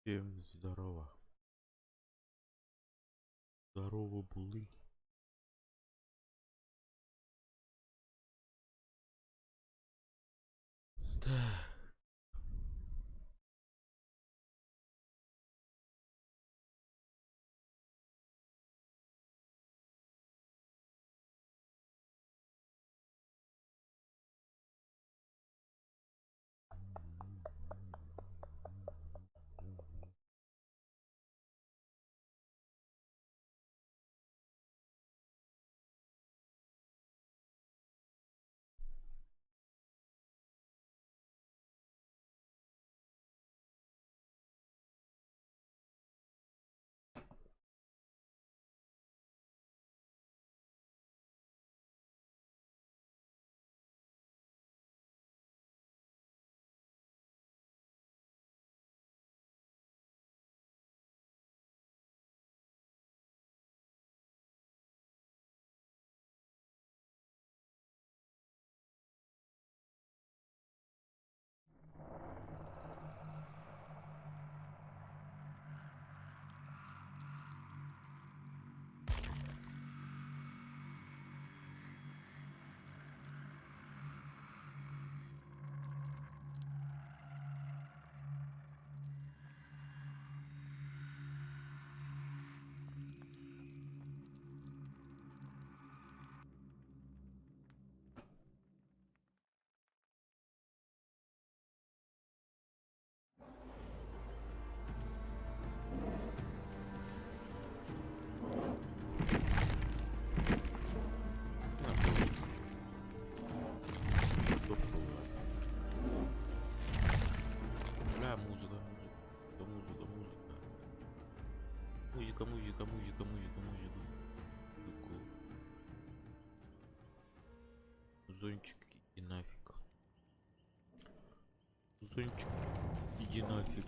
Всем здорово. Здорово, булы. Да. Бля, музыка, музыка, музыка, музыка. Музыка, музыка, музыка, музыка, музыка. Зончик, иди нафиг. Зончик, иди нафиг.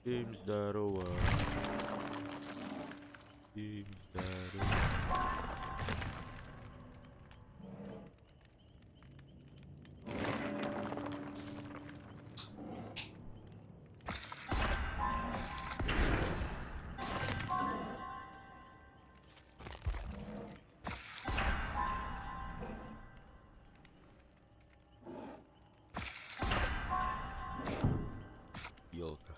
Всем здорово. Всем здорово. Елка.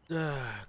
Так.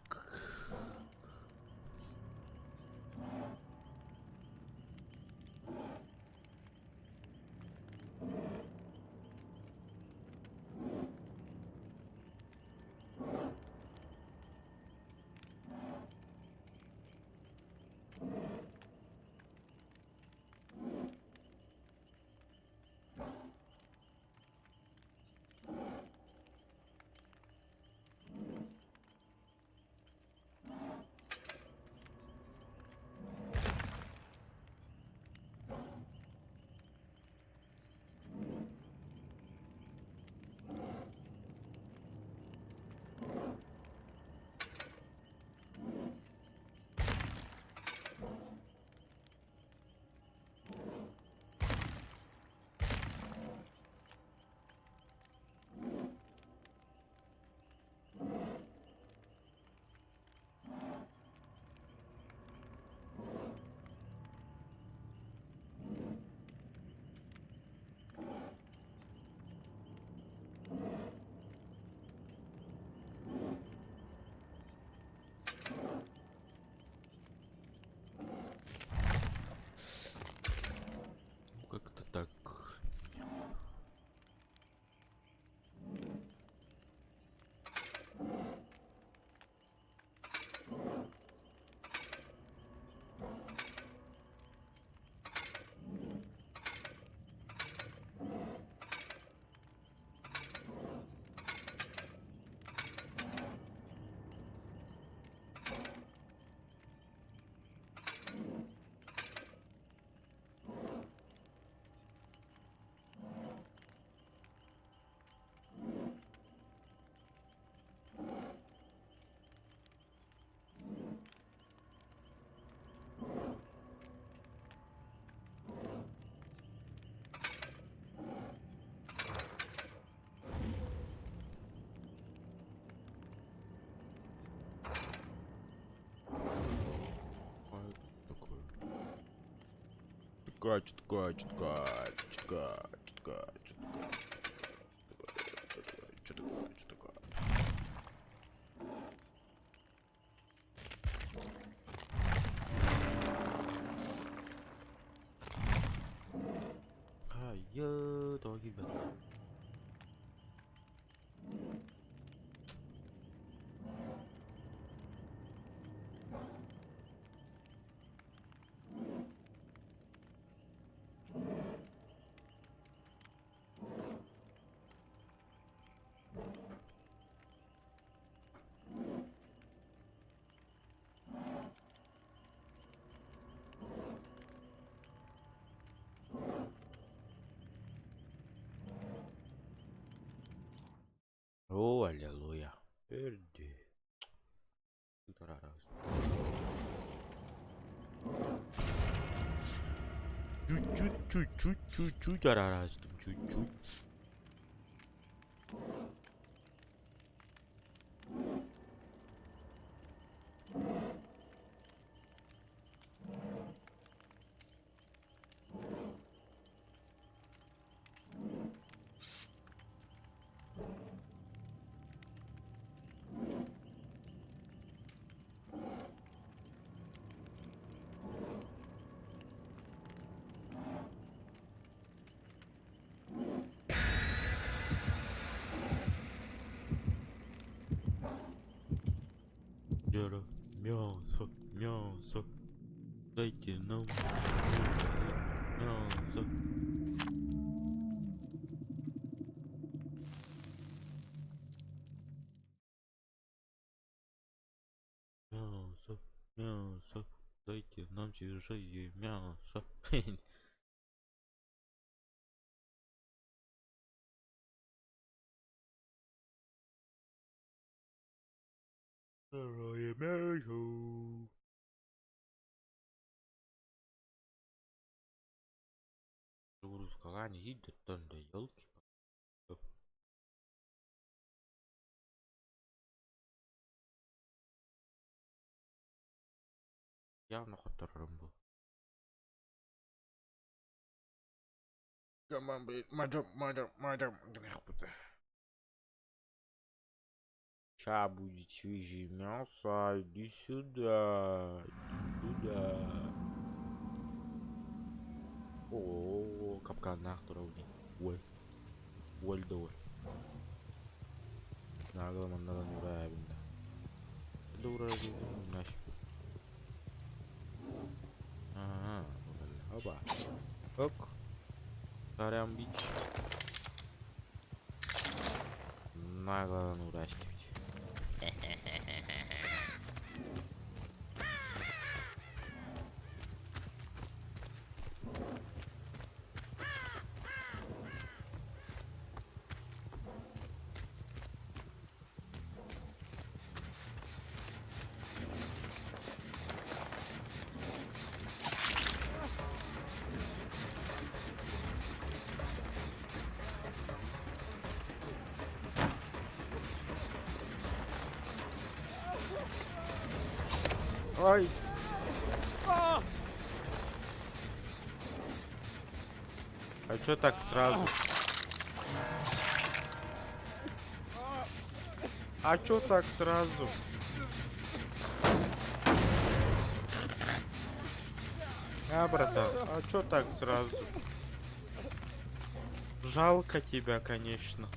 чутка, чутка, чутка, чутка, чутка, чутка. Чутка. 더하기 몇? Oh, aleluia. Verde. Чуть-чуть арарастым, чуть-чуть. Жара, мясо, дайте нам мясо. Мясо, дайте нам свежее мясо. Свежее мясо. Русского не едет, да елки. Явно хутором был. Камон, блин, мадам, грех puta. Ща будет свежее мясо, иди сюда, О, капканнах туравни. Вольдор. Нагламаннан урабинда. Урабинда наш. Ага, опа. Ок. Тарям бич. Нагламан урашки. Ай! А чё так сразу? А чё так сразу? А, братан, а чё так сразу? Жалко тебя, конечно.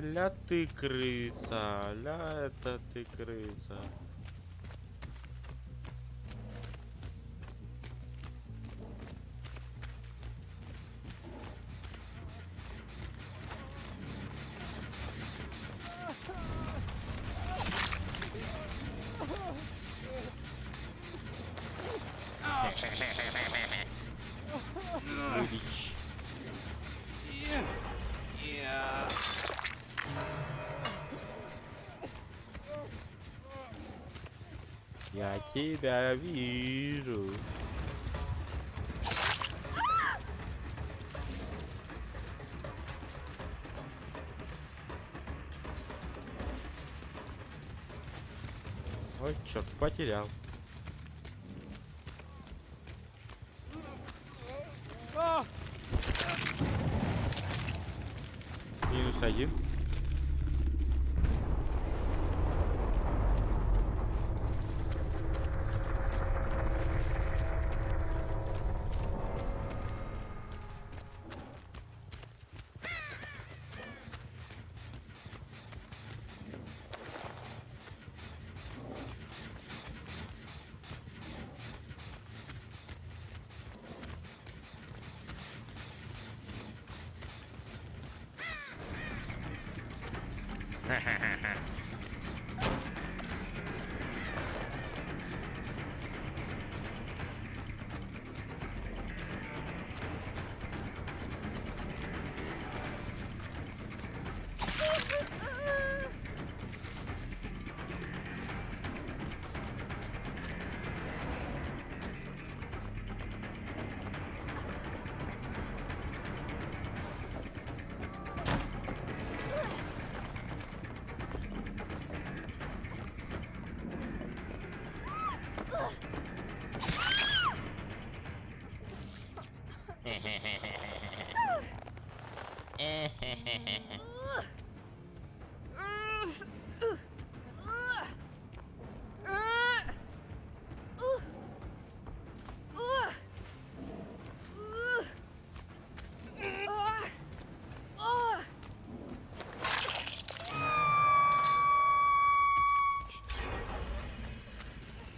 Ля ты крыса, ля это ты крыса. Лич. Я тебя вижу. Ой, черт, потерял. Минус один.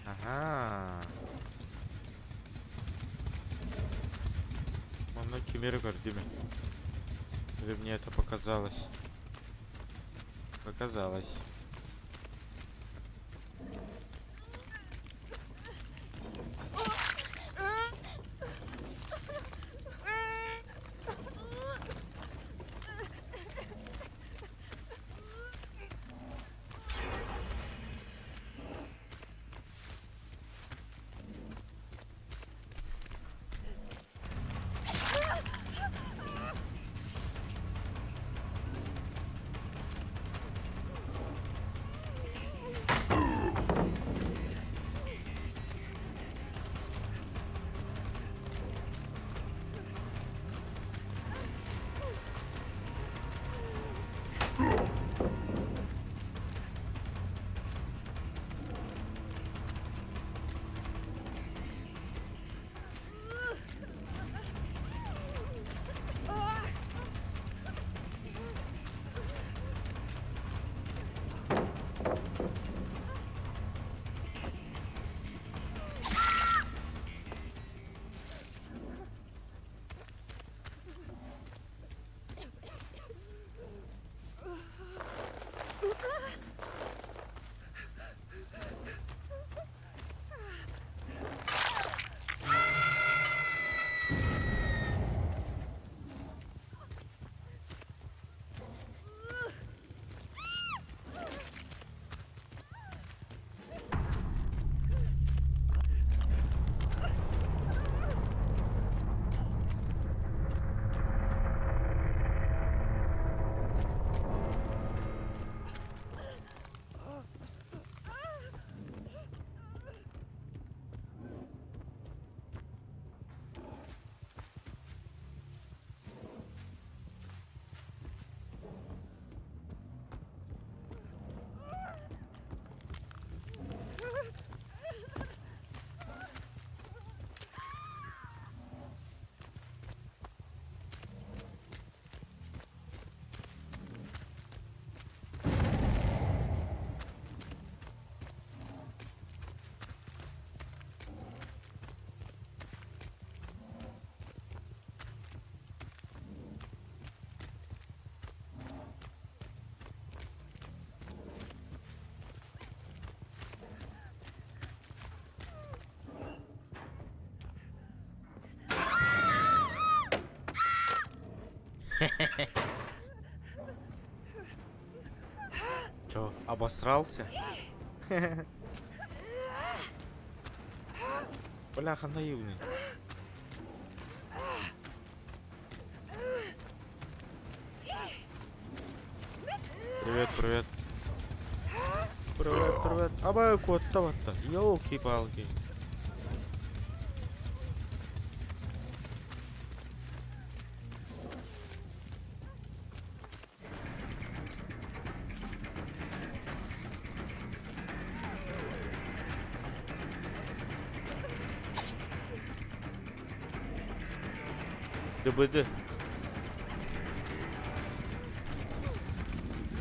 Ага. Мама Кимера гордыми. Или мне это показалось? Показалось. Чё, обосрался? Бляха, наивный. Привет, привет. Привет, привет. Аба кодта баттан. Ёлки-палки. ДБД.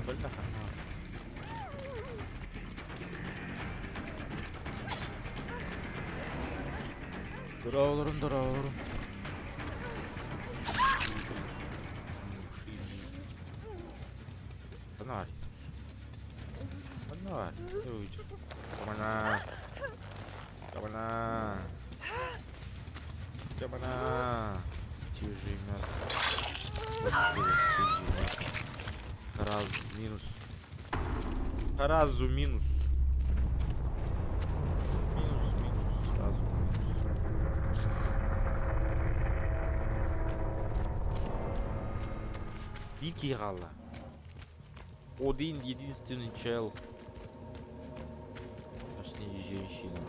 Бляха. Дыраларым, дыраларым. Фонарь. Фонарь. Кабана. Кабана. Кабана. Тяжи мясо. Раз минус. Разу минус. Минус, минус. Разу минус. Дикий Гала. Один единственный чел. Точнее, женщина.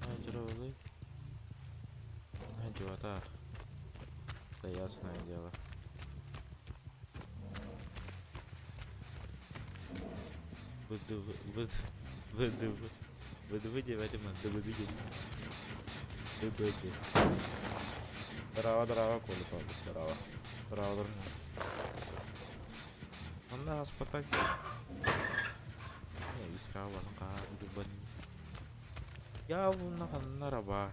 Найдёрывай. Найдёта. Да ясное дело. Здорово, Коля, здорово. Здорово, он нас потак. Не, искал, он я на раба.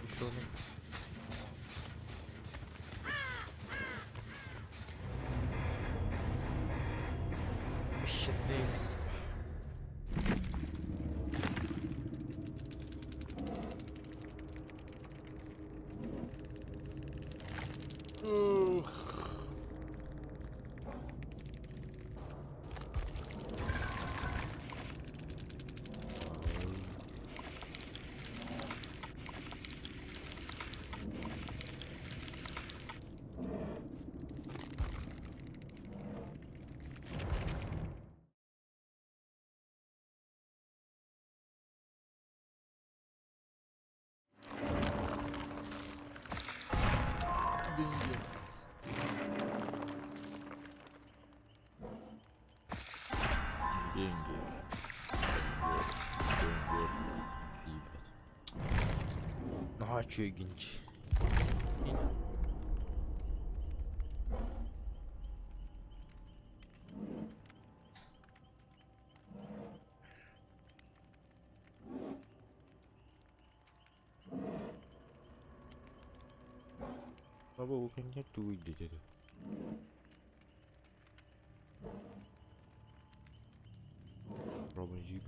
Еще не. Щитные места. Деньги. Деньги. Ну а чё гинч? Баба, вы коньяк-то выйдете. Пробуем жиб.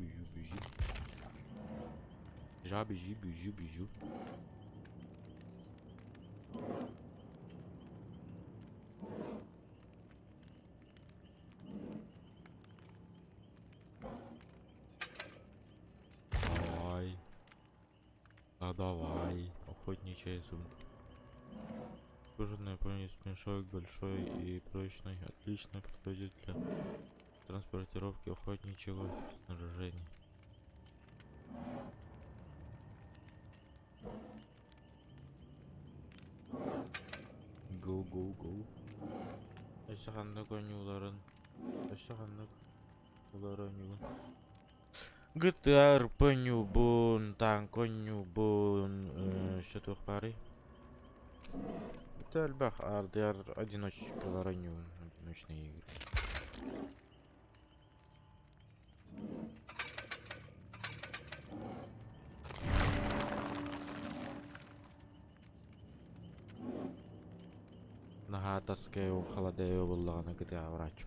Жабы, жиб. Давай. А давай. Охотничья сумка. Кожаный пояс мешок большой и прочный. Отлично подходит для транспортировки охотничьего снаряжения. Go. Yaşakanlık oynuyorların. GTA RP танк что-то пари. Это альбах ардер одиночные игры. Нага таскаю холодею была на GTA врач.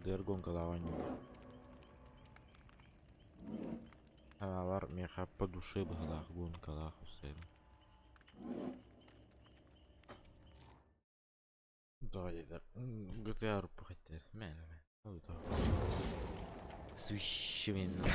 Дергон калаваню. Алар меха по душе багдах гон калахов сын. Да, GTA похотер. Мен. Священно.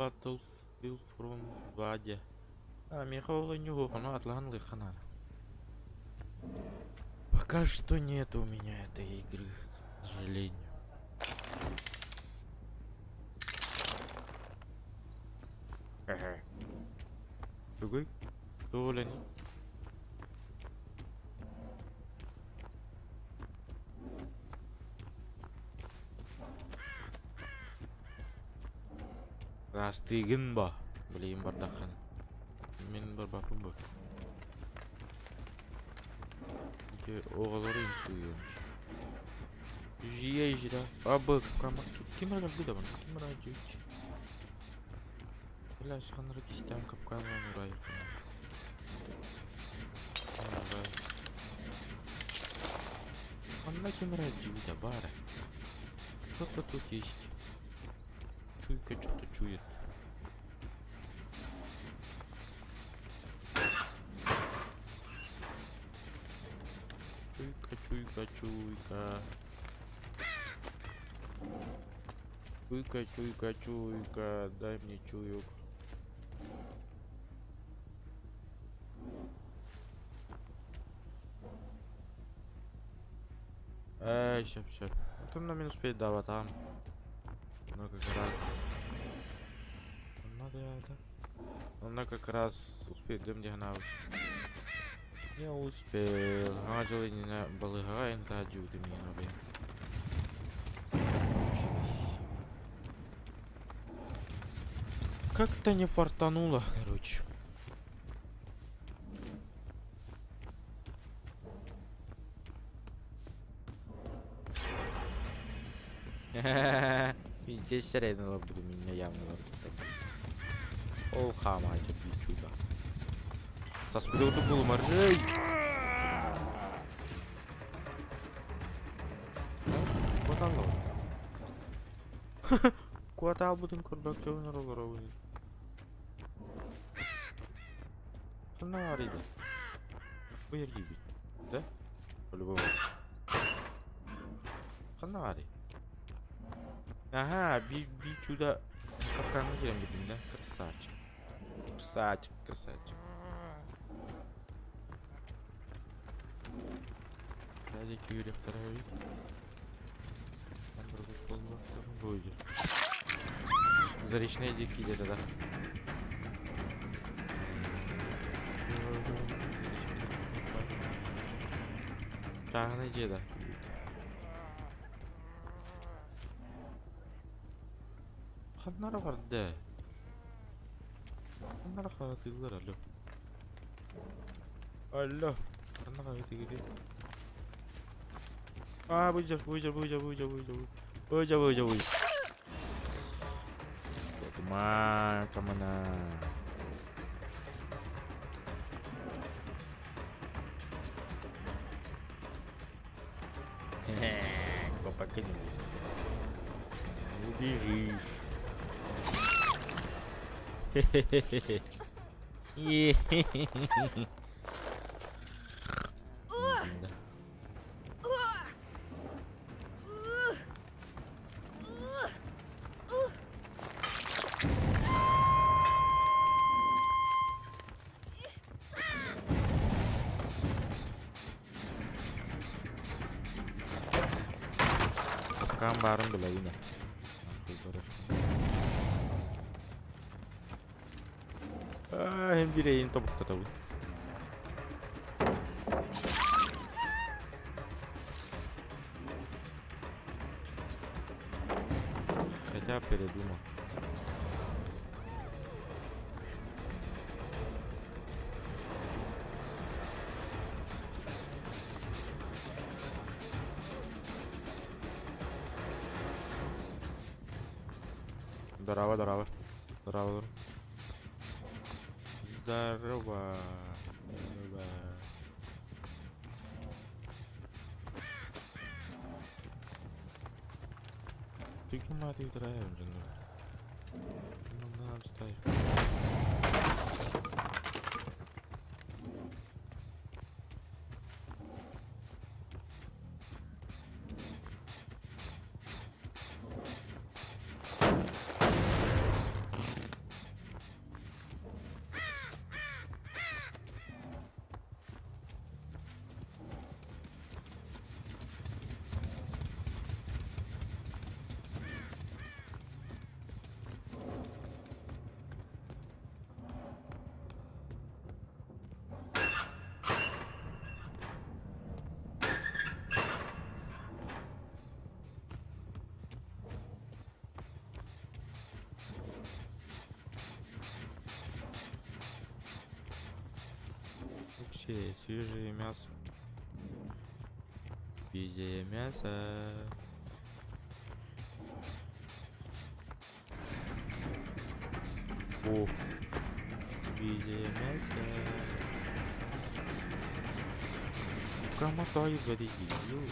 Battlefield Front 2 aja. Михаила Нюхана Атланты Ханана. Пока что нет у меня этой игры, к сожалению. Другой? Кто ли? Растыгын ба. Білейін бардаққан. Мен бар бақым ба. Оғалары инсуйын. Жия жира. Абы кама. Кем рагал бұда бана? Кем рагал жүйч? Бля, шықаныры кистан капканлан ұрайық. Анна кем рагал жүйда бара. Что-то тут есть. Чуйка что-то чует. Чуйка, чуйка, чуйка. Чуйка, чуйка, чуйка. Дай мне чуйок. Все. Вот он на минус 5 дал, а там. Но как раз. Надо это. Он как раз успеет дым дигнать. Я успел. Гаджел не на балыгаин, гаджу ты меня набей. Как-то не фартануло, короче. Здесь середина буду меня явно. Ол хама, это чудо. Со спилду был моржей. Куда будем курдак на роллеровый? Фонари. Выйди, да? По-любому. Фонари. Ага, би чудо. Как мы делаем, да? Красавчик. Красавчик. Дядя Юрий второй. Там другой полный будет. Заречные дики где-то, да? Тагны деда. Ханнара варды. Ханнара хатыйлар алло. Алло. Ханнара хатыйлар. Выйдет. Камана. Попаки. Убери. Хе-хе-хе-хе. Kan barın bile yine. Hem direğin topukta tabi. Хотя передумал. Здорово, здорово. Здорово. Здорово. Здорово. Ты кем ты траем, джингл? Ну, надо встать. Вообще, свежее мясо. Свежее мясо. О, свежее мясо. Кому то и говорит, не понял.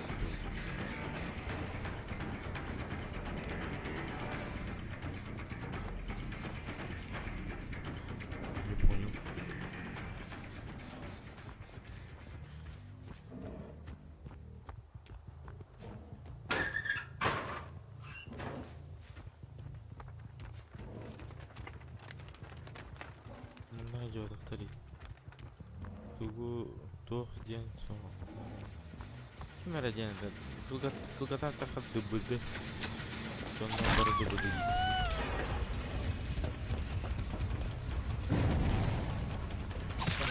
Идет повторить. Тугу тох день сон. Кимера день это? Тулгата тахат дыбыды. Сонна бары дыбыды.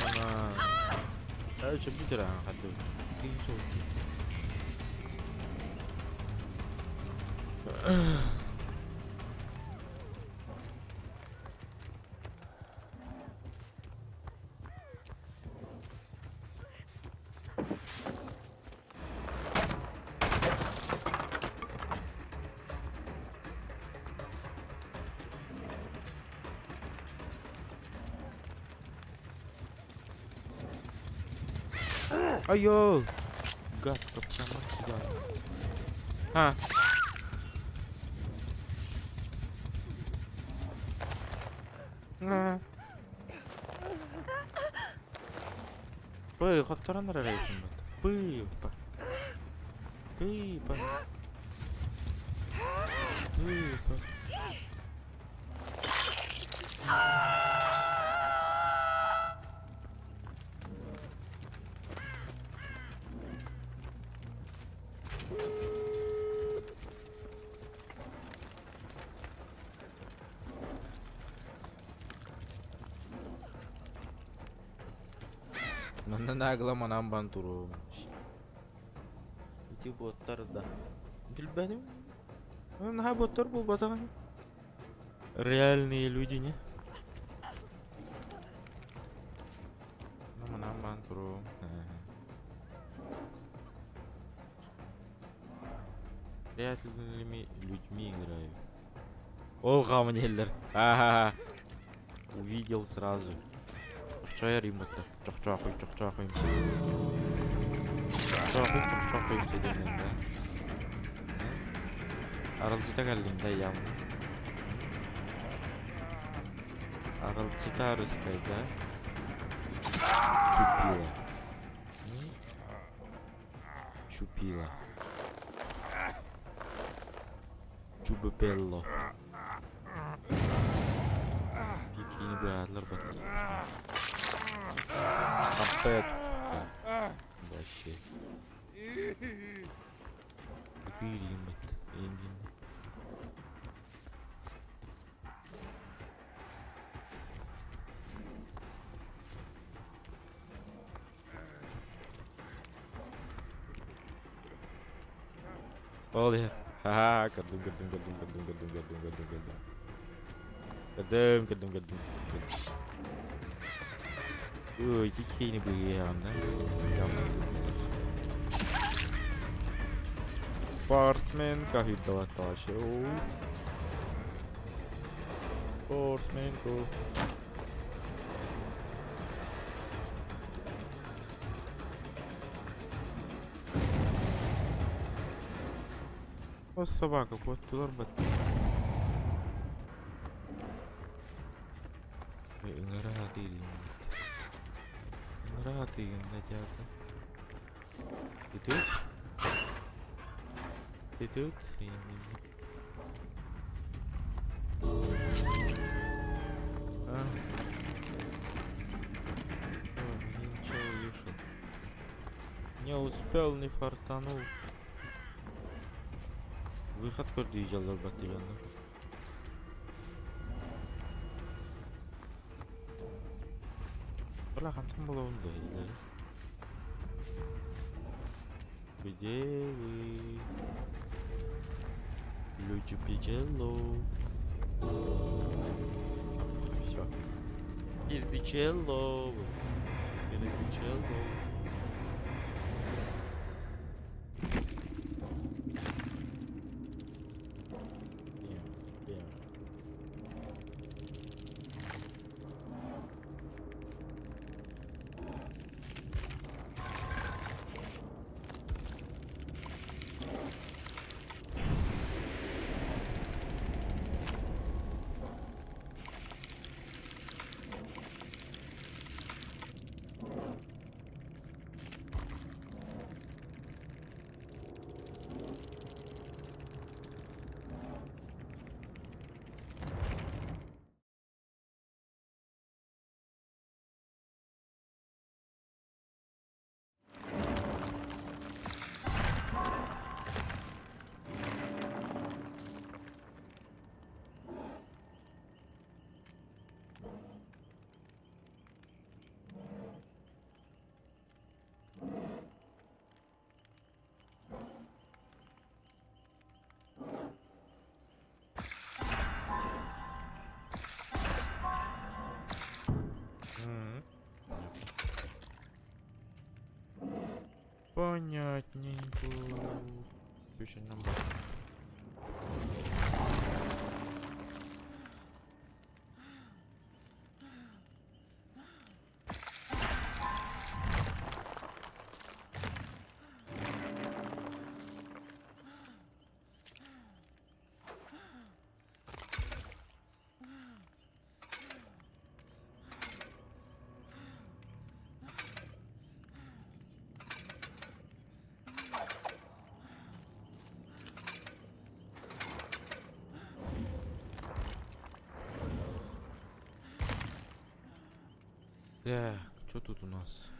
Она... А еще битера хату. Ты что? Айо! Гад, как сама сюда. А. А. Пый, хаттаран рарайсың бат. Пыйпа. Пыйпа. Пыйпа. Nanda nagla manam banturu. Эти боттар да. Билбәдем. На боттар бул батаган. Реальные люди, не? Манам бантуру. Реальными людьми играю. Ол гамнеллер. Ага. Увидел сразу. Что я римутта? Чохчохуй. Чохчохуй dedim ben de. Aralcıta geldim de yavrum. Aralcıta rızkaydı. Чупила. Чупила. Чубепелло. Yeni bir ayarlar bakayım. Kampaya tuttu. Başı. Gideyim et. Индин. Olha. Haha, gadum, gadum, gadum, gadum, gadum, gadum, gadum, gadum. Gadum, gadum, gadum, gadum. Iki ini bagaimana? Sportsman kahit show. Sportsman ko. O собака, котlar bat. Ngerahatiin. Ngerahatiin aja kan. Itu. Itu ini. Ah. Ничего вышел. Не успел, не фартанул. Выход көрдей батальона. Lah kantong belum deh. Бедеви. Lucu picello. Все. Il picello. Il picello. Понятненько. Пиши нам. Так, что тут у нас?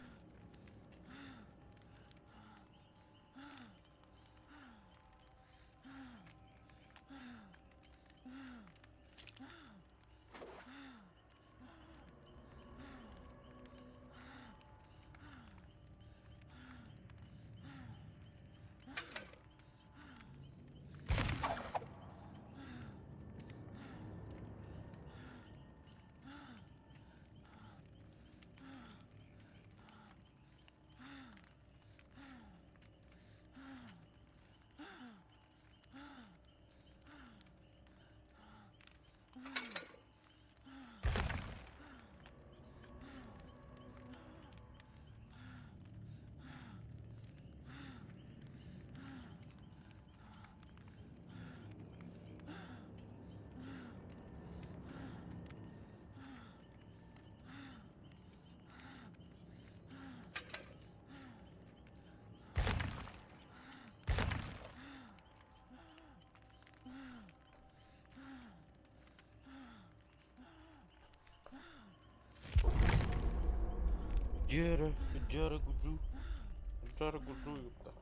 Джара гуджу, ёпта.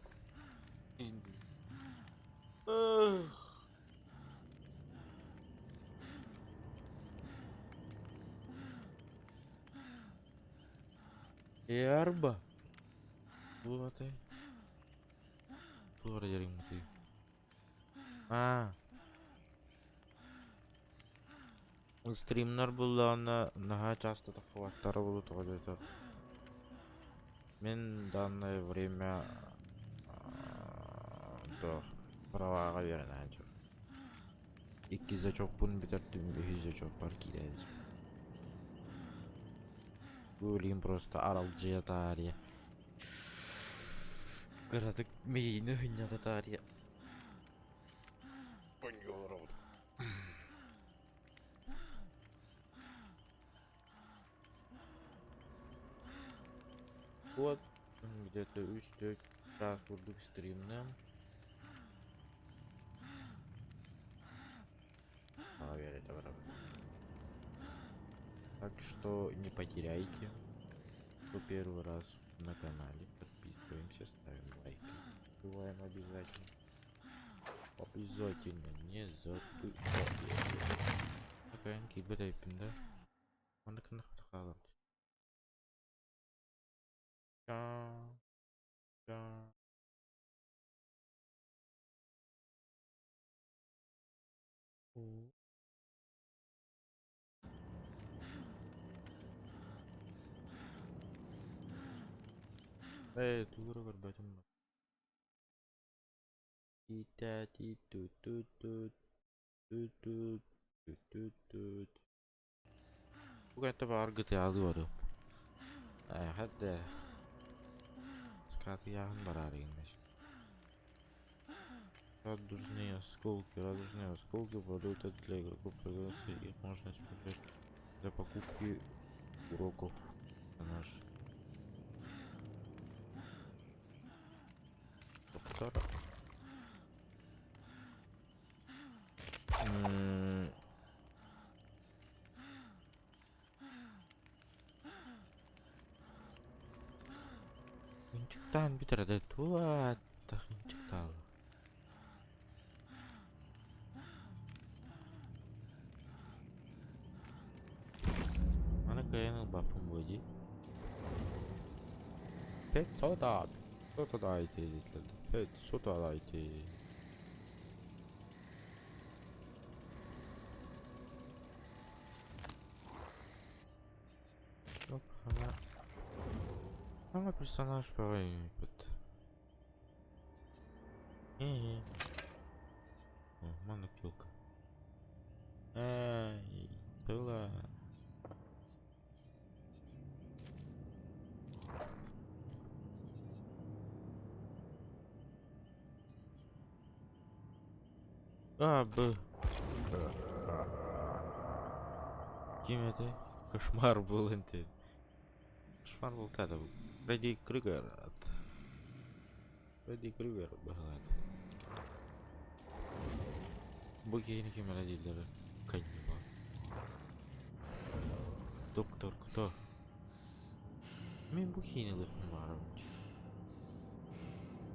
Ярба. Вот и. Тур jaring mati. Стримнар буллана наха часто хваттары болу тоҕолуйтар. Мен данное время тох правага берен анча. Иккизе чоппун битердим бехизе чоппар кидез. Гулим просто аралжия тария. Градык мейни хынята тария. Понёрод. Вот где-то 3-4 час курдук стримнем. Верить добро. Так что не потеряйте, кто первый раз на канале. Подписываемся, ставим лайки. Бываем обязательно. Обязательно не забывайте. Такая кит да? Он так нахватал. Ча. Ча. Тура горбатим. Тита ти тут тут тут тут тут тут тут тут. Bukan tabar GTA 2 tuh. Hadi. Скаты яхын барар инеш. Радужные осколки продаются для игроков прогресса. Их можно использовать для покупки уроков на наш доктора. Хинчиктан битерде туа та хинчиктал. Mana kayaknya bapum boji. Pet soda. Soda IT dediler. Pet soda IT. Yok ama персонаж поймет. О, мана килка. Была. Б. Кем это? Кошмар был это. Кошмар был тогда. Фредди Крюгер. Фредди Крюгер бахлад. Богини кем родители? Каннибал. Доктор кто? Мен бухини лыпым барымч.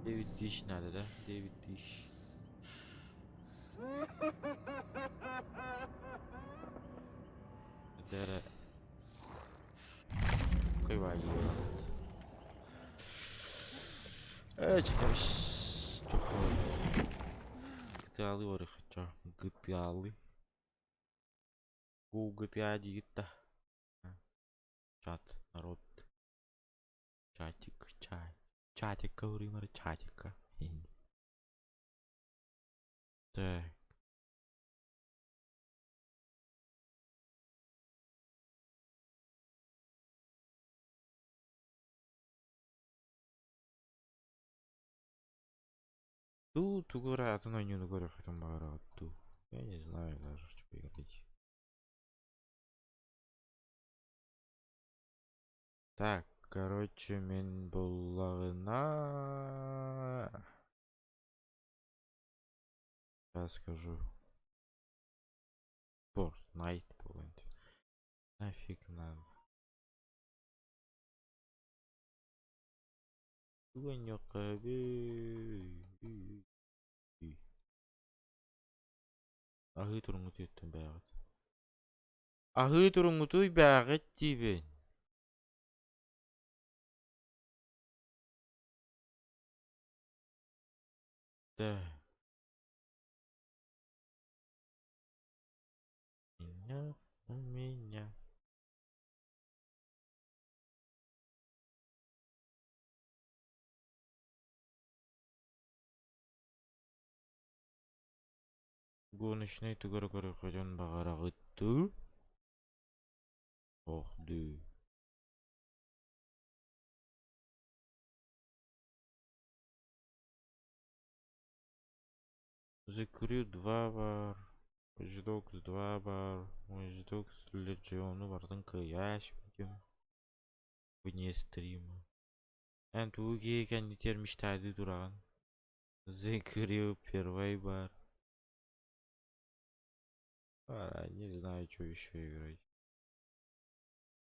9000 надо, да? 9000. Дара. Кайвай. Чекавиш. GTA var ya. GTA'lı. Go GTA gitti. Чат, народ. Чатик, чатик, говорим, чатика. Так. Тут говорят, но не говорю, хотя говорят тут. Я не знаю даже, что поиграть. Так, короче, мен буллагына. Сейчас скажу. Fortnite будет. Нафиг надо. Гонёк. Ahı turungu tüyüttün bäget. Ahı turungu tüy bäget diýben. De. Меня, у меня. Гоночный түгөр көрөкөдөн багарагытты. Ох ды. Закурю 2 бар. Watch Dogs 2 бар. Watch Dogs Legion бардын кыяш видим. Вне стрима. Туги экен термиштады турган. Закурю первый бар. Не знаю, что еще играть.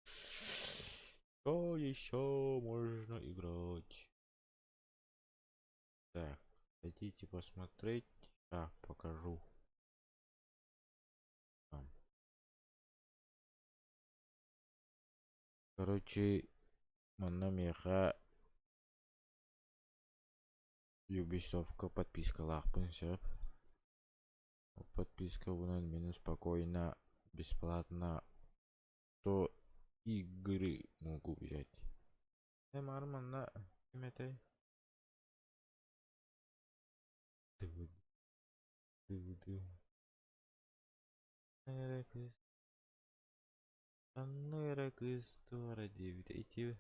Что еще можно играть? Так, хотите посмотреть? Покажу. Там. Короче, манна Ubisoft'ка подписка лахпын сөп. Подписка bunun менен спокойно, бесплатно 100 игры могу взять. Арманна эметей. Анныра кыз туара 9 эти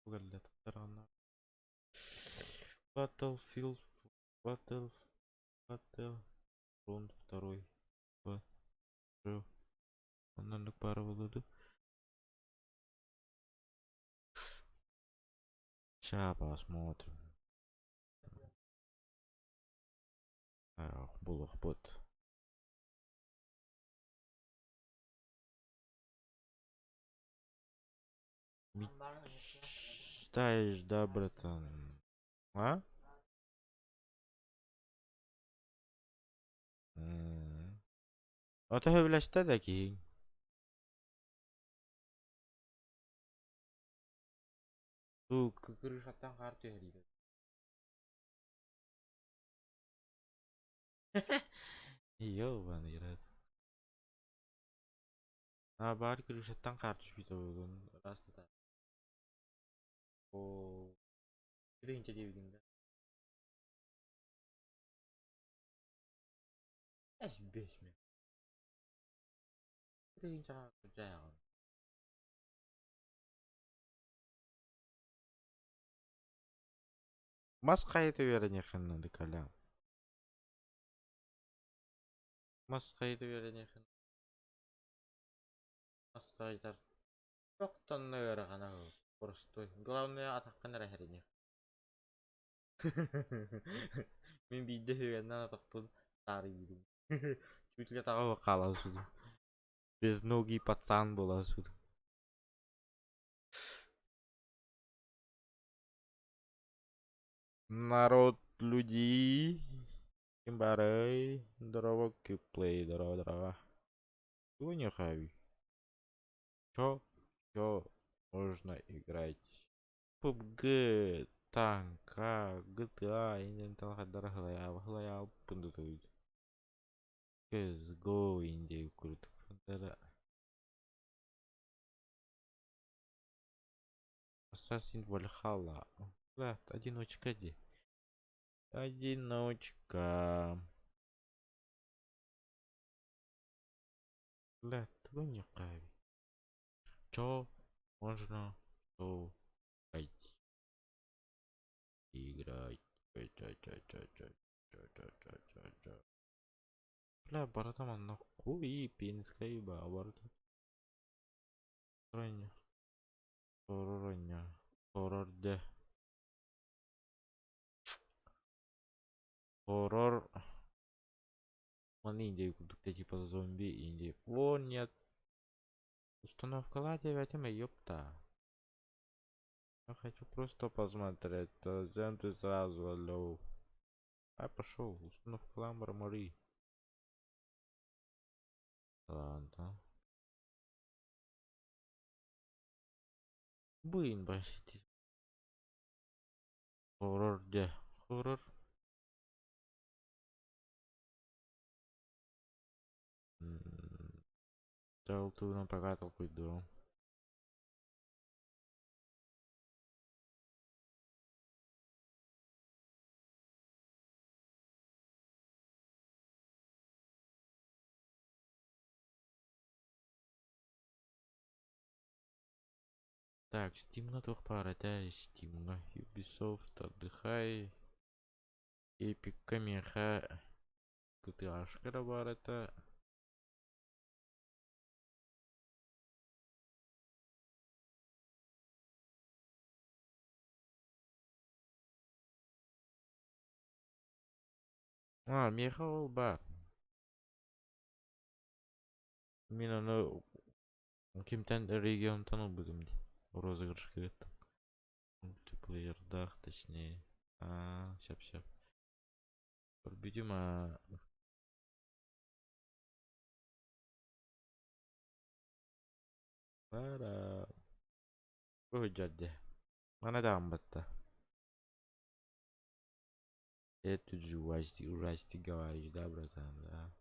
угадать тарана. Battlefield Battlefront 2. Ondan para buludu. Ща посмотрим. Ах, булахбот. Мечтаешь, да, братан? А? Ата хөвләштә дә киң. Ту крышаттан кар төшәр. Ёбаный рот. Бар крышаттан кар төшмәй торган. Раста да. О. Биринче дивдиңдә. Эш 5 мен. Биринче кар җаяган. Маскайты верене ханнады калам. Маскайты верене хан. Маскайтар. Токтон нөре гана. Простой. Главное атаккан рәхәрене. Мен бидде хөгәннән атакпын. Тарый бидим. Чүтле тагы каласыз. Без ноги пацан буласыз. Народ, люди. Кимбарей. Здорово, киплей. Здорово. Чего не хави? Чё можно играть? PUBG, танка, GTA, инден талхадар хлаял пундутуйд. CSGO, индей курдук. Assassin Valhalla. Блядь, одиночка где? Одиночка. Блядь, твой не хави. Чё можно играть? Бля, братан, нахуй пинская бабарда. Ранее. Хоррор. Хоррор. Он Индию куда типа зомби Индии. О, нет. Установка ладья, ёпта. Я хочу просто посмотреть. Зачем ты сразу алло? Пошел. Установка ламбра Мари. Ладно. Блин, почти. Хоррор де. Хоррор. Então tu não pagaste o cuidou. Так, Steam'ga to'xtar ata, Steam'ga Ubisoft отдыхай. Epic'ga menga GTA'shga бар ата. Menga ol бар. Мен аны кимтен регионтан убыдым ди. Розыгрышка кеттім. Мультиплеердах, точнее. Щап. Видимо, пара. Выходят. Mana da batta. Это же ужастик говоришь, да, братан, да.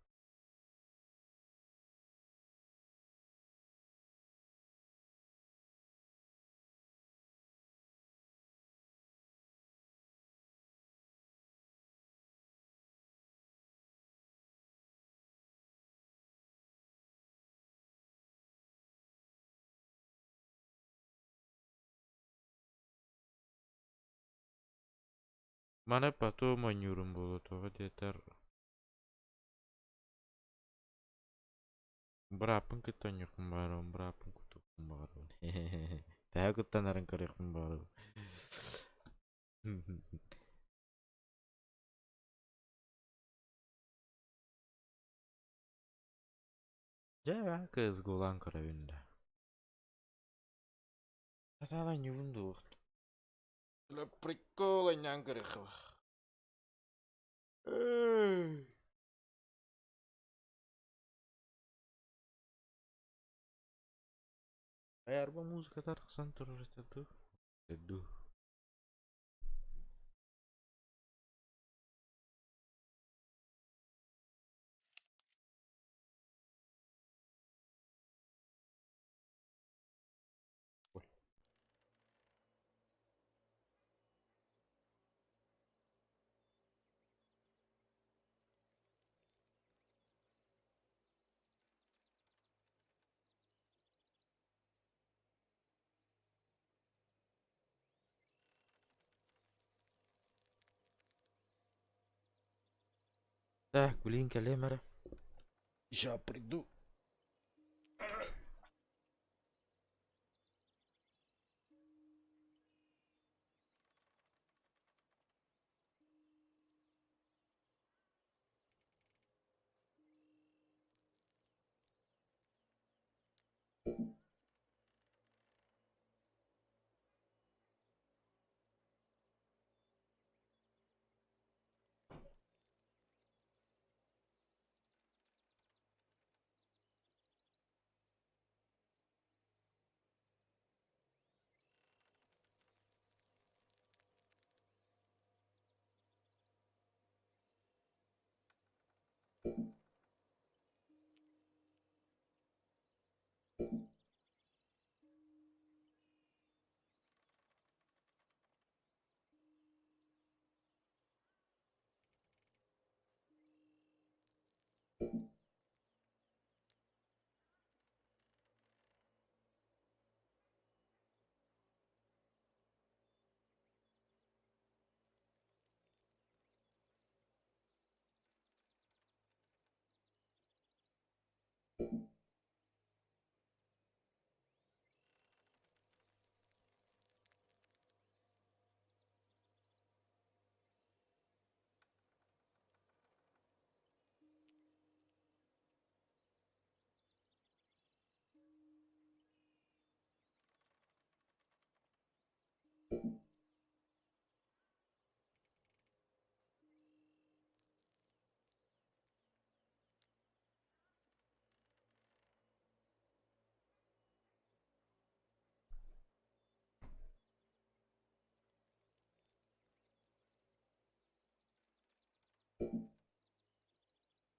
Mana потом oynuyorum bu toga yeter. Berapın kita nyokun baru, berapın kutukun baru. Tahu kita narang kerikun baru. Ya kız golan karabinde. Asala nyundu. La prikola nyankarikh. Ayar bu muzika tarksan terus itu. Teduh. Так, блин, калемара. Ща приду.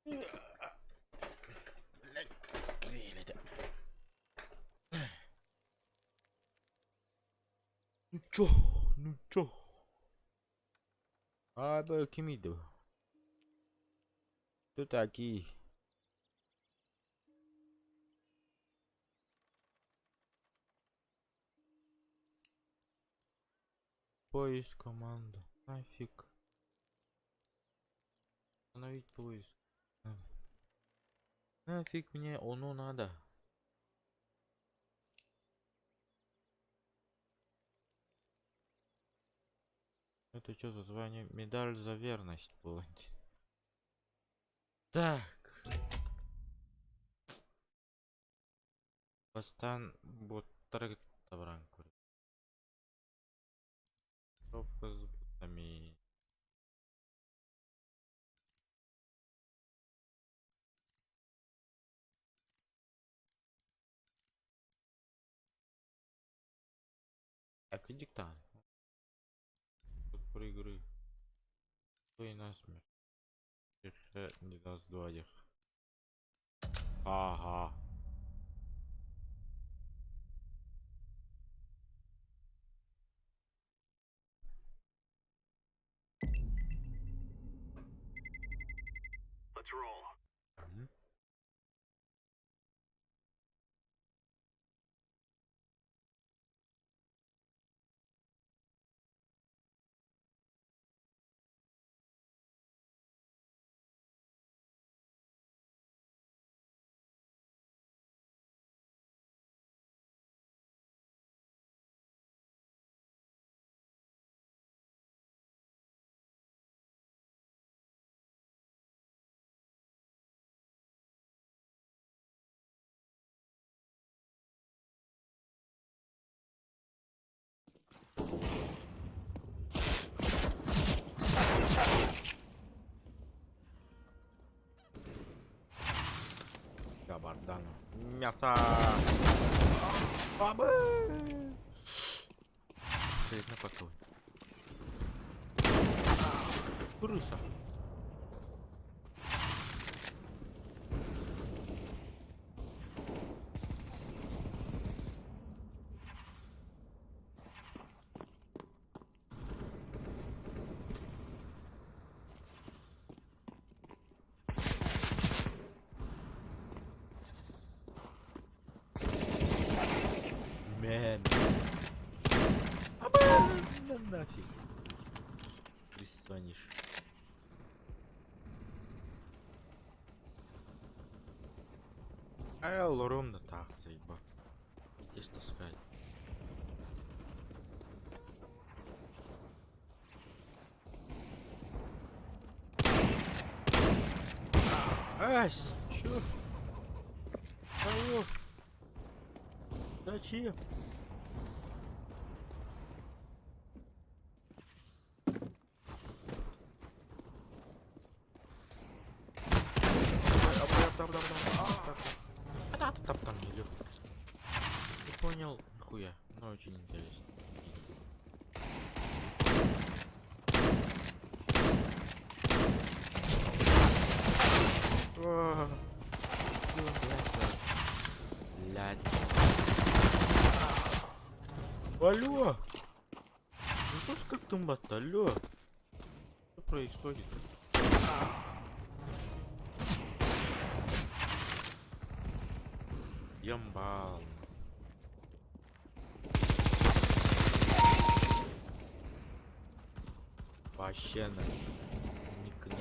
Блядь, крылья. Ну чё? Abi kim idi bu? Кто такие? Поиск команду. Нафиг. Остановить поиск. Нафиг мне оно надо. Это что за звание? Медаль за верность получить. Так. Постан вот табранку. Топка с бутами. Так, иди там. Тут про игры. Кто и насмерть. Еще не даст двоих. Ага. Let's roll. Мгм. Габардан. Мясо. Бабы. Стоит на покой. Крыса. Мен. Ну нафиг. Присонишь. Эл, ровно так, заебал. Иди что сказать. Ась, чё? Алло. Зачем? Там не лёг. Не понял, нихуя, но очень интересно. Блядь. Алло! Ну что с как-то алло? Что происходит? Ямбал. Вообще на никнул.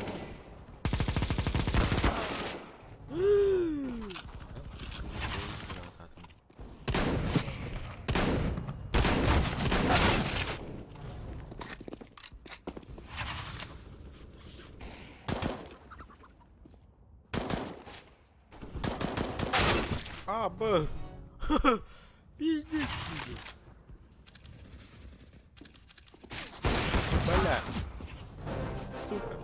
А, б. Пиздец. Бля. Сука.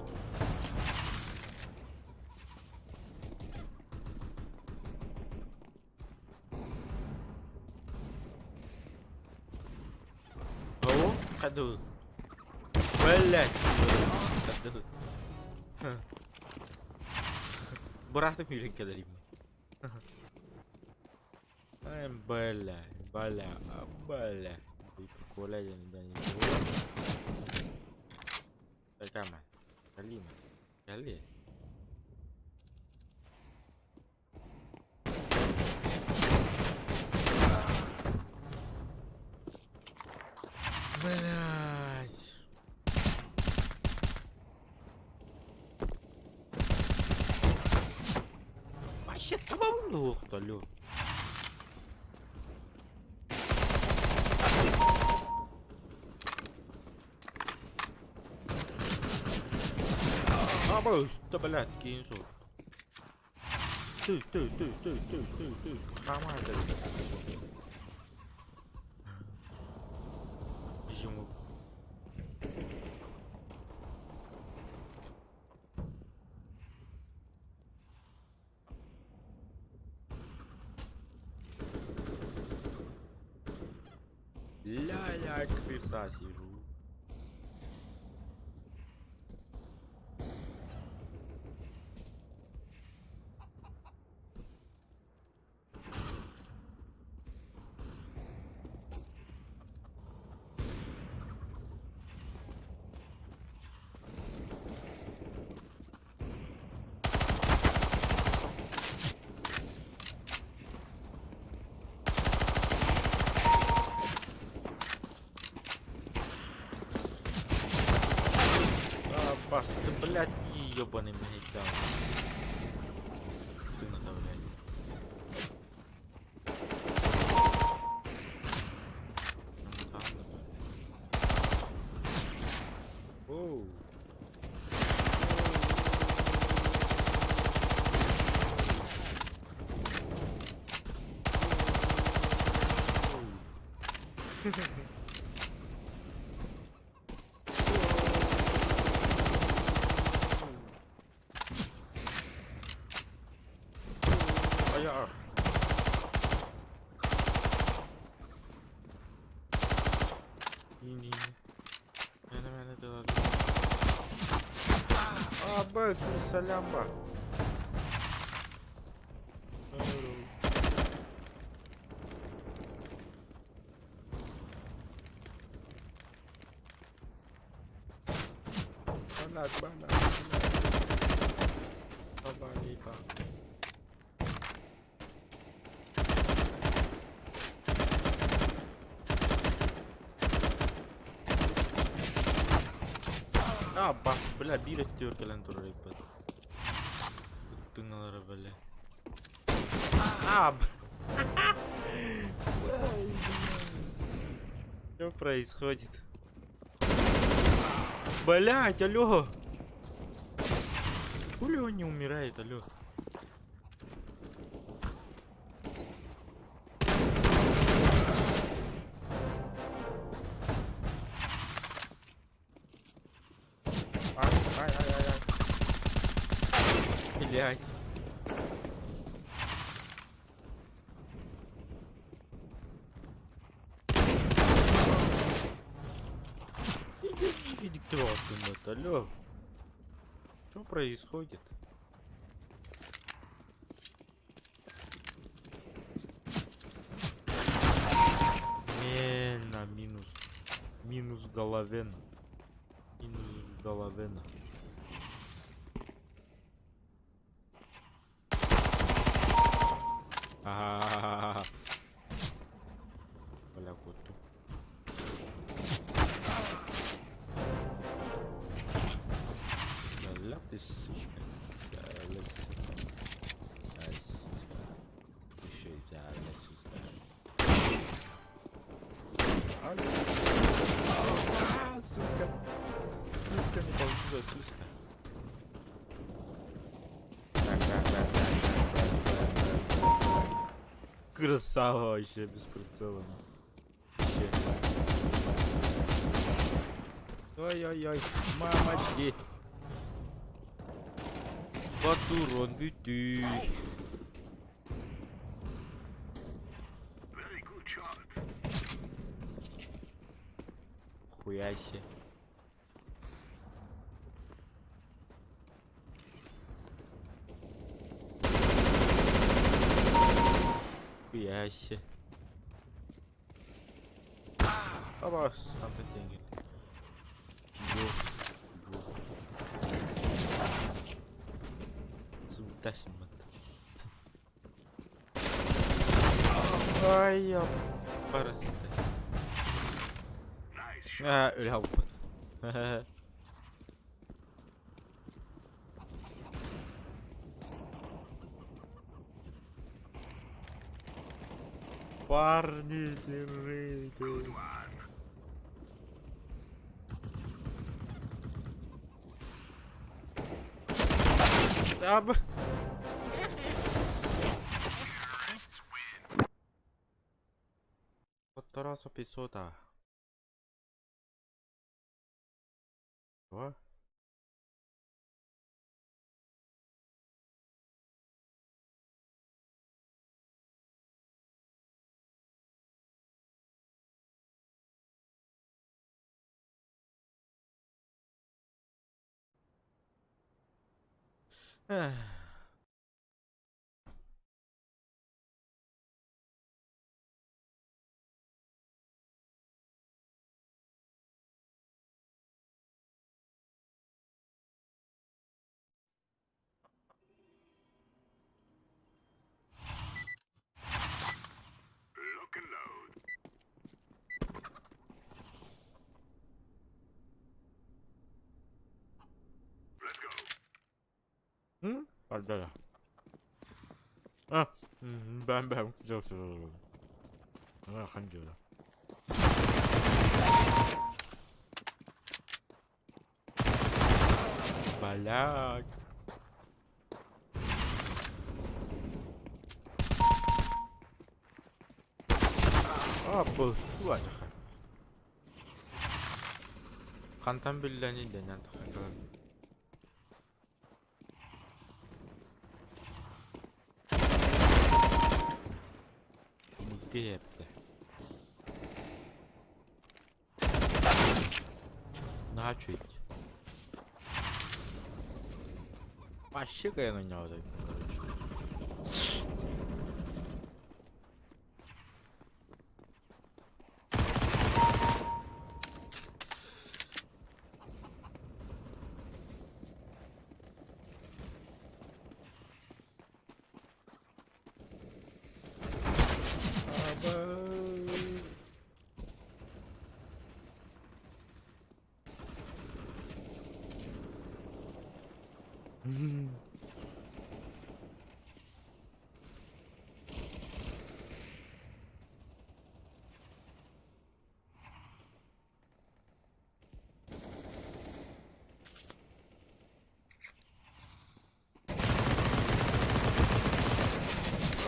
Алло? Ходу. Блять. Ходу. Братом кадрим. Бля, бля, бля. Ты приколяй, да не Кама. Калима. Кали. Блять. Вообще там лох-то, лё. Да, блядь, кинсу. Ты. Нормально. Почему? Ля-ля, крыса сижу. Бас, ты, блядь, ебаный маньяк. Ты надо, блядь. Оу. Я. Не. Мене дала. Бэк, салямба. Банат. Бабалика. Bak, bela bir atıyor kalian turun ipat. Tunggal bela. Что происходит? Блять, алло! Хули он не умирает, алло? Ай. Блять. Иди к тросту, алло. Что происходит? На минус головен. Ага. Бля, коту. Бля, ты сучка. Еще идеально, сука. Суска. Суска, не получилось, суска. Красава вообще, без прицела. Ой-ой-ой, мамочки. Батурон бюти. Very good shot. Хуяси. Yaşı. Baba sıkıntı değil. Zıplasın mı? Ay ya. Parası da. Ha öyle olmaz. Barney Raider. Abi. Teraz epizoda. What? Lock and load. Let's go. Hı? Hadi ya. Ah. Ben güzel söylüyorum. Ama hangi öyle? Balak. Bu su aja. Kantan billani denen takılar. Mutlu yaptı. Daha çok. Başka kayanın yağdı.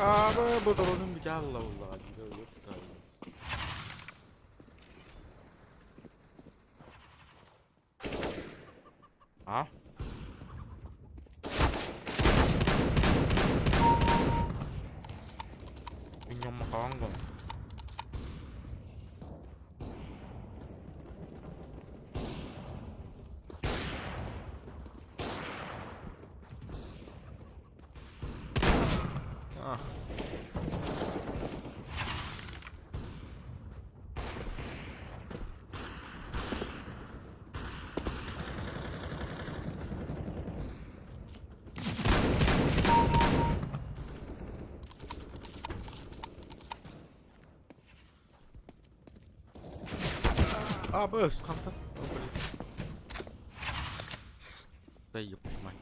Abi bu drone'un bir Allah Allah. Ha? Minyon makawan ko. Ah. Abi kanka. Đây giục mày.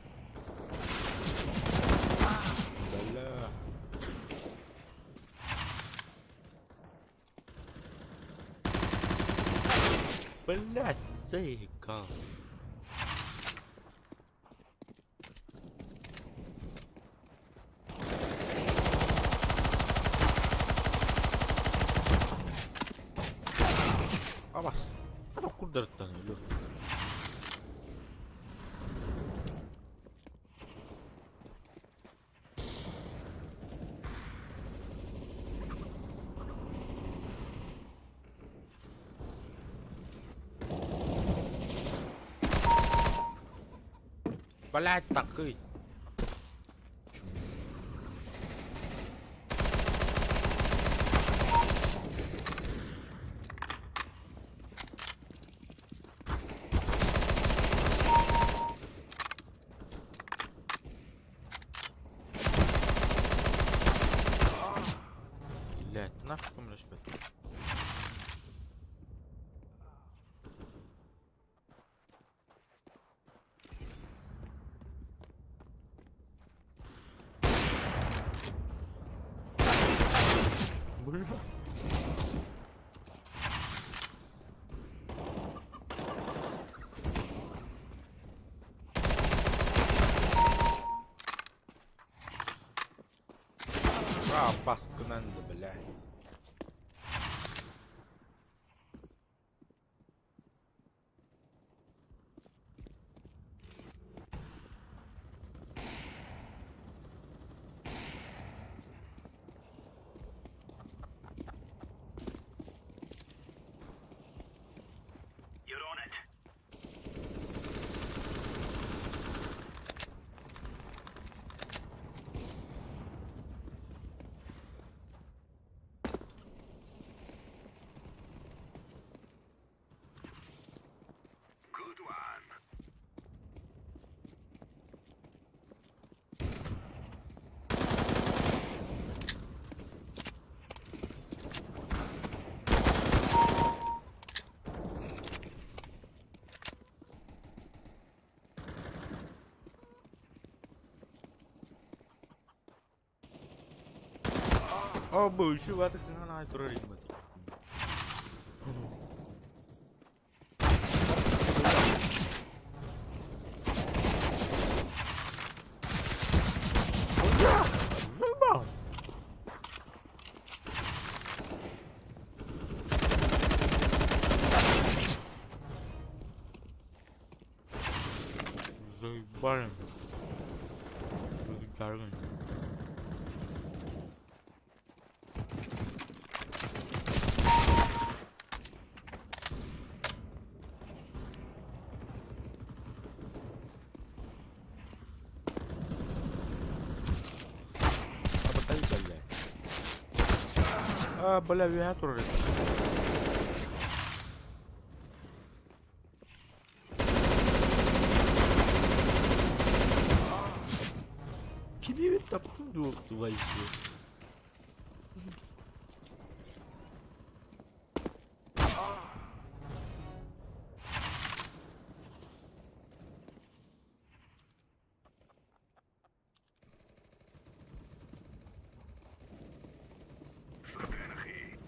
Bella. Bella seca. Abbas. Ano kudurtan lu? Balat takıy. baskınlandı bile. You're on it. Good one. Oh bullshit, what the hell I throw him with? Zaybal. Jargon. Apa tadi balik? Boleh lihat turun. Kimi taptım dua işi. Slap energie.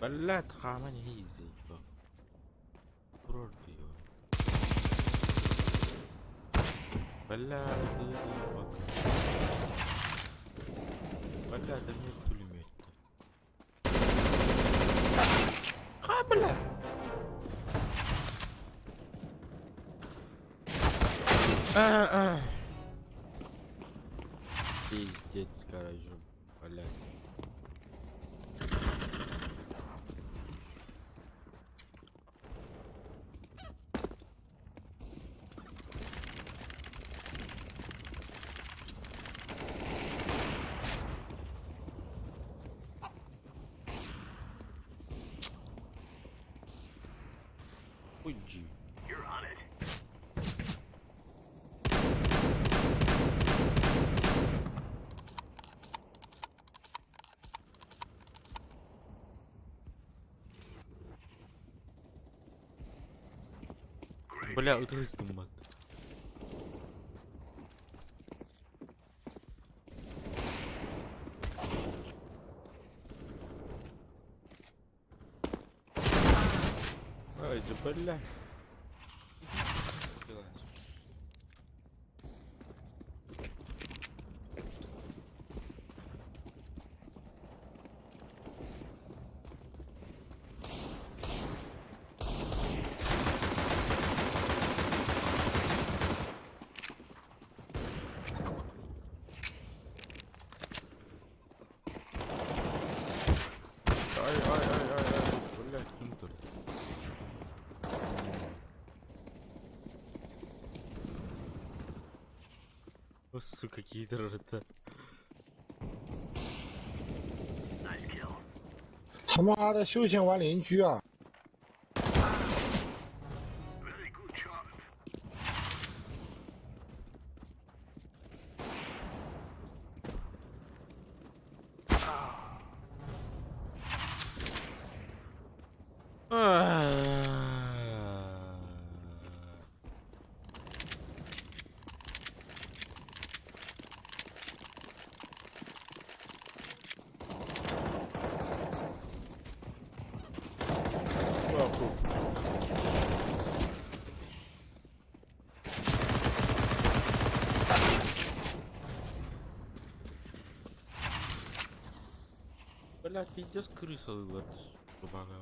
بلات خامن هي زي بروديو بلات بلات الميت قابلة Пиздец, короче, блядь. Уйди. You're on it. Бля, утристым мат. Ай, да бля. Ай, блядь, кинтер. О, сука, кинтер это. Nice kill. 他妈的休闲玩邻居啊！ Very good shot. Блять, пиздец крыса вот собака.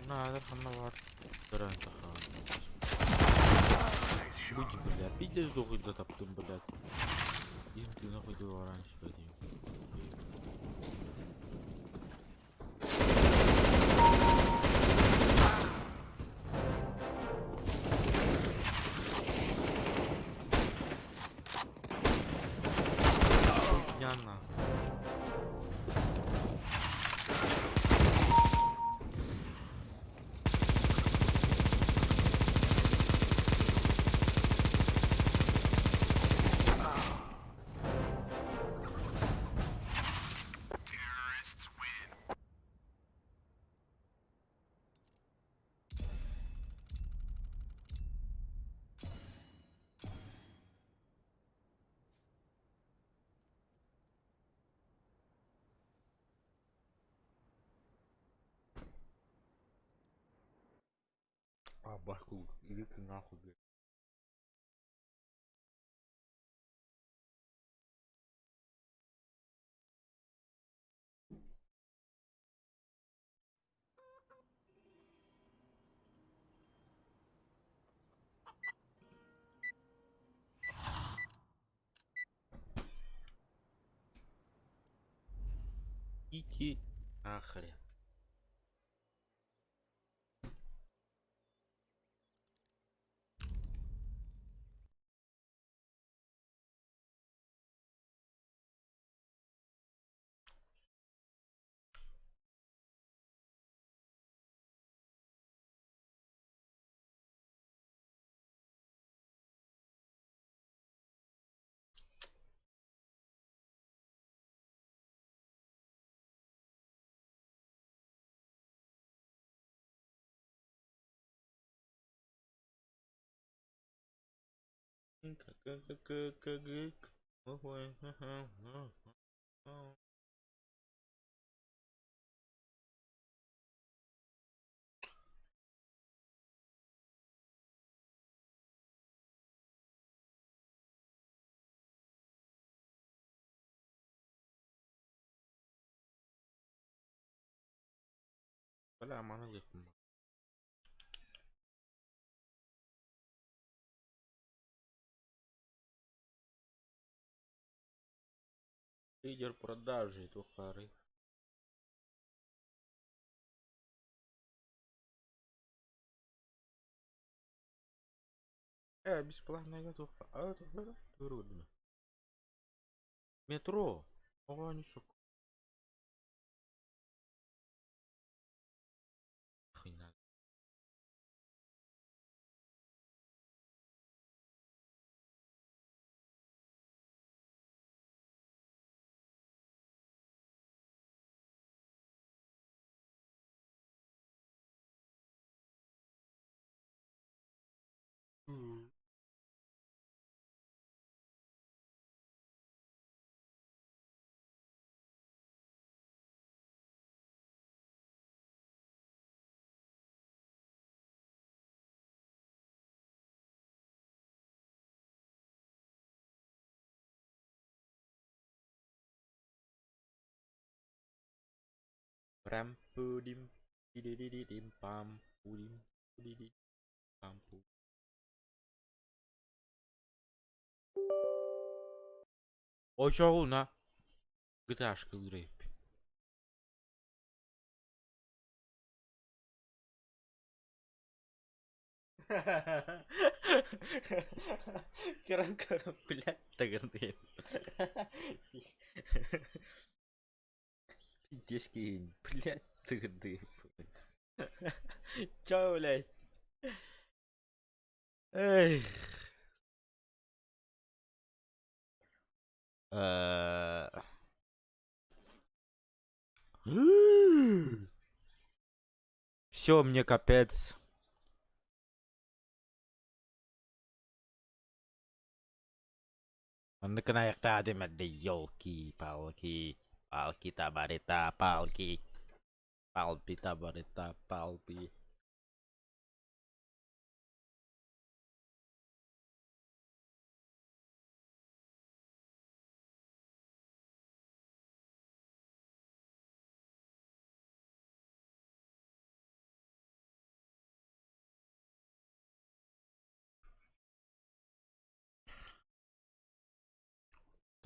Надо ханавар. Гаранта хан. Будь, блядь, пиздец дохуй да таптым, блядь. Им ты нахуй его раньше пойдем. Яна. Terrorists win. А, башку, иди ты нахуй, блядь. Иди нахрен. Бля, мана лихом. Лидер продажи, тухары. Бесплатная готовка. А это трудно. Метро. О, не сука. Хуйня. Прям пудим. Дидидидим пам. Пудим. Пудидим пам. Ошоу на. GTA-шка играет. Керам, блядь, таганы. Пиздецкий, блядь, таганы. Чё, блядь? Эй. Все, мне капец. Nakanayak tadi madi yoki palki palki tabarita palki palpi tabarita palpi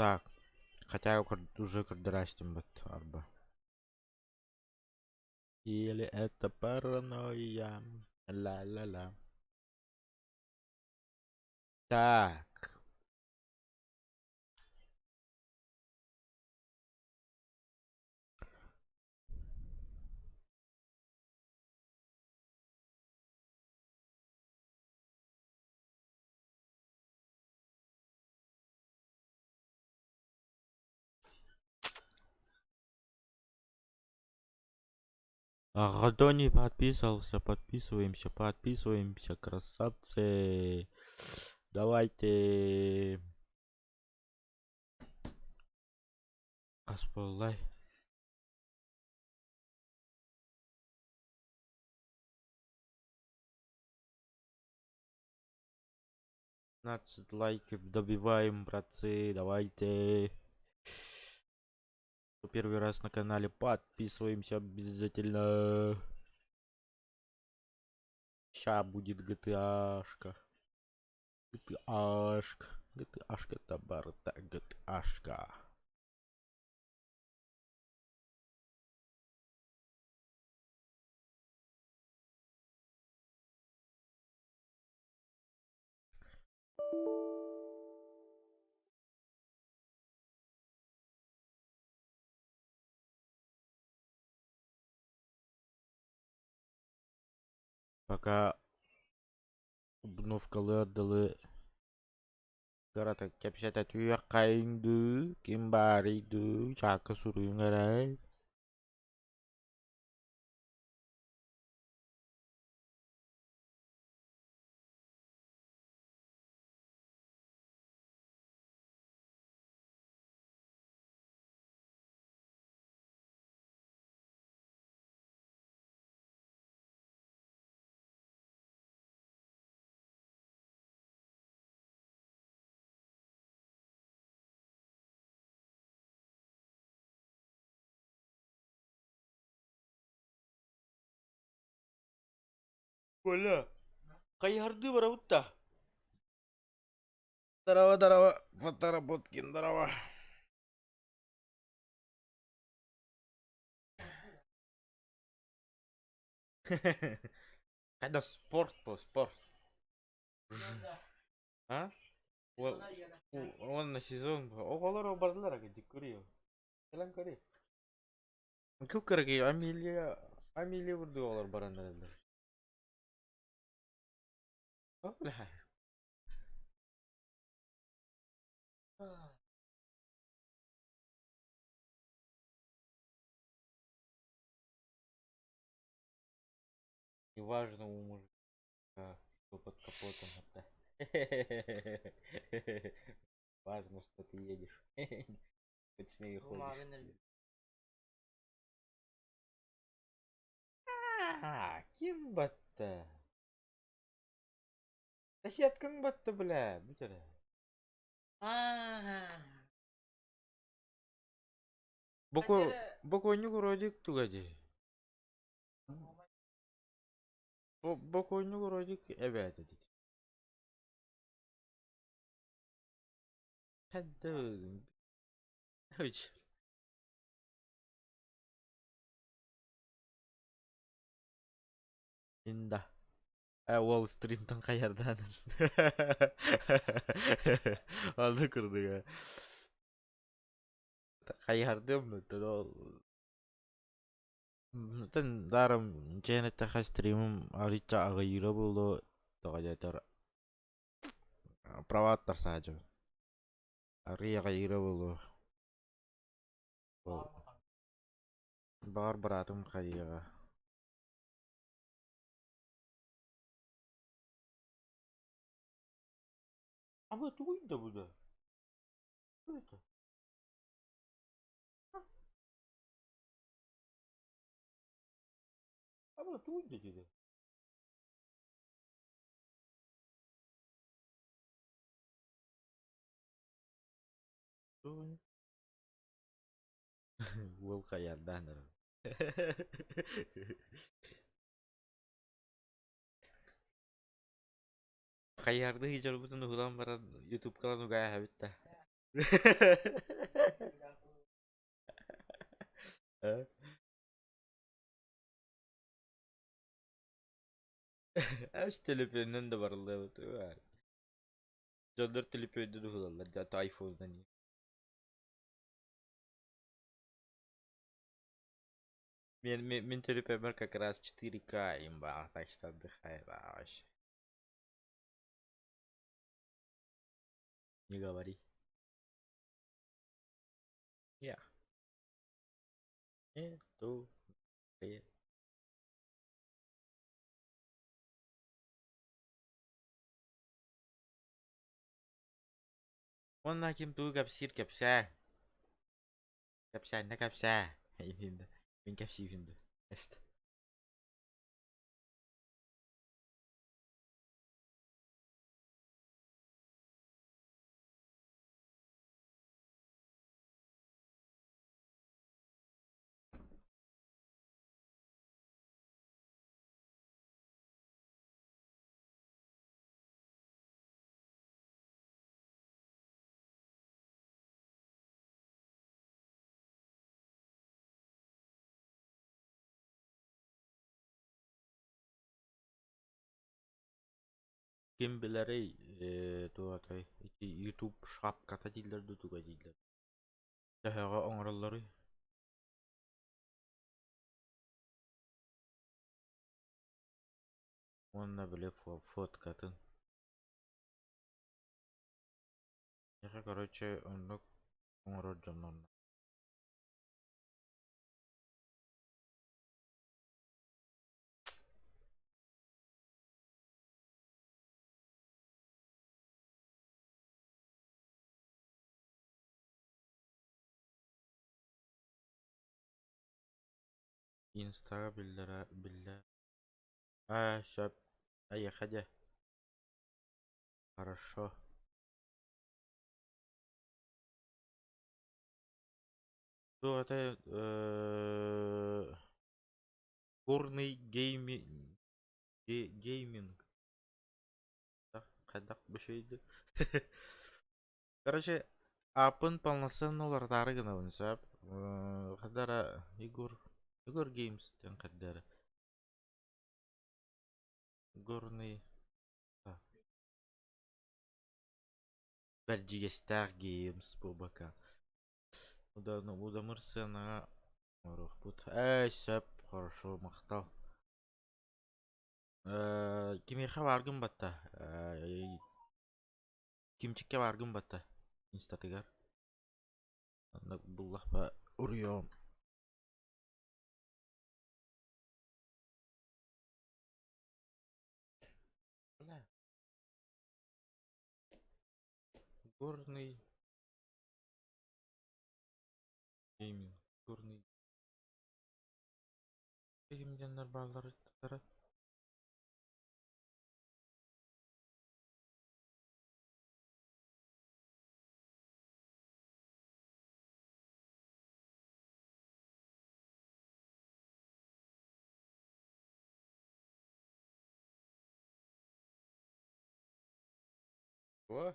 Так, хотя я уже кардерастим бат арба. Или это паранойя? Ла-ла-ла. Так. А кто не подписывался, подписываемся, красавцы. Давайте. Асполай. Значит, лайки добиваем, братцы. Давайте. Кто первый раз на канале, подписываемся обязательно. Ща будет GTA-шка. GTA-шка. GTA-шка табарта. GTA-шка. Пока обновкалы отдали. Карата кепсета туякайнду. Кимбариду. Чака суруюнгарай. Коля, кайарды бара утта. Дарава, Фотоработкин, дарава. Когда спорт по спорт. А? Он на сезон. Оголор бардылар агы көрüyor. Келен көрüyor. Көп кереги Амилия вурду олар барандар. Бля. Неважно у мужика, что под капотом это. Важно, что ты едешь. Хоть с ней ходишь. Ким батта? Соседкаң батты, бля, бітірі. Бокойнук родик тугади. Бокойнук родик эбәті дейді. Хәдді. Өч. Инда. Уолл стримтан қайардан. Алды кырдыга. Қайардым Тен дарым ченетте ха стримим арича агыйра болду тогадятар праваттар саажы. Ария агыйра болду. Бар братым кайыга. Ама туйда буда. Что это? Ама туйда dedi. Уол каярдан. Каярды хижар бутун улам баран YouTube каналу гая хабитта. Ha? Aç telefonundan da var Allah evet. Canlar telefonundan da kullanırlar. Zaten iPhone'dan iyi. Min телефон как раз 4К имба, так что отдыхай, да, вообще. Не говори. Я. Нету. Onlar kim tuh kapsir kapsa. Kapsa ne kapsa. Filmde. Ben kapsi filmde. Est. Kim bilir tuh atay. YouTube shop kata diller du tuh diller. Daha onlarları. Onlar bile fot katın. Ya короче, onluk onlar canlar. Insta biller. Шап. Ехать. Хорошо. Ну, это горный гейминг. Да, кайдак bir şeydi. Короче, апын полноценно олардары гына уnsап. Кадара Игор Геймс тен кадара. Горный. Belgiga Star Games bu baka. Уда мырсына. Орох бут. Шап, хорошо, мактал. Кимеха баргын батта. Кимчикке баргын батта. Инстатыгар. Анда буллах ба урьём. Горный гейминг. Горный геймденler баллары тутара. О,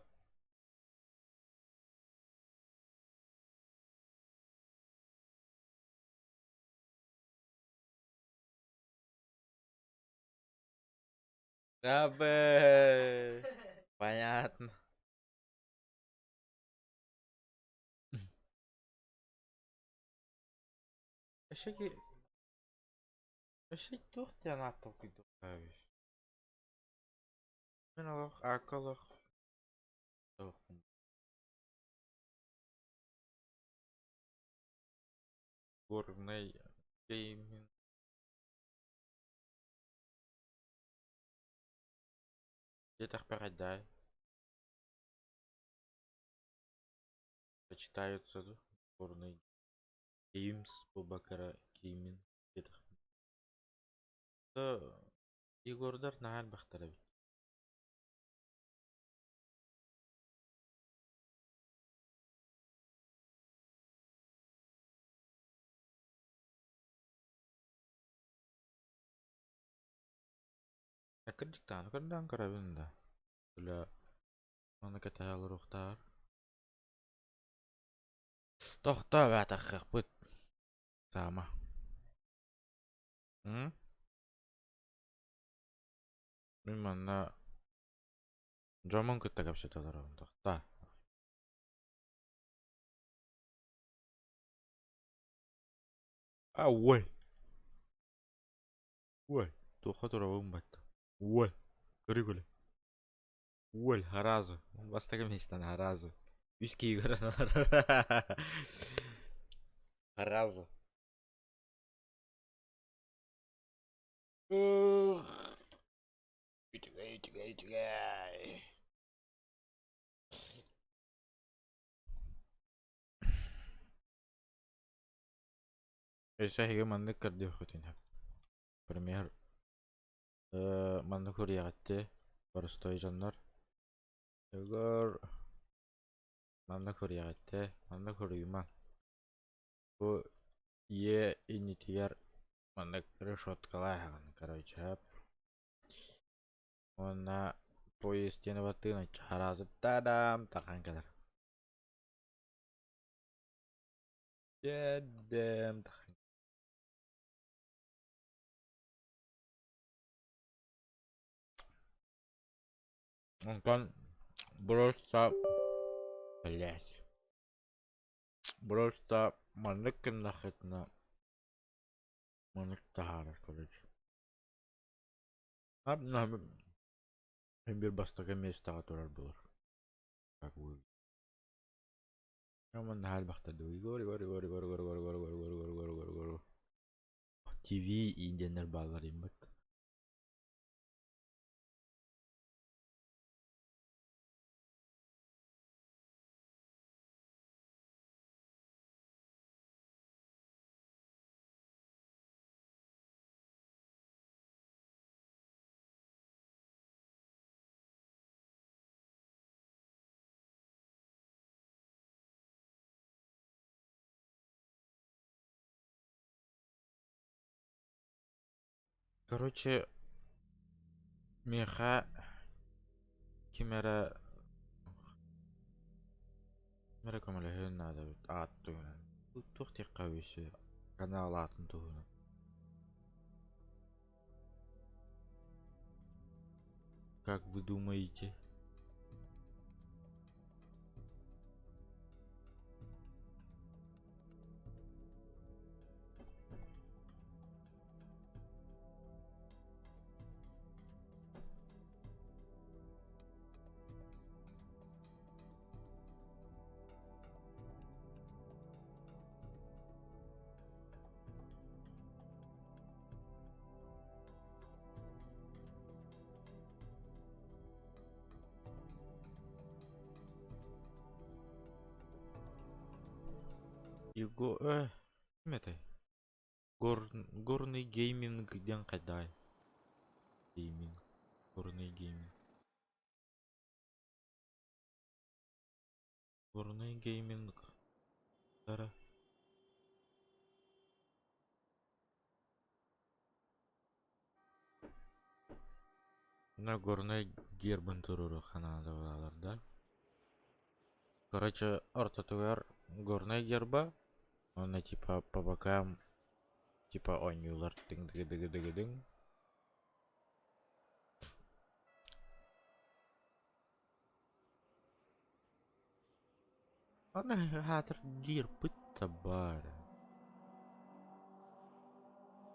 да бе. Понятно. Эшеки эшек тух тянат окуйду кабиш. Мен алах акалах. Горный гейминг. Я так порадай. Сочетаются, да? Горный геймс, Бубакара гейминг. Да, Егордар нахал бахтара бит. Акырдыктан, акырдан карабында. Бля, аны катаялы рухтар. Toxta bataqaq bit. Sama. Hı? Min manna Jomon kıtta kapşatalar on toxta. Away. Way. Toxa turabun batta. Way. Görügüle. Way harazı. Basta kemistan harazı. Üski gören harazı. Ütügey. Esa hige mandık kardiyo kutin hep. Premier mandık huriyatti. Barıstoy canlar. Ögör mandık huriyatti. Mandık huriyuma. Bu ye initiyer mandık решоткалай хаган. Короче, hep. Ona поезд yana battığına harazı tadam takan kadar. Dedem takan. Ondan Bros'ta блять. Бросьта маннык нахытна. Маннык тахарар короче. Абна bir bastaka местага турар булар. Как вы. Яман хал бахта дуй гори. TV инденер баллар имбат. Короче, меха kimera كمل هنا هذا عطونا تختي قويش قناة هنا как вы думаете? Его это горный гейминг ден кадай гейминг горный гейминг дара на горный гербен туруру ханада да. Короче, ортотугар горный герба, она типа по бокам типа онюлар дың. Она хатыр гербы табар.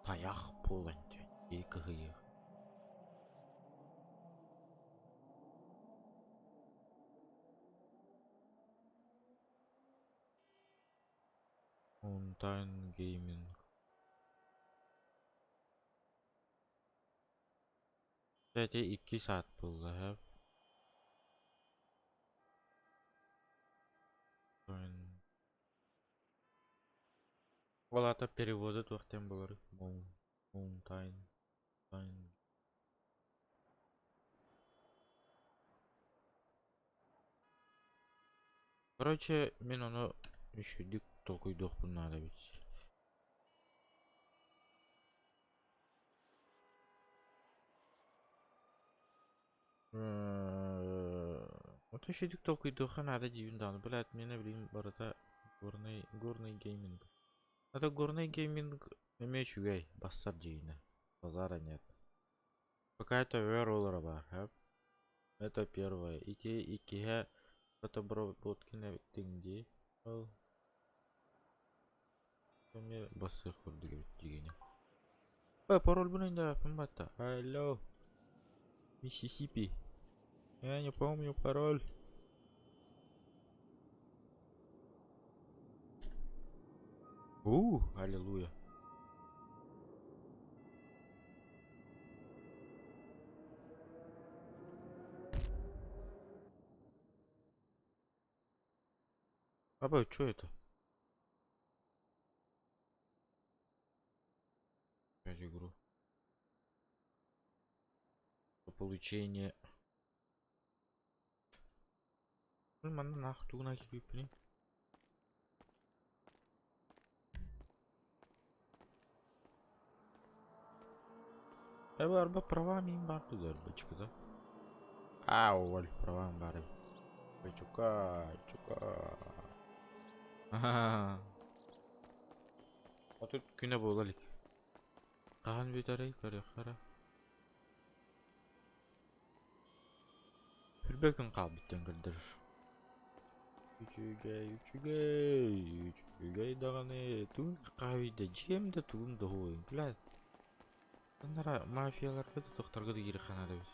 Таяқ боланча екі ғиық. Mountain Gaming. Kayaknya 2 saat pula ya. Валата переводит вақтен болар. Mountain. Короче, мен оны үшедік толкойдық бұл надо бит. Вот үшедік толкойдық надо дейін даны. Біләт, мені білейін барыта Горный гейминг. Это горный гейминг. Меч угай. Бассар джейна. Базара нет. Какая-то веролора бар. Это первое. Икига фотобработки на тенге. Мне басы хурды говорит. Пароль блин, да, помата. Алло. Миссисипи. Я не помню пароль. Аллилуйя. Что это? Опять игру. Получение. Mana nахуй ту нахер блин. Арба права мин бар туда арбачка, да? Оль, права бары. Чука. А тут күнә булалык. Кан битәрей кара. Хүрбәкен кал биттен гырдыр. Үчүгәй даганы түн кавиде жемде тугун да ойын, блядь. Анара мафияларга да тоқтарга да кире ханада бит.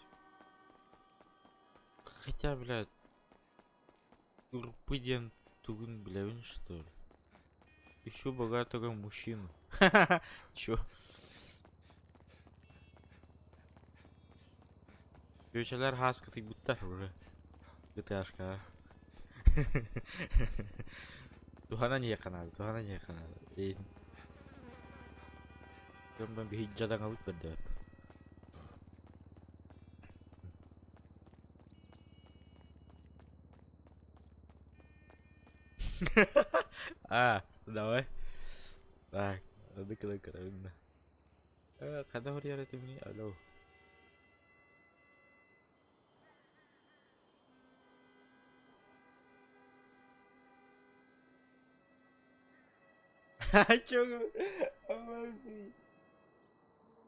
Хотя, блядь, урпыден тугун билебин, что ли? Ищу богатого мужчину. Чё? Göçeler haskıtı buttar уже. GTA'шка. Tuhana niye kanadı? Ben bir hiccadan alıp ben de. Давай. Так, надо карабина. Когда хурьяр это мне? Алло. Чё?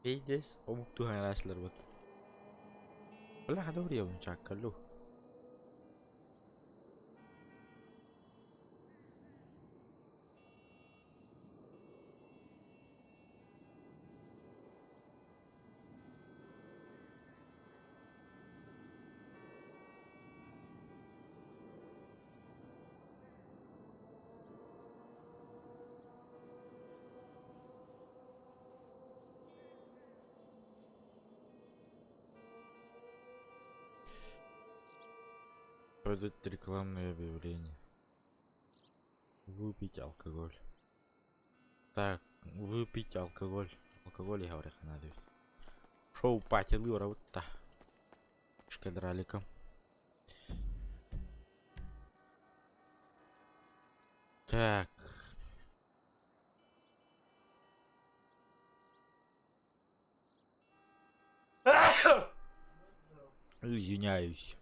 Видишь? Omuktu arkadaşlar bak. Valla hadi oraya bunu çakkallo. Продать рекламное объявление. Выпить алкоголь. Так, выпить алкоголь. Алкоголь я говорю, надо. Шоу пати лыра вот та. Шкадраликом. Так. Извиняюсь.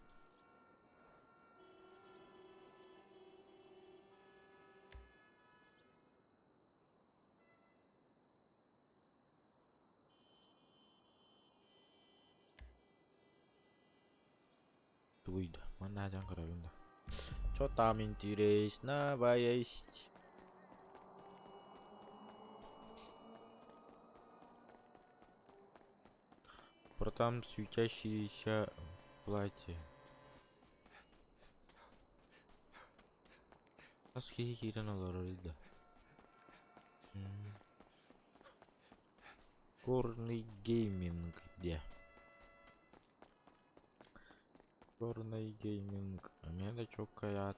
Выйду. Mana jangan kerabunda. Что там интересного есть? Про там светящиеся платье. Аски кирен аларыда. Горный гейминг где? Горный гейминг. А меня да чокаят.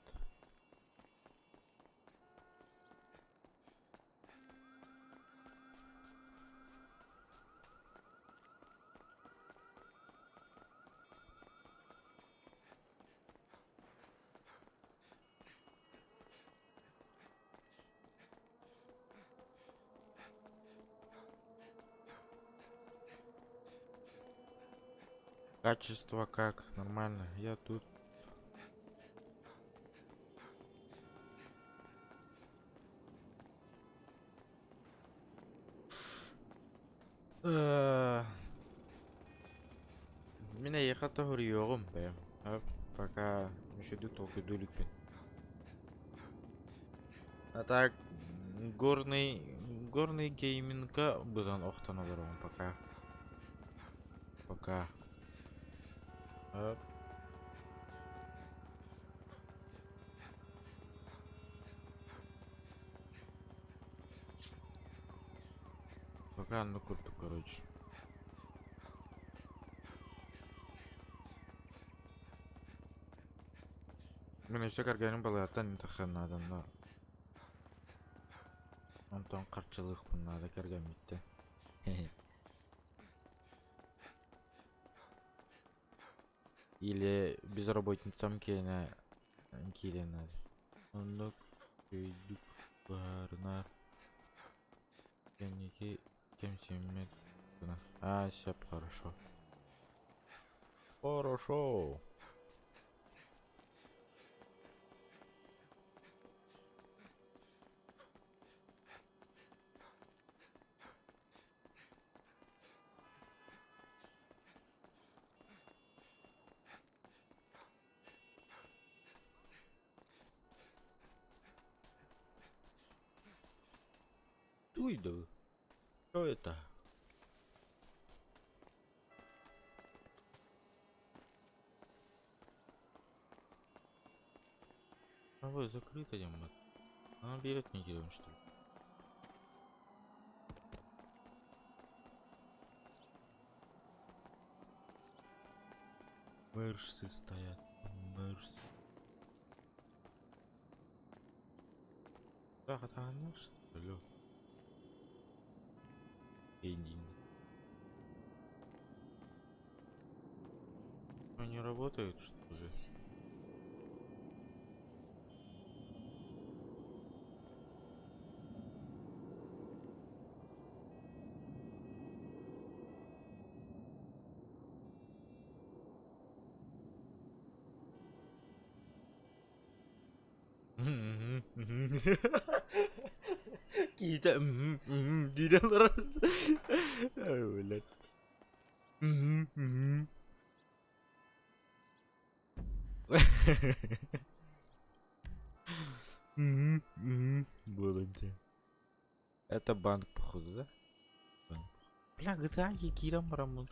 Качество как? Нормально. Я тут. Мен ехата хөрүөгүм бэм. Пока мүшөдү толку дөлүкпүн. А так горный гейминга бұдан оқтан оларым пока. Оп. Пока ну курту, короче. Мен өсө кергеним балаяттан имтиханнадан да. Онтон карчылык буннада керген битти. Или безработницам кейне киленер. Ондок көйдүк барына кенеки кемсемет. А, все хорошо. Хорошо. Уйду. Что это? А вот закрыто, ямат. Она берет не делаем, что ли? Мерсы стоят. Мерсы. Так, это она что ли? Эндинг. Они работают, что ли? Kita di dalam. Ulat. Болонте. Это банк, походу, да? Банк. Бля, GTA Кира Марамон.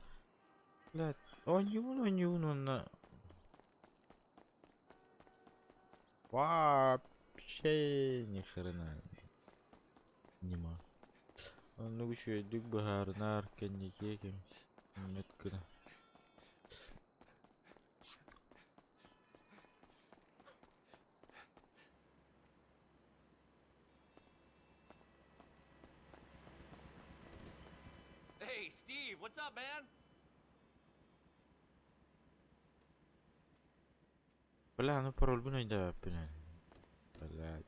Бля, он на. Вообще ни хрена нема. Он еще дук багарнар кеннике кем. Нет куда. Hey, Steve, what's up, man? Бля, ну пароль бы найда, бля. Блядь.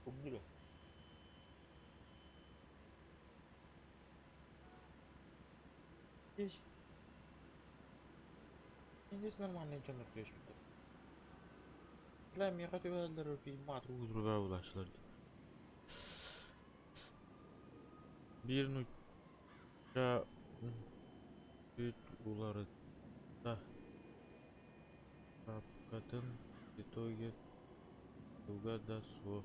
Убили. Здесь. Здесь нормально интернет есть. Бля, мне хотелось фильмат другая уlaştılar. Bir nuca büyük uları da kapkatın итоге туга да сох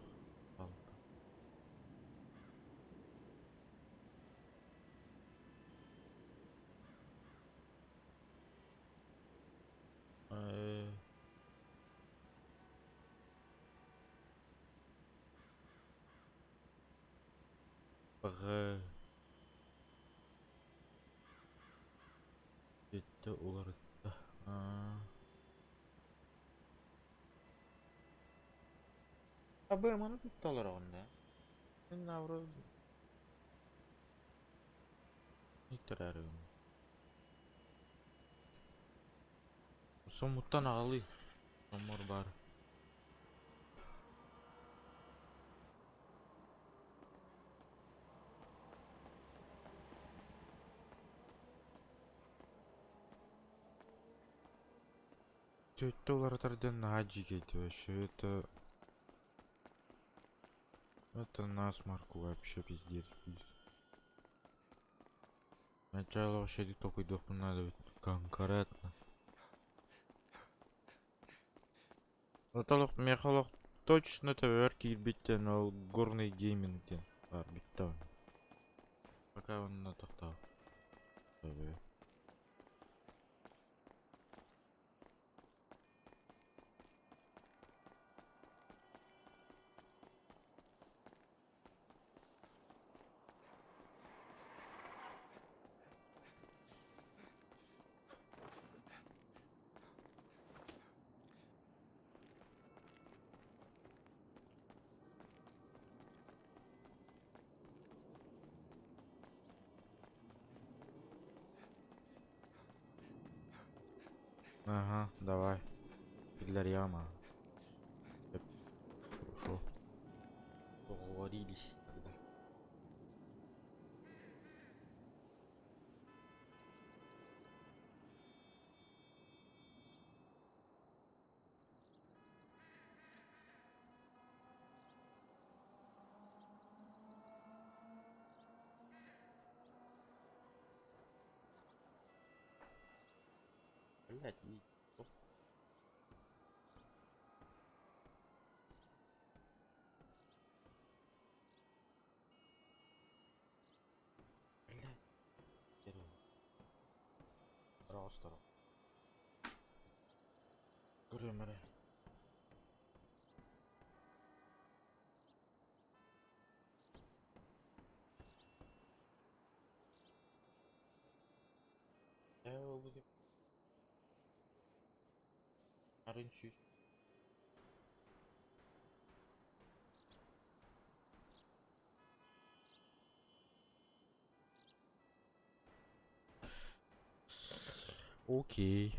палка. Б Ете олар. Абы маны тутталар онда. Мен авро нитерәрем. Сомуттан ағылы. Сомор бар. Тетті олар атардан хаджи кетті вообще. Это насморк вообще пиздец. Начало вообще только дохну надо конкретно. Орталық мехалық точно тәуәрки биттен ол горный геймингден бар биттен. Пока он на тоқтау. Ага, давай. Для яма. Хорошо. Договорились тогда. Блять, просто. Грымеры. Я его буду. Арынчу. Окей.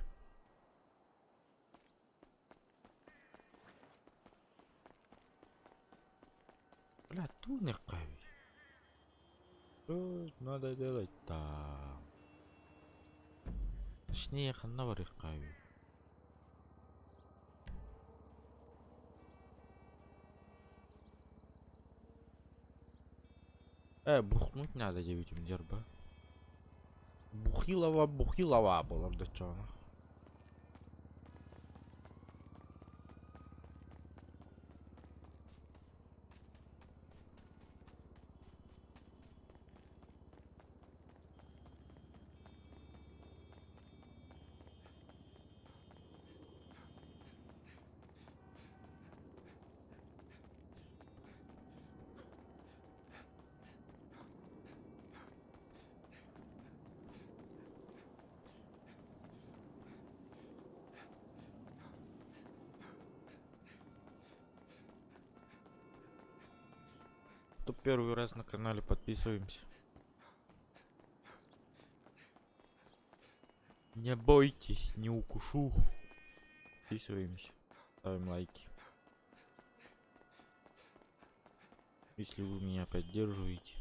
Бля, туне кави. Что надо делать-то? Точнее, ханавары кави. Бухнуть надо 9 дерба. Бухилова была до чего. Кто первый раз на канале, подписываемся. Не бойтесь, не укушу. Подписываемся, ставим лайки. Если вы меня поддерживаете.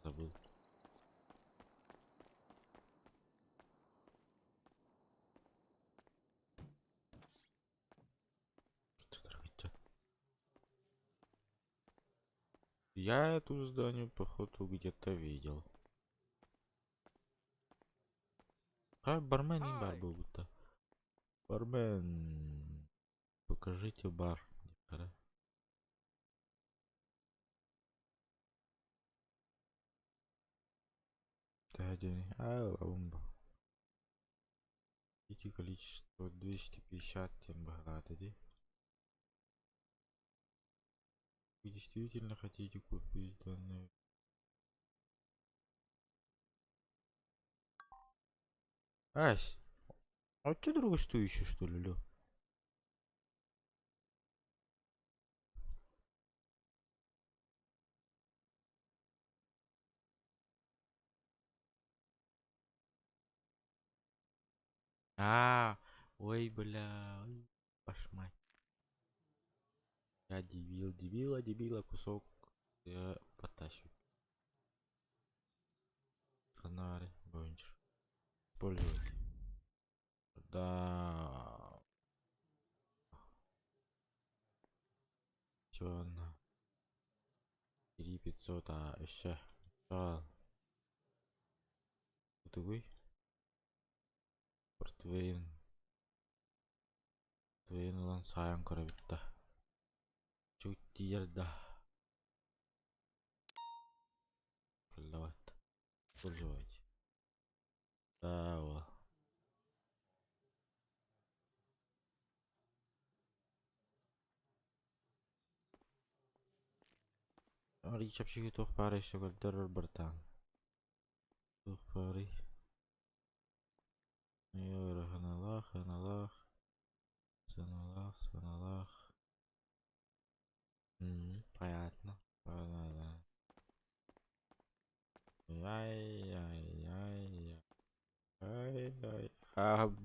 Забыл. Я эту здание походу где-то видел. А бармен не бар был будто. Бармен, покажите бар. Лаумба. Эти количество 250 тембагадади. Вы действительно хотите купить данные? Ась, а у тебя другой стоящий, что ли, лё? Ой, бля, ой, пошмать. Я дебила, кусок. Я потащу. Фонарь, бончер. Использовать. Да. Чё на? 3500, еще. Ты Портвейн. Твейнлан саян көрөбүттө. Чуттиерда. Кыллабат. Использовать. Да, вот. Ори чапчиги тух пари шөгөлдөр бартан. Тух пари. Йора ханалах. Саналах. Понятно. Понятно. Ай.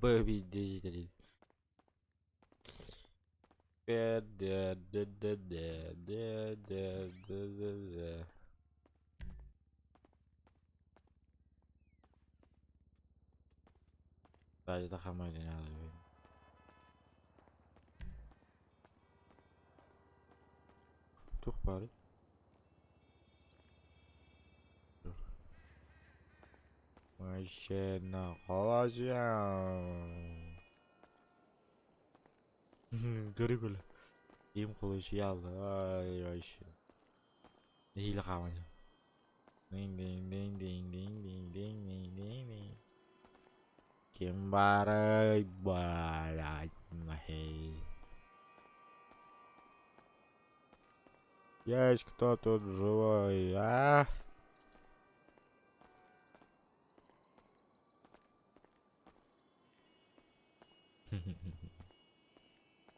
Бэби диджитали. Да. Sadece takamaydı yani. Tuh bari. Машина kalacağım. Garip öyle. İyim kılıcı aldı. Ay Ayşe. Neyle kalmayacağım. Ding. Кембары блядь, нахей. Есть кто тут живой, а?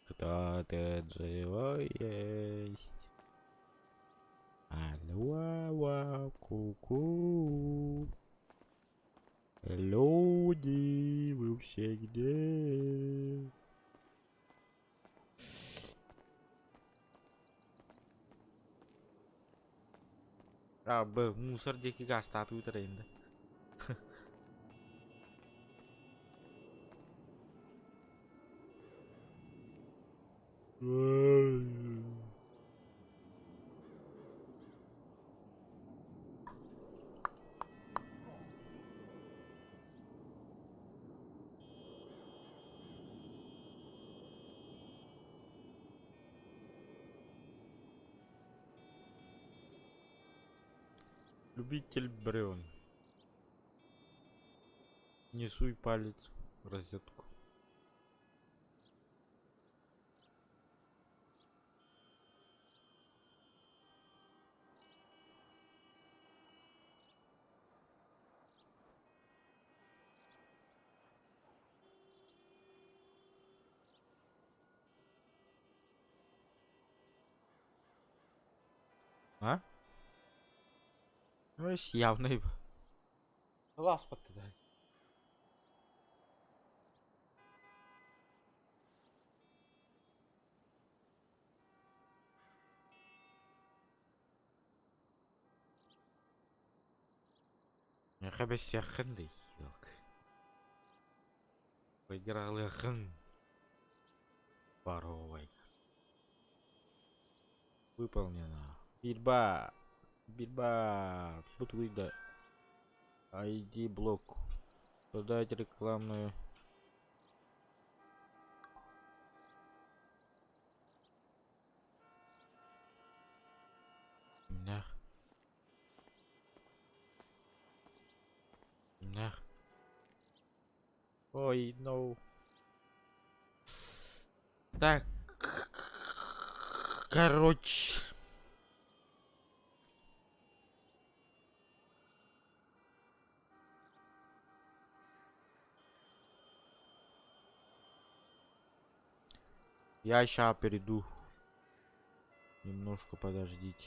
Кто тут живой есть? Алло, ку-ку. Люди, вы все где? Мусордеки gastato trend. Любитель бревен. Не суй палец в розетку. А? Ну, явно. Глаз подтыкать. Я хабе сяхан дей. Выиграл яхан. Воровай. Выполнено. Бильба. Тут выйдет. ID блок. Подать рекламную. Нах. Ой, no. Так. Короче. Я ща перейду. Немножко подождите.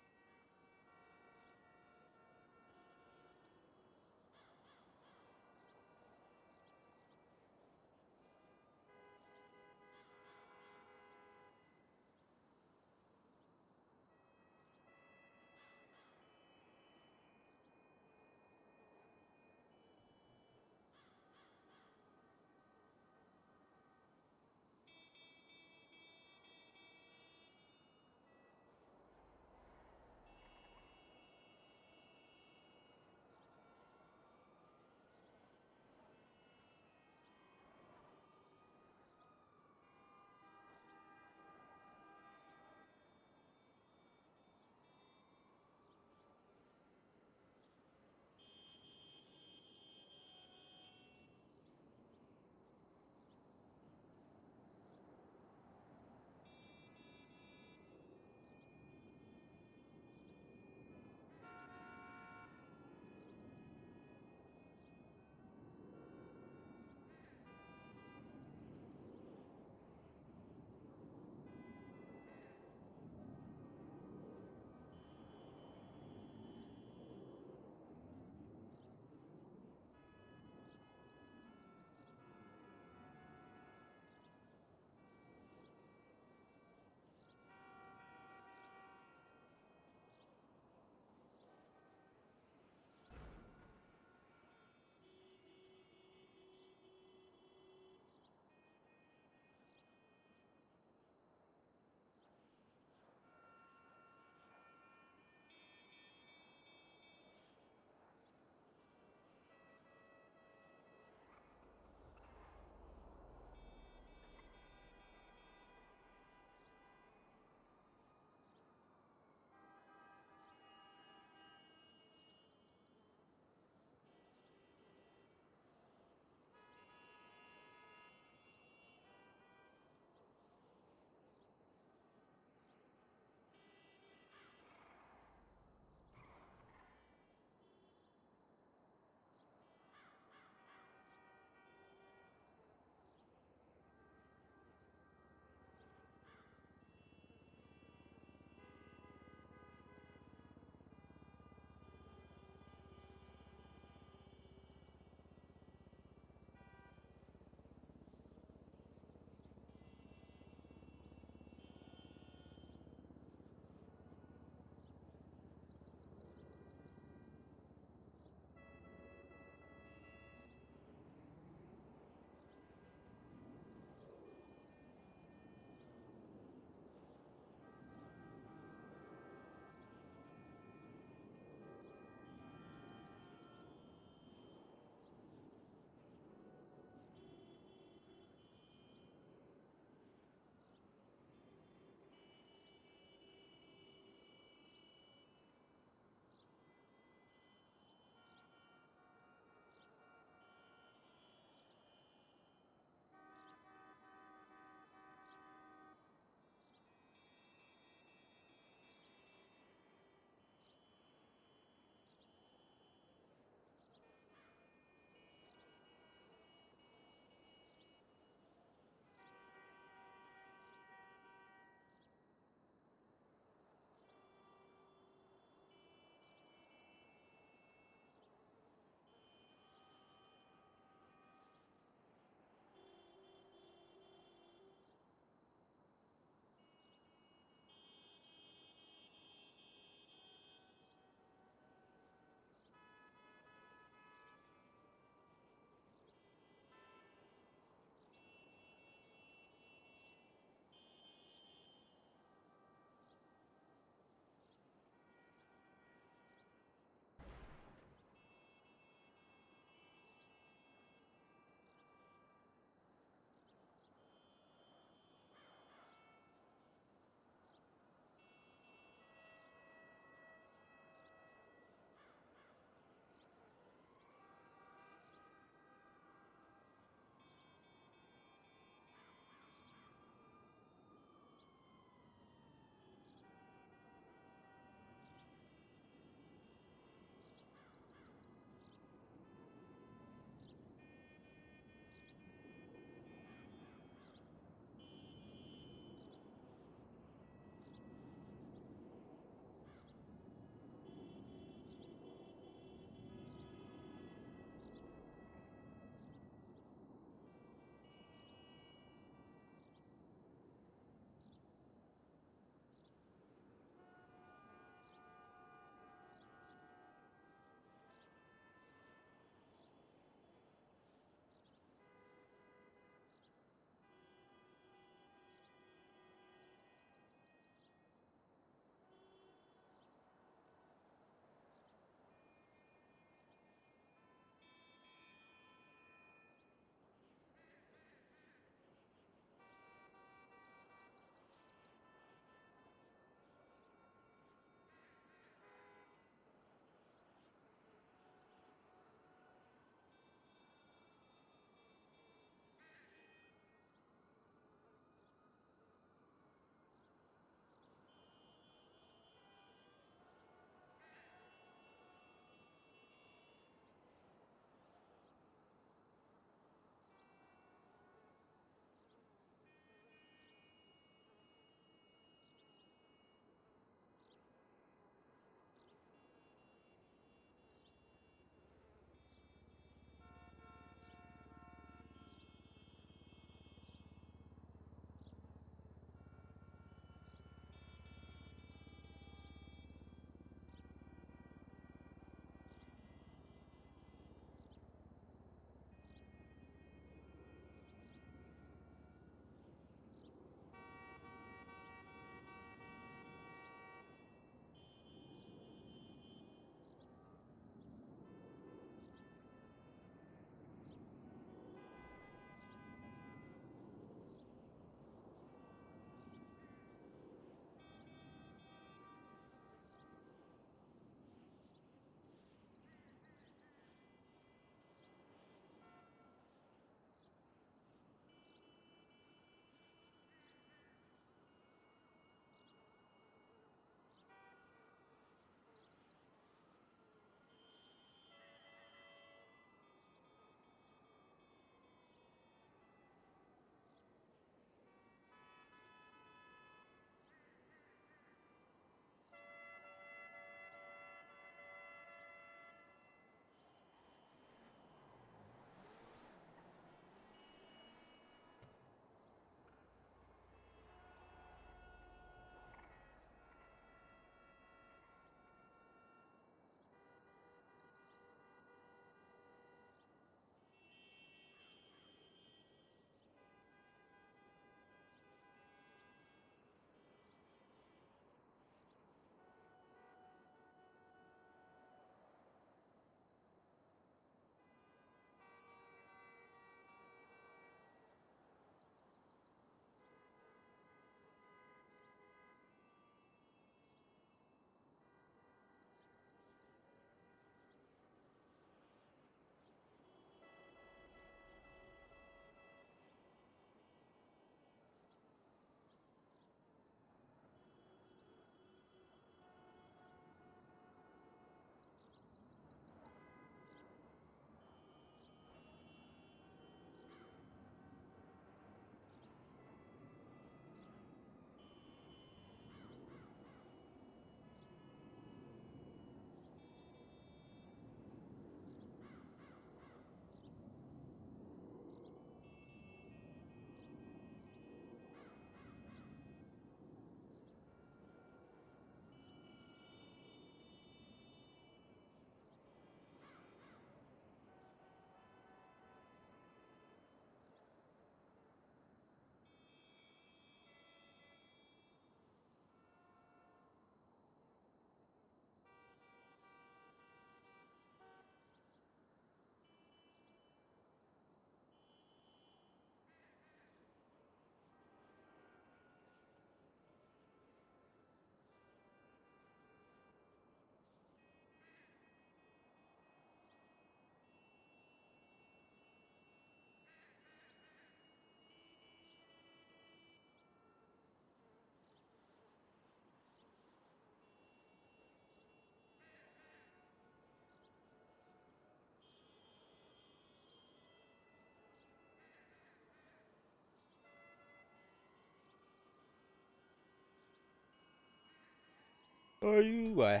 Ой,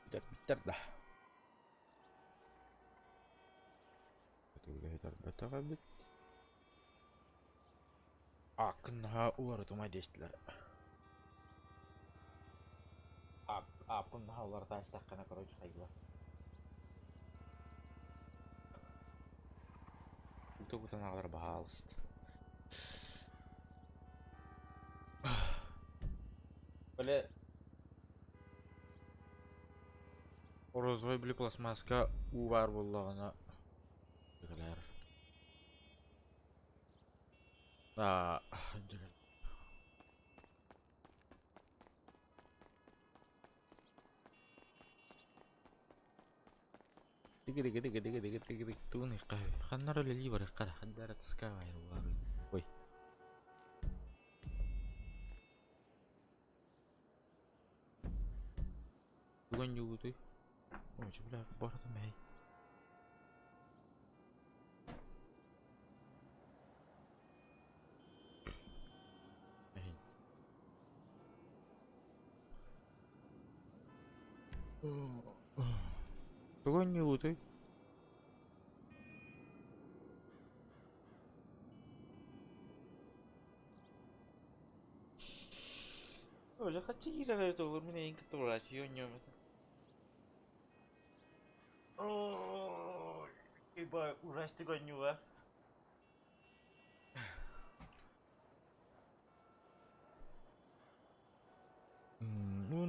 bitter dah. Udah terbatas bit. Akın ha uğratıma geçtiler. Akın ha uğratıma geçtiler. Короче, hayırlı. Утан ağlar bahalı işte. Böyle Розовый били пластмасска у бар боллагына жигелер. Жигел. Диги туни кай. Ханнар эле либер кара хаддара таскавай улар. Ой. Бүгүн югуй. Ой, бля, барды мэй. Бүгүн югуй. Ой, хочу играть в меня инкатурацию. Ой, ибо урасты гонюва. Ну.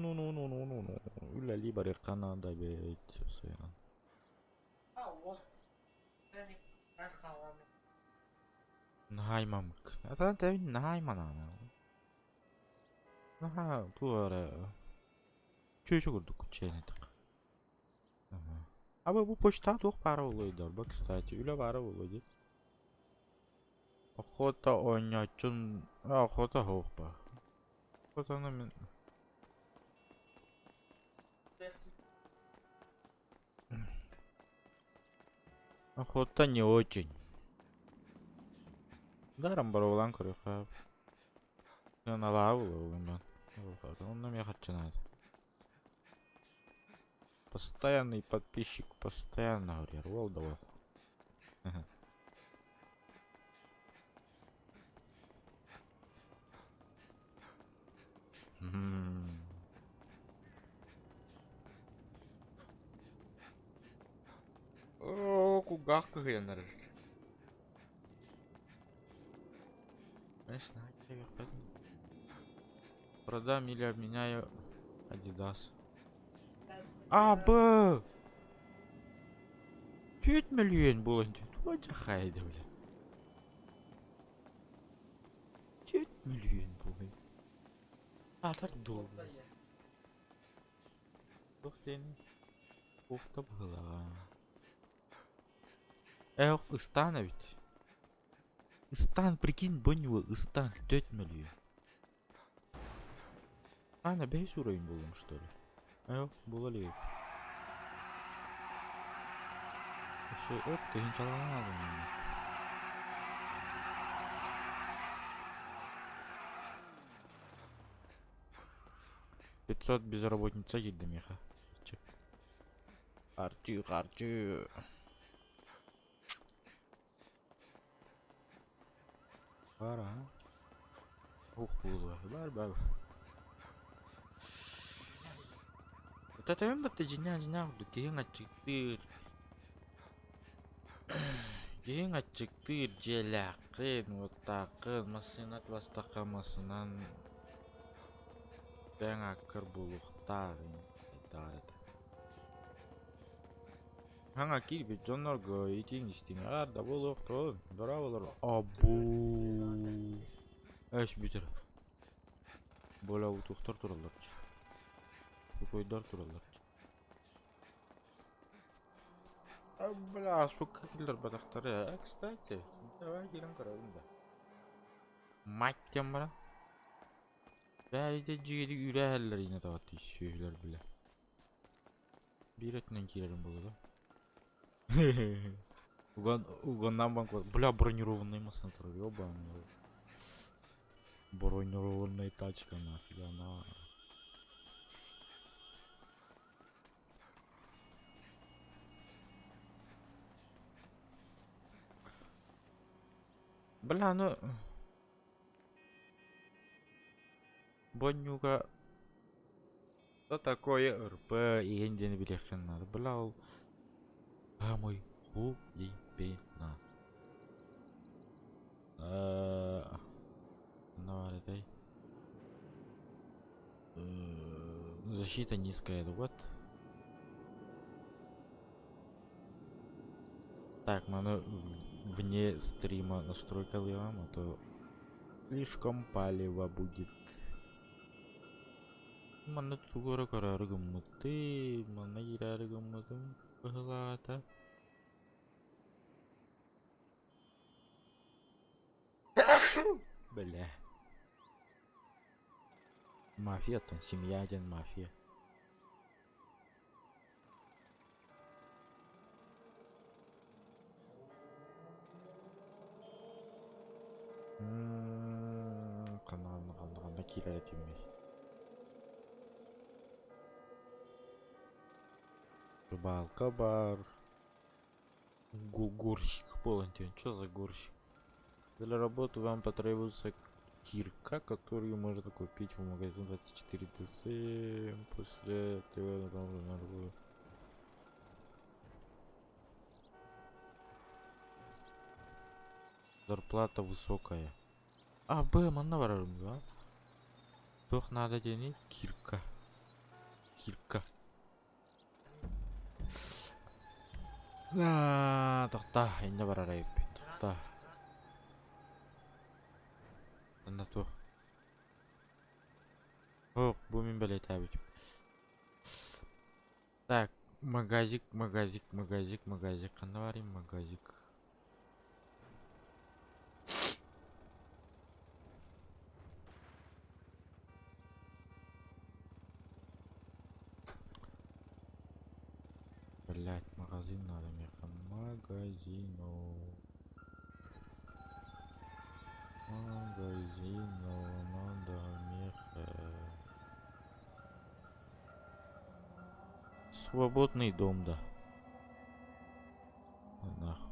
Üllä liberi Kanada beit sen. Naimamık. Atan tevin naimanana. Aha, tuore. Çocuk kurduk çeynedik. Abi bu почта çok para oluyordu. Bak kстати, üle para oluyordu. Охота oynayacaksın. Охота hoppa. Охотаны Охота не очень. Даром барулан корюха. Я на лаву ловлю. Он на меня начинает. Постоянный подписчик, постоянно говорит, Волдова. О, кугах кыгенер. Знаешь, продам или обменяю Adidas. Б! 4 milyon bulundu. Hoca haydi bile. 4 milyon bulundu. Atar dolu. Yok senin. Ufta bıla. Yok ыстан ведь. Ыстан, прикинь, бонюл, ыстан 4 milyon. Ana 5 uğrayım buldum что ли? Yok bulali. Все, оп, ты ничего не надо мне. $500 безработница едет, Миха. Харчу. Пора. Ух, бар. Вот это им бата жиня кейін ачыктыр желакын отакын масынат бастакамасынан жаңа кыр булуктар Ханга кирбе жонорго итиң иштиңер да болуктун дарабалар абу эш бүтүр бола утуктар тураларчы койдар тураларчы бля, сколько киллер батахтары, кстати, давай келем карадым да. Мать тем бара. Бәлде жиди үрәлләр ине тагы сөйләр белә. Биретнен килерим булды. Уганнан банк, бля, бронированный масын туры, ёбаный. Бронированная тачка нафиг, она. Бля, ну... Бонюга... Что такое РП и Индиан билетен надо? Бля, ол... А, мой хуй пена. Давай, дай. Защита низкая, вот. Так, мы вне стрима настройка делаем, а то слишком палево будет. Mana tuh gara-gara gemutin, mana gara gemutin kelihatan. Бля. Мафия там, семья один мафия. Kanal kirayet yemeği. Рыбалка бар. Горщик полностью. Что за горщик? Для работы вам потребуется кирка, которую можно купить в магазине 24 ТЦ. После этого надо. Зарплата высокая. А, мана var да? Toch надо денег? Кирка. Кирка. Тоқта, енді бар арайып. Тоқта. Анда тоқ. Оқ, бұл мен бәлей тәбі. Так, магазик. Қанда барайым, магазик. Блять, магазин надо мне. Магазину надо меха. Свободный дом, да. Нахуй.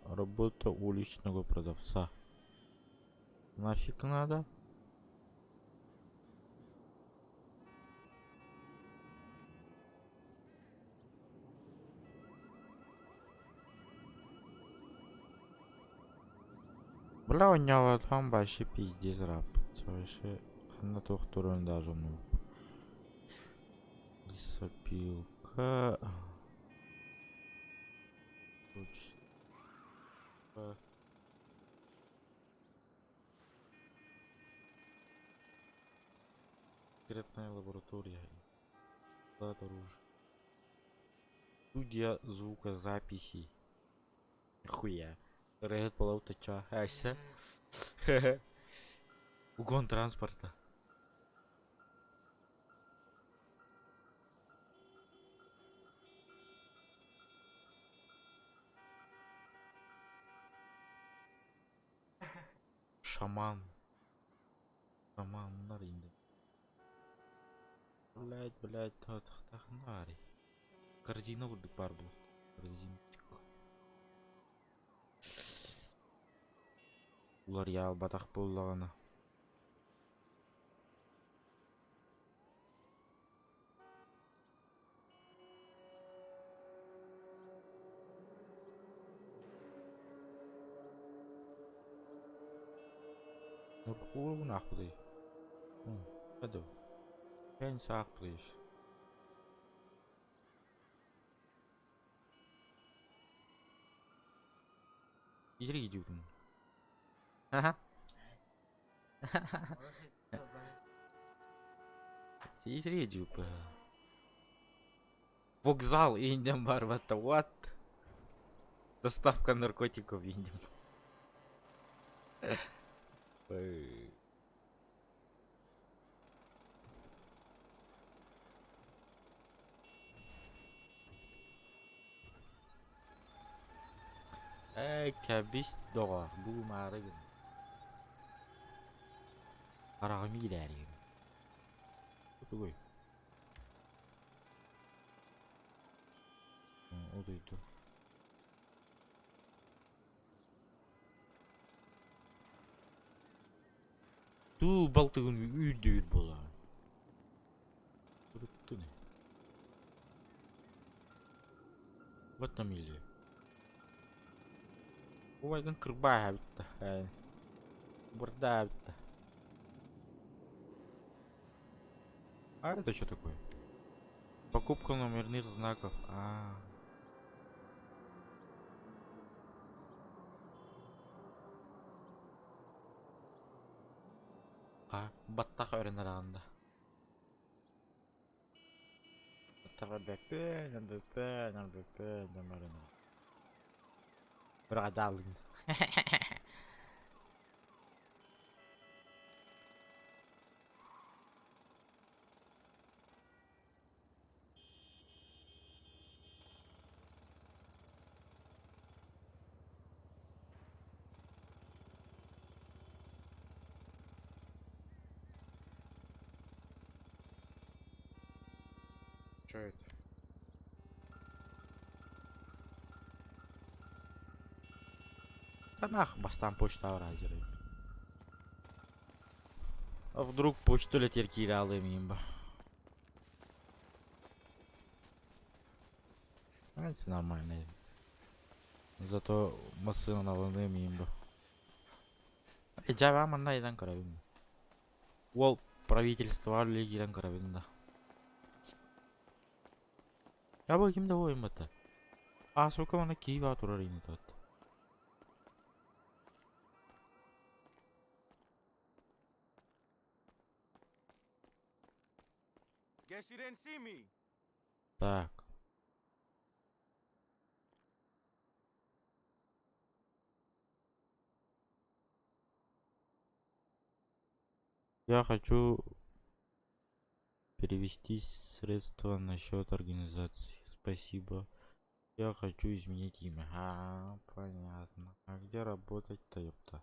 Работа уличного продавца. Нафиг надо? Бля, у него там вообще пиздец работает. Вообще, на ту сторону даже ну. Лесопилка. Секретная лаборатория. Склад оружия. Студия звукозаписи. Хуя. Рейд полаута ча. Ася. Угон транспорта. Шаман. Шаманlar indi. Блять, тахнари. Корзина вурдук бар бул. Корзинчик. Улар я батак боллагана. Ну куру нахуй. Хадо. Ken saak please. İçeri gidiyordum. Haha. İçeri gidiyordum. Вокзал Индиан бар, what? Доставка наркотиков Индиан. Кәбис доға, бұл мары күн. Қарағым еләрі күн. Құты қой. дойду. Ту балтыгын үйдө бола. Турутту не? Вот там или. Увайган кырбай битта. Бурда битта. А это что такое? Покупка номерных знаков. Баттак öğrenir anda. Battaka bepe, öğrenir. Biraz alın. Что это? Да нах, бастан почта разеры. А вдруг почту летер киралы мимба? Это нормально. Зато машина на луне мимба. Джава манна идан карабин. Ол правительство легиран карабин да. Я бы кем доволен это. А сколько она кива турарин тот. Guess you didn't see me. Так. Я хочу перевести средства на счет организации. Спасибо. Я хочу изменить имя. Понятно. А где работать-то, ёпта?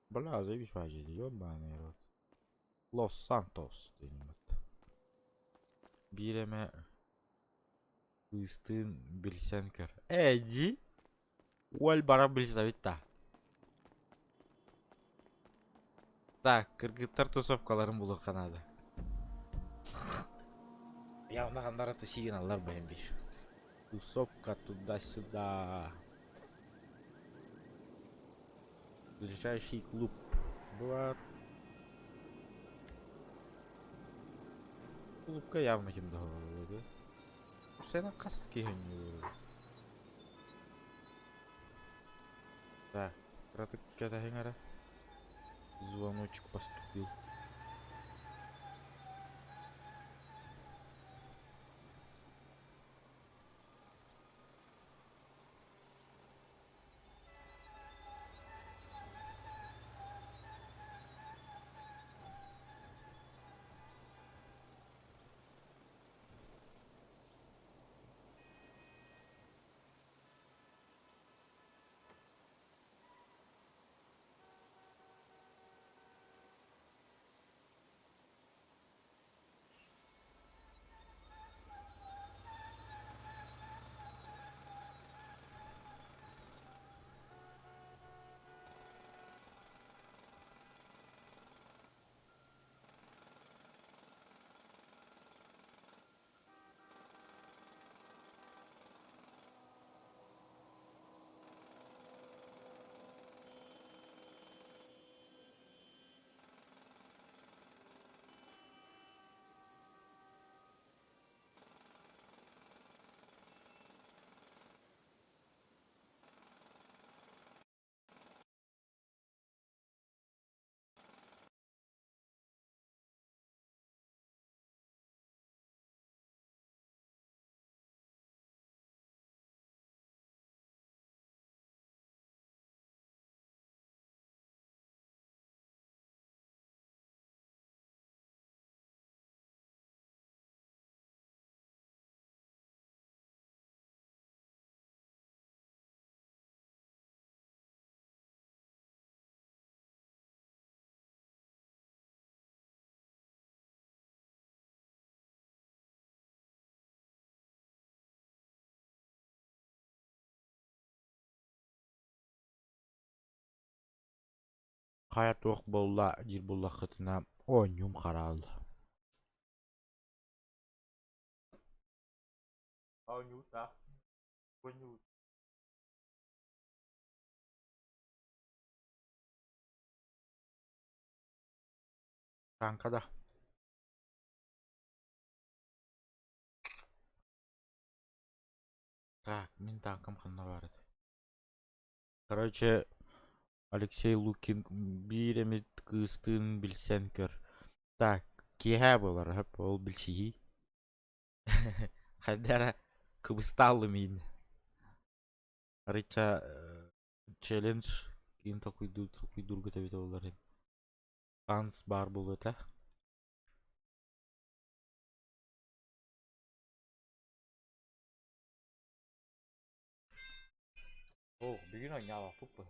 Бля, заебись вообще, ёбаный рот. Лос-Сантос деймет. Биреме Истын Бельсенкер. Эдди? Уэль бара Бельсавита. Так, кыргыттар тусовкаларын булыр Канада. Я унагандары тусигин алар бәймбиш. Тусовка туда-сюда. Ближайший клуб. Была... Клубка явно кимді ғалады. Сені қас кейін еді. Так, тратық кәтәхен ара. Звоночек поступил. Hayat ok bolla, jir bolla kıtına oyun karaldı. Oyun da. Oyun. Kanka da. Так, мен танкам қанна бар еді. Короче, Алексей Лукин биремет кыстын билсен көр. Так, кеһә болар, хәп ол билсиһи. Хәдәр кыбысталлы мин. Рыча челлендж кин токуйдурга табит олар. Шанс бар булды та. О, бүгін ойнала пуппы.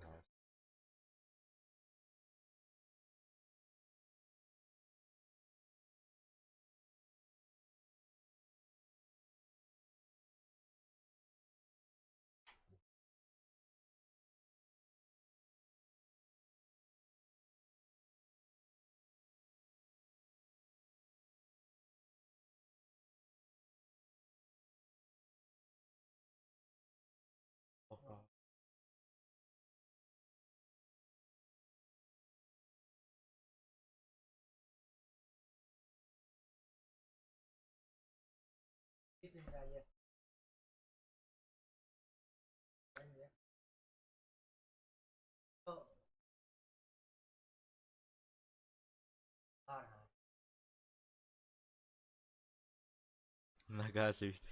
Наказывает.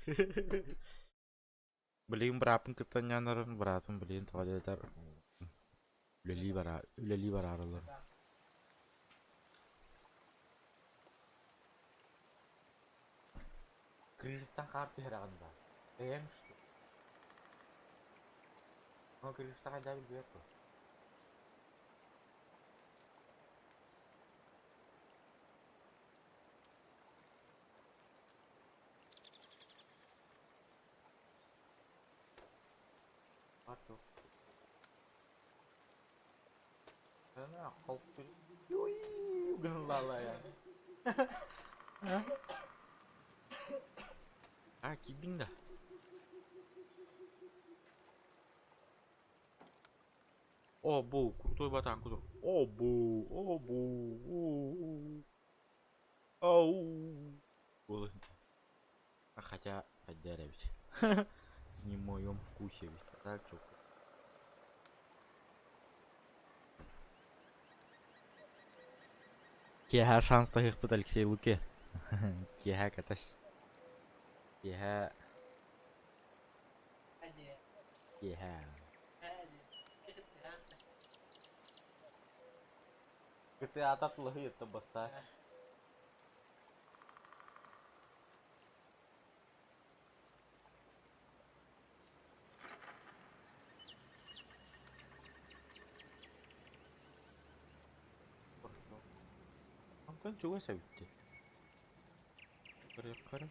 Блин, брапын кытанянарын братым, блин, туалеттер. Үлели бар арылар. Кризистан карты herhalde. Beğenmiştim. Ama Kırgızistan hala bir büyük bu. Artık. Sana halk bir... Yuy, gınlala ya. Ha, kibin de. Обу, крутой ботан, крутой. Обу. Ау. Было. А хотя, поддяря ведь. Не в моем вкусе ведь. Так, чё? Кеха шанс тахих под Алексей Луке. Кеха каташ. Кеха. Кеха. Ты ататлы это баста. Антон чего савитти? Кара.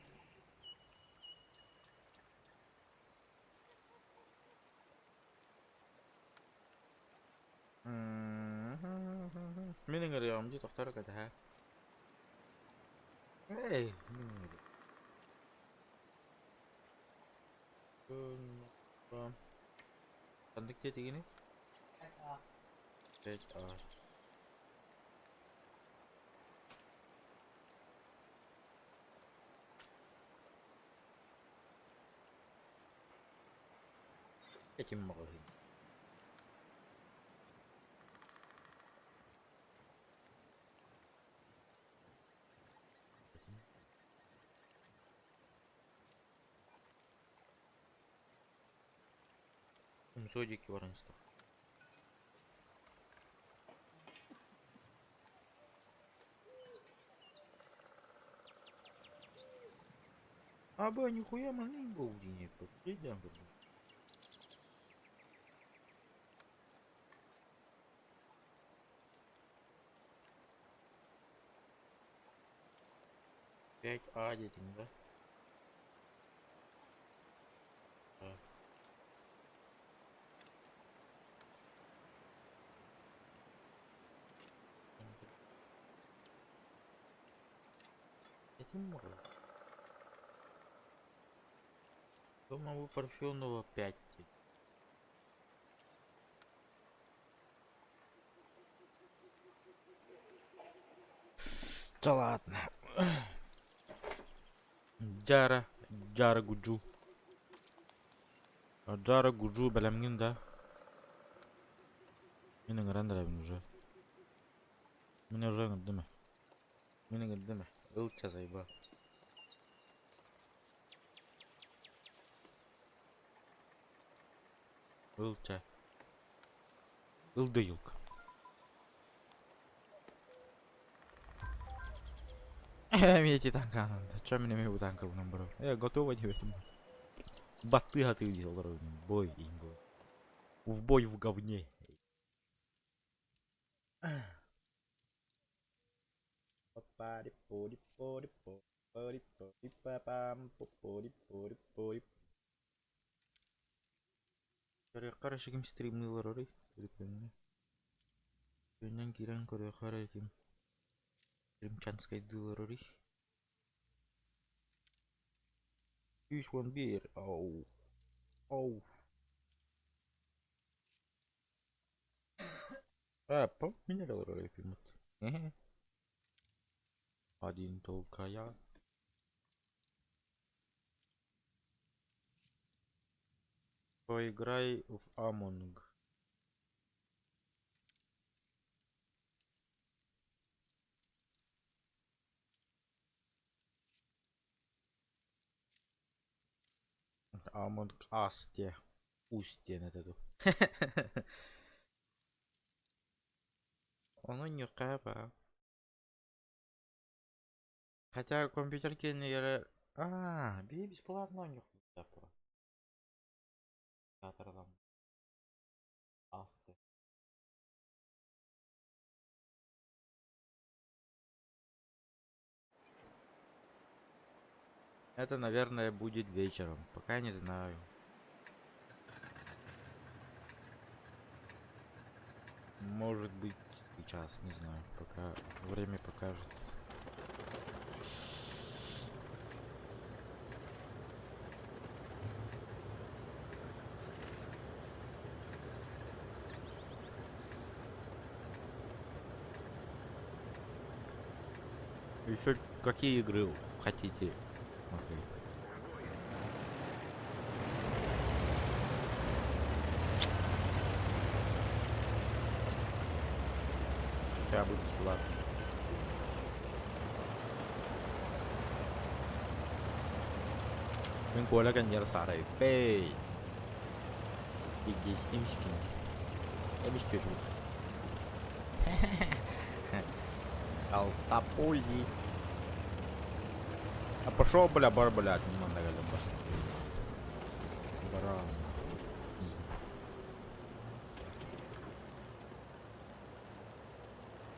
Менің районымда тоқтар кәді. Эй, Sandık dediğini? 5A. Этим магазин. Зодики воронство. Аба, нихуя маленький был денег, подъедем. 5A dedin de. Ha. Парфюм. Дома у Парфенова 5. Да ладно. Джара Гуджу. Джара Гуджу белемгин да. Менің рандырабын уже. Мен уже гындымы. Менің гындымы. Ылча зайба. Ылча. Ылды юлка. Мне эти танка надо. Чё мне мою танка в набрал? Я готова не этому. Баты ты видел, бой и бой. В бой в говне. Короче, ким стримнылар орой. Көннен кирен коры этим. Римчанской дылар орой. Use one beer. Оу. Оу. Поменял орой фильм. Один только я. Поиграй в Among. Among Us те. Устье на эту. Оно не капа. Хотя компьютерки не... бей бесплатно у них. Театр Асты. Это, наверное, будет вечером. Пока не знаю. Может быть сейчас, не знаю. Пока время покажет. Еще какие игры хотите смотреть? Хотя бы бесплатно. Mình cố là gần giờ xả đấy bê. Иди, имечки. Я без чужу. Алстапузи. А пошел, бля, блядь, не надо говорить, просто. Баран.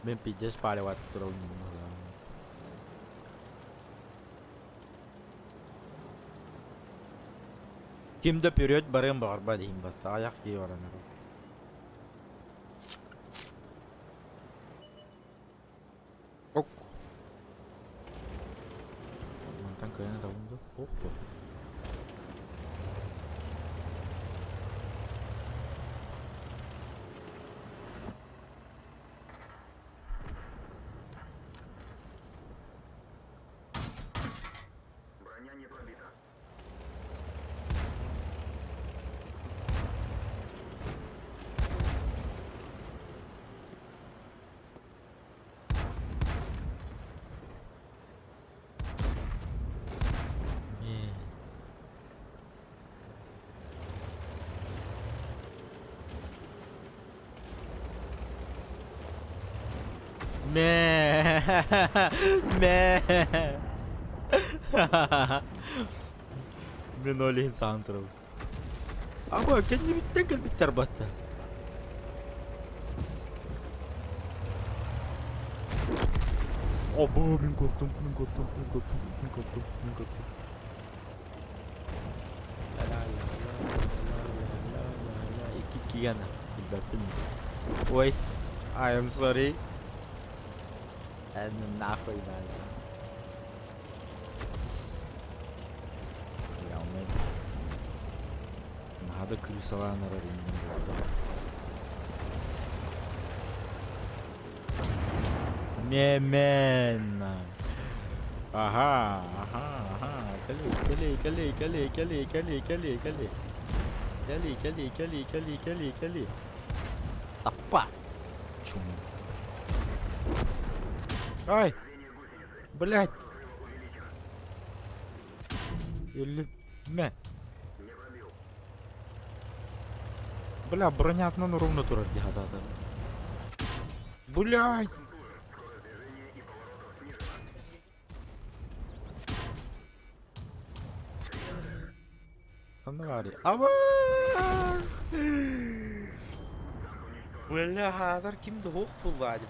Мен пиздец спаливать, которого не могу. Kimde period bareng barba diyeyim basta ayak diye var hani. Ok. Mantan kayana da bunda. Oh. Ben öyle sanırım. Ama kendimi tekrar biter battı. Abo ben korktum. İki yana. Wait, I am sorry. And нахуй, да. Ada крысовая ринга. Мемена. Ага. Кали. Опа. Чум. Ай. Блять. Или... Не. Бля, броня одна на ровно тура бегает. Блять. Фонарь. Ава! Бля, хазар kimde hoq buladi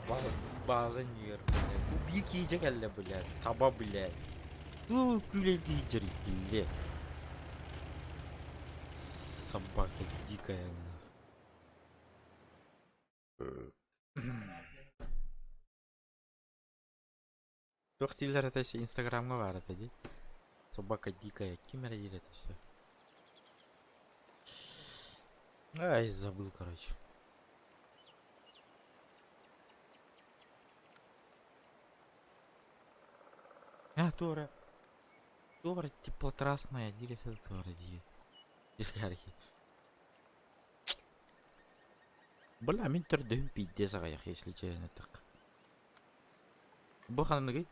bazı yer. Bu bir kiyecek elle bля, taba bля. Bu güle diyecek bля. Собака дикая. Тохтилер это все инстаграмга бар это. Собака дикая. Кем родили это все? Ай, забыл, короче. А, Тора. Тора теплотрасная, директор Тора, директор. Бля, мен түрден пиздец ағаяқ, если честно так. Бұл қанымды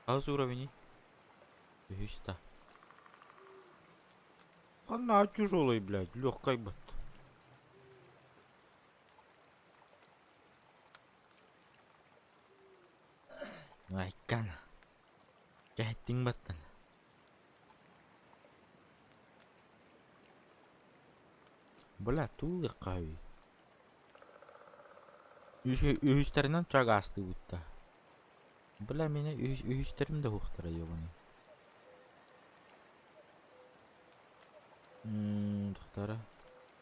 Ауыз уровень. Үста. Она тяжелый, блядь, легкой бат. Айкан. Кәттің баттан. Бля, тулы қави. Үйістерінен чаг асты өтті. Бля, мені үйістерім де ұқтыра ебаны. Тұқтары.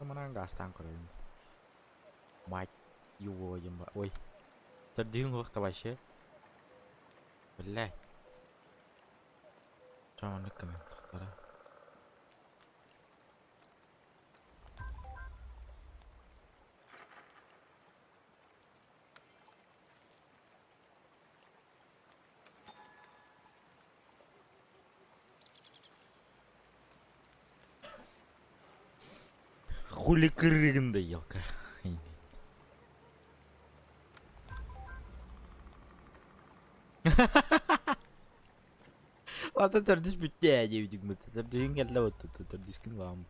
Мұнан ғастан құрайым. Мать его емба. Ой. Тұрдың ұқты башы. Бля. Чаманы кімен тұқтары. Хули кырыгында елка. Ата тәрдіс бүтті әде өтік мүтті. Тәрдісін кәлі өтті. Тәрдісін лағым.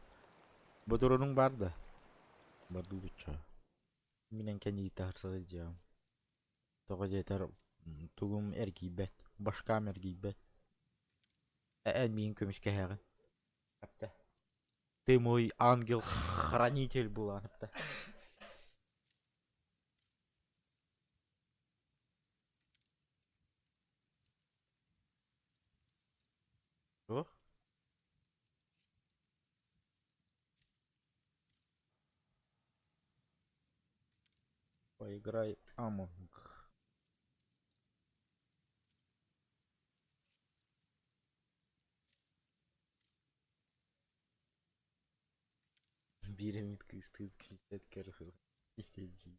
Бұтырының бар да. Барды өтші. Менен кәне еті арсығы жауым. Тоға жетер тұғым әргей бәт. Башқам әргей бәт. Әмейін көмішке әғын. Әпті. Ты мой ангел-хранитель был, анапта. Ох. Поиграй Амонг. Биремит кыстыд кристет кэрхэл. Ихэджи.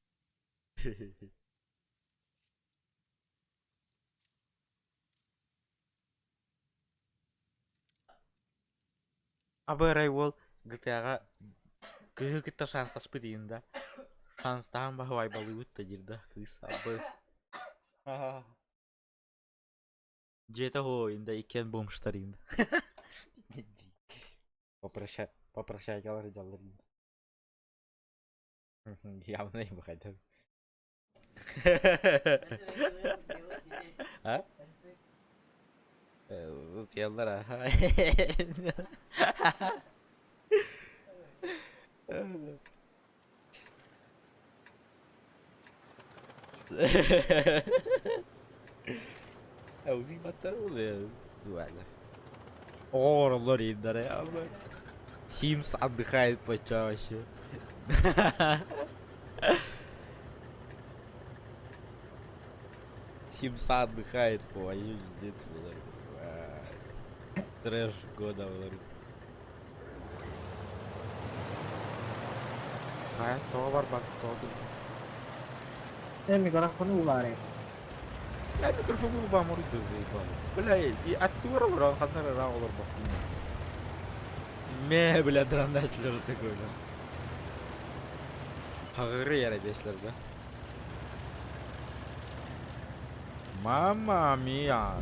Абырай ол GTA-га кыгыта шанс ашпыдыйын да. Шанстан бахвай балы өтті дирда кыз абы. Жета ойында екен бомштарында. Попрощай калар жалларында. Явно им хотят. А? Вот я лара. Auzi mataram le. О, Лоринда, реально. Симс отдыхает почаще. Симса отдыхает, пиздец, трэш года, Toga var bak toga. Microfono uguale. Mikrofonu ubah mau itu sih kalau. Belai di atur orang kan orang orang bak. Bela drandaşlar tek öyle. Hagırı yere beşler de. Mamma mia.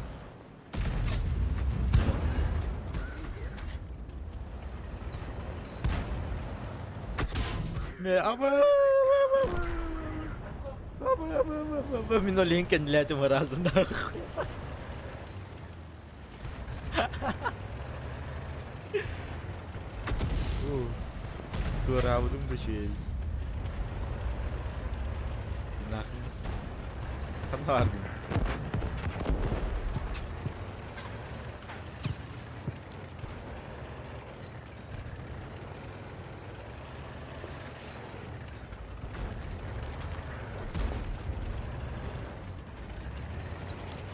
Apa minolingkan nila ito marazan na ako. Göravdım da şey. Nakın. Kan vardım.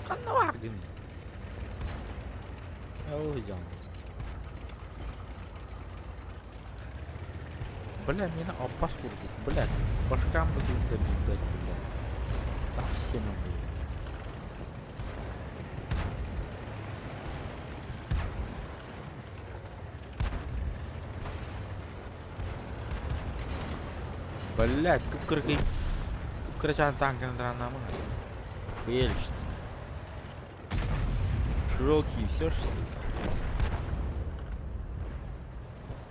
Kan vardım. Oh jangan. Бля, меня опаску рвут, блядь. Башкам будут добить, блядь. Так все нам, блядь. Блядь, кыпкырчан танкын дранамы. Бельшт. Широкий, все что ли?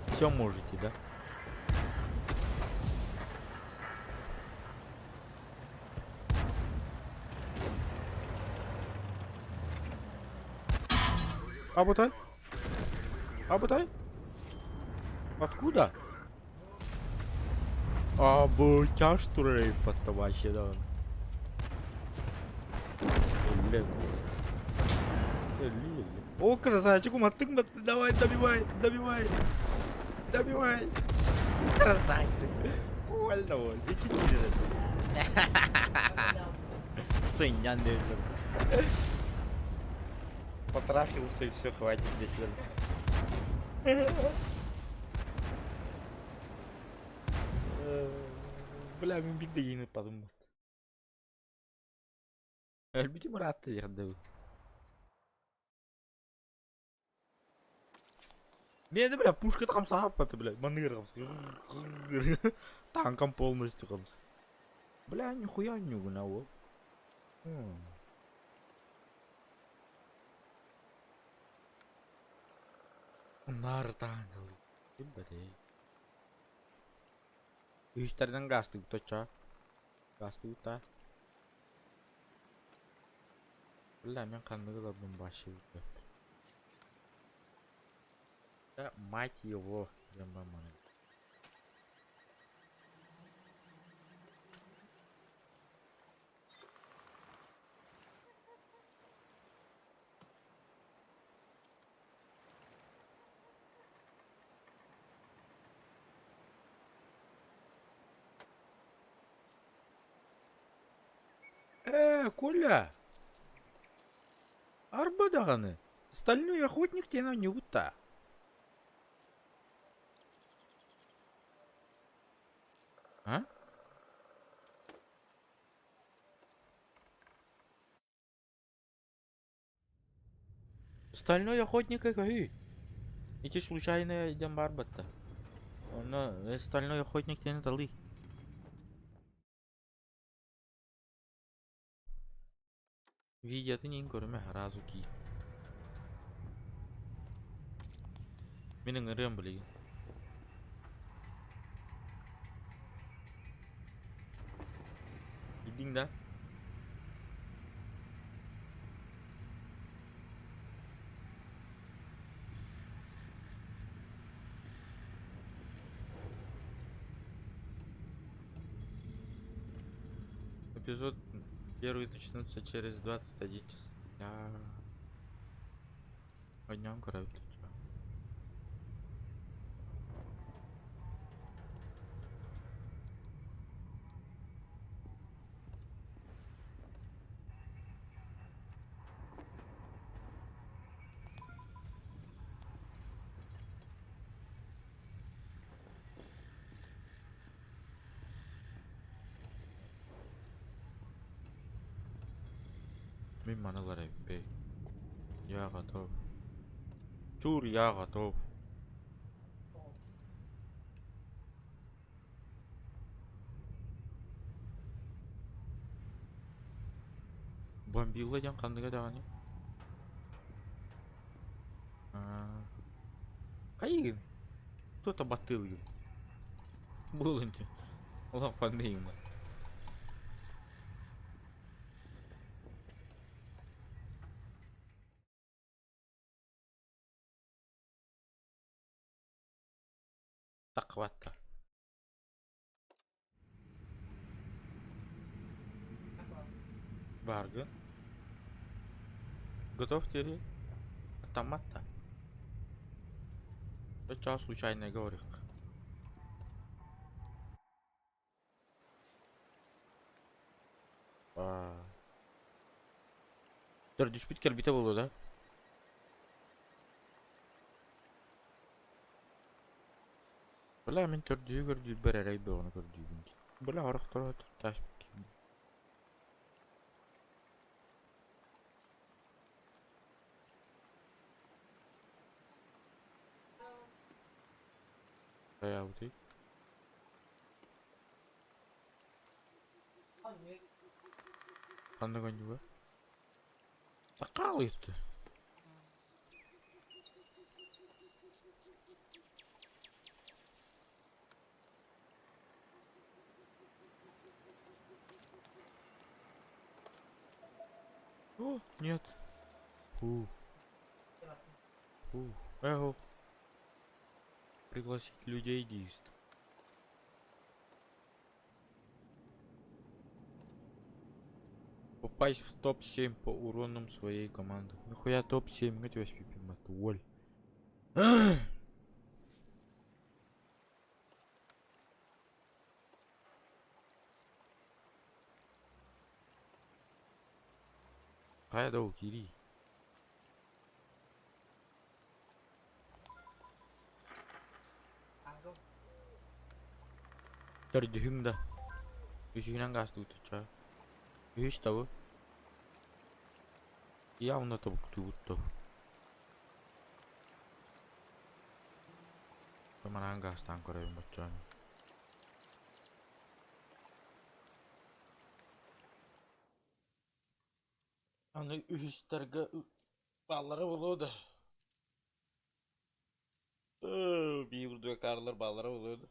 Все можете, да? Абутай? Абутай? Откуда? Абутяж турей вообще, да. О, красавчик, уматык, давай, добивай, добивай. Добивай. Красавчик. Вольно, вольно. Иди Сынян, потрахился и все, хватит здесь. Бля, мен бигде yeni pazım bastı. Elbette Murat yerde. Мне, бля, пушка там сапата, бля, маныр там. Танком полностью там. Бля, нихуя не угнал. Нардан. Блядь. Üstlerden gazlı utaça. Gazlı uta. Бля, мен қандай қылдым башы өтті. Да, мать его, маманы. Коля! Арбадағаны. Стальной охотник тена не ута. А? Стальной охотник какой? Эти случайные идем барбата. Но стальной охотник тена талы. Видеотын ең көріме разу ки. Менің ірем білеген. Білдің да? Эпизод первый начнется через 21 час. Подням кровь. Мен маналар әппе. Я готов. Чур, я готов. Бомбила жан кандыга даганы. Кайын. Кто-то батыл. Булынчы. Улам пандейм. Так хватта. Баргы. Готов теперь? Автомат-то. Сейчас случайно говорю. Dördüncü bit kere bite buluyor da. Valla men tördüğü gördüğü bererey be onu gördüğü gün. Valla harak tarafı taş bakayım. Bayağı bu değil. Kandıgan juga. Sakal itu. О, нет. Фу. Фу. Эхо. Пригласить людей действовать. Попасть в топ-7 по уронам своей команды. Нахуя топ-7? Где вас пипим? Это воль. Кайда у Кири? Terjun dah. Isinan gas tuh cah. Is tahu? Iya udah tahu tuh. Kemana gas tangkor yang bacaan. Аны üsтерге баллары болуды. Bir de karlar balları oluyordu.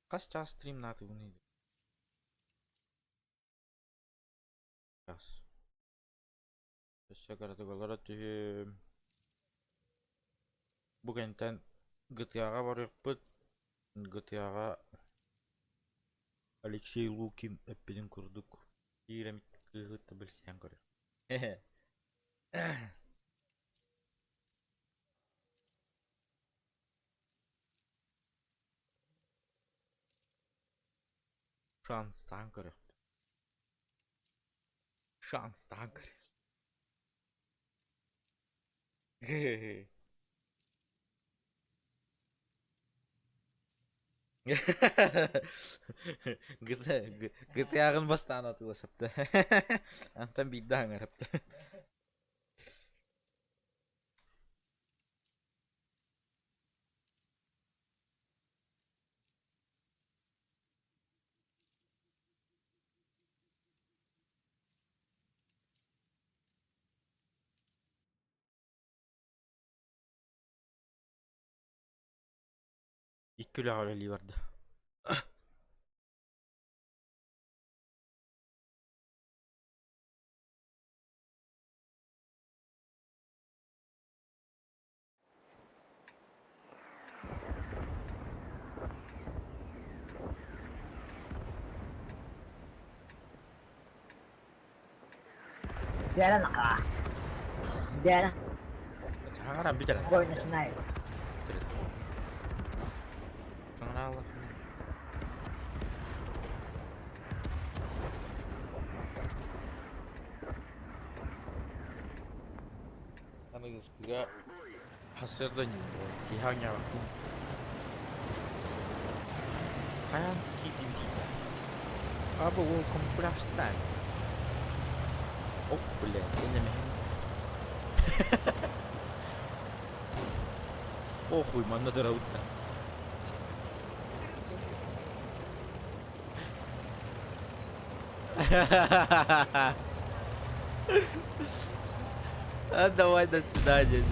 Kaç час stream natı bu neydi? Час. Teşekkür ederim. Bugünden GTA'ga varıp GTA'ga Alexey Lukin app'ini kurduk. Diyelim kızıttı bilsen göre. Şanstan göre. Şanstan göre. GTA-ын бастан атыла шапты. Антан бидді аңырапты. İkkülü ağreli vardı. Jalan kah? Jalan. Jangan ambil jalan. Boy nationals. Jangan Allah. Аны кызга Hasırdanıyor bu. Kihanya bak. Kayan kidim kita. Apa wo komprastan. Oh, boleh. Ini meh. Oh, хуй, man надо раута. А давай до свидания.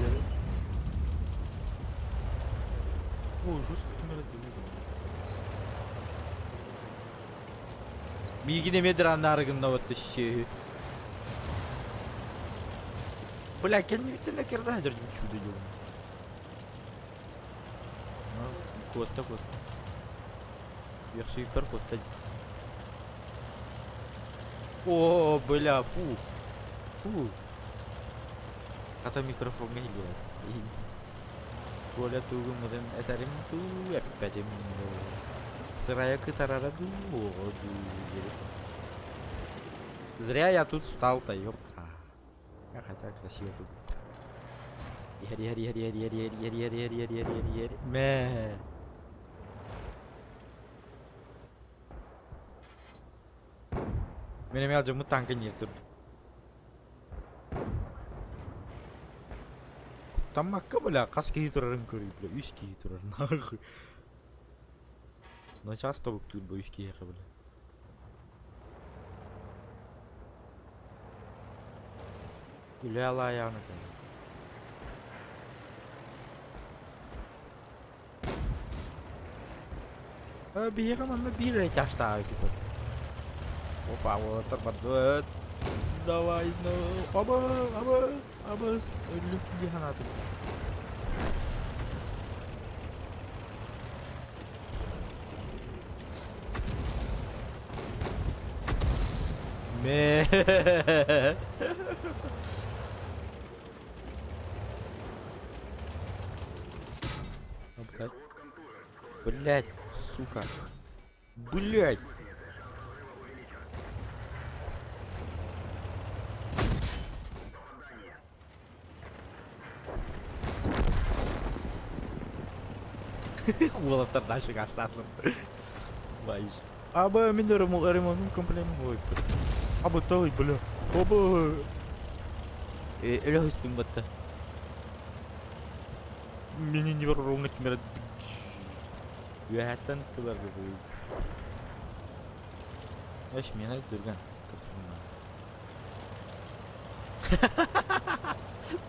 О, жестко камера делает. Мигине медран наргын вот еще. Бля, я не видел на кердадер чудо делал. Кот такой. Я супер кот. О, бля, фу. Фу. Kata mikrofonnya hilang. Gua lihat tuh kemudian Ethereum tuh ya pecah Сырая китара дуло. Зря я тут встал-то, ёпта. Я хотел красиво тут. Мэ. Меня мяу жему танка нет. Там мака, бля, каски хитрорын кори, бля, үски хитрорын, нахуй. Но часто вот тут бы үски яха, бля. Или алаяны, бля. Биха мана бира часто, типа. Опа, вот тербадет. Давай, ну, абас, люки биханаты. Мэ. Блять, сука. Блять. Gua terdasyik astagfirullah. Baik. Aba min ремонт комплект мой. Аба той, бля. Оба. Эле үстүм батта. Мени не ровно камера. Яхтан тулар бу. Эш мени дурган.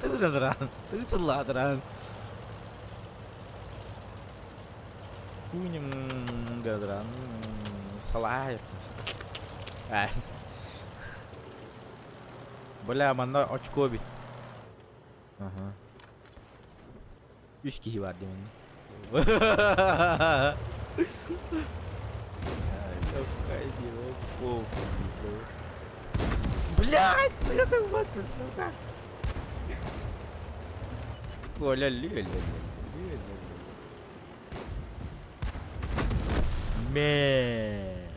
Туладран. Тулсладран. Кунем гадран. Салай. Бля, манда очко бит. Ага. Үш кişi var değil mi? Çok kaydı. Блядь, это вот, сука. Оля, лёля. Мэ.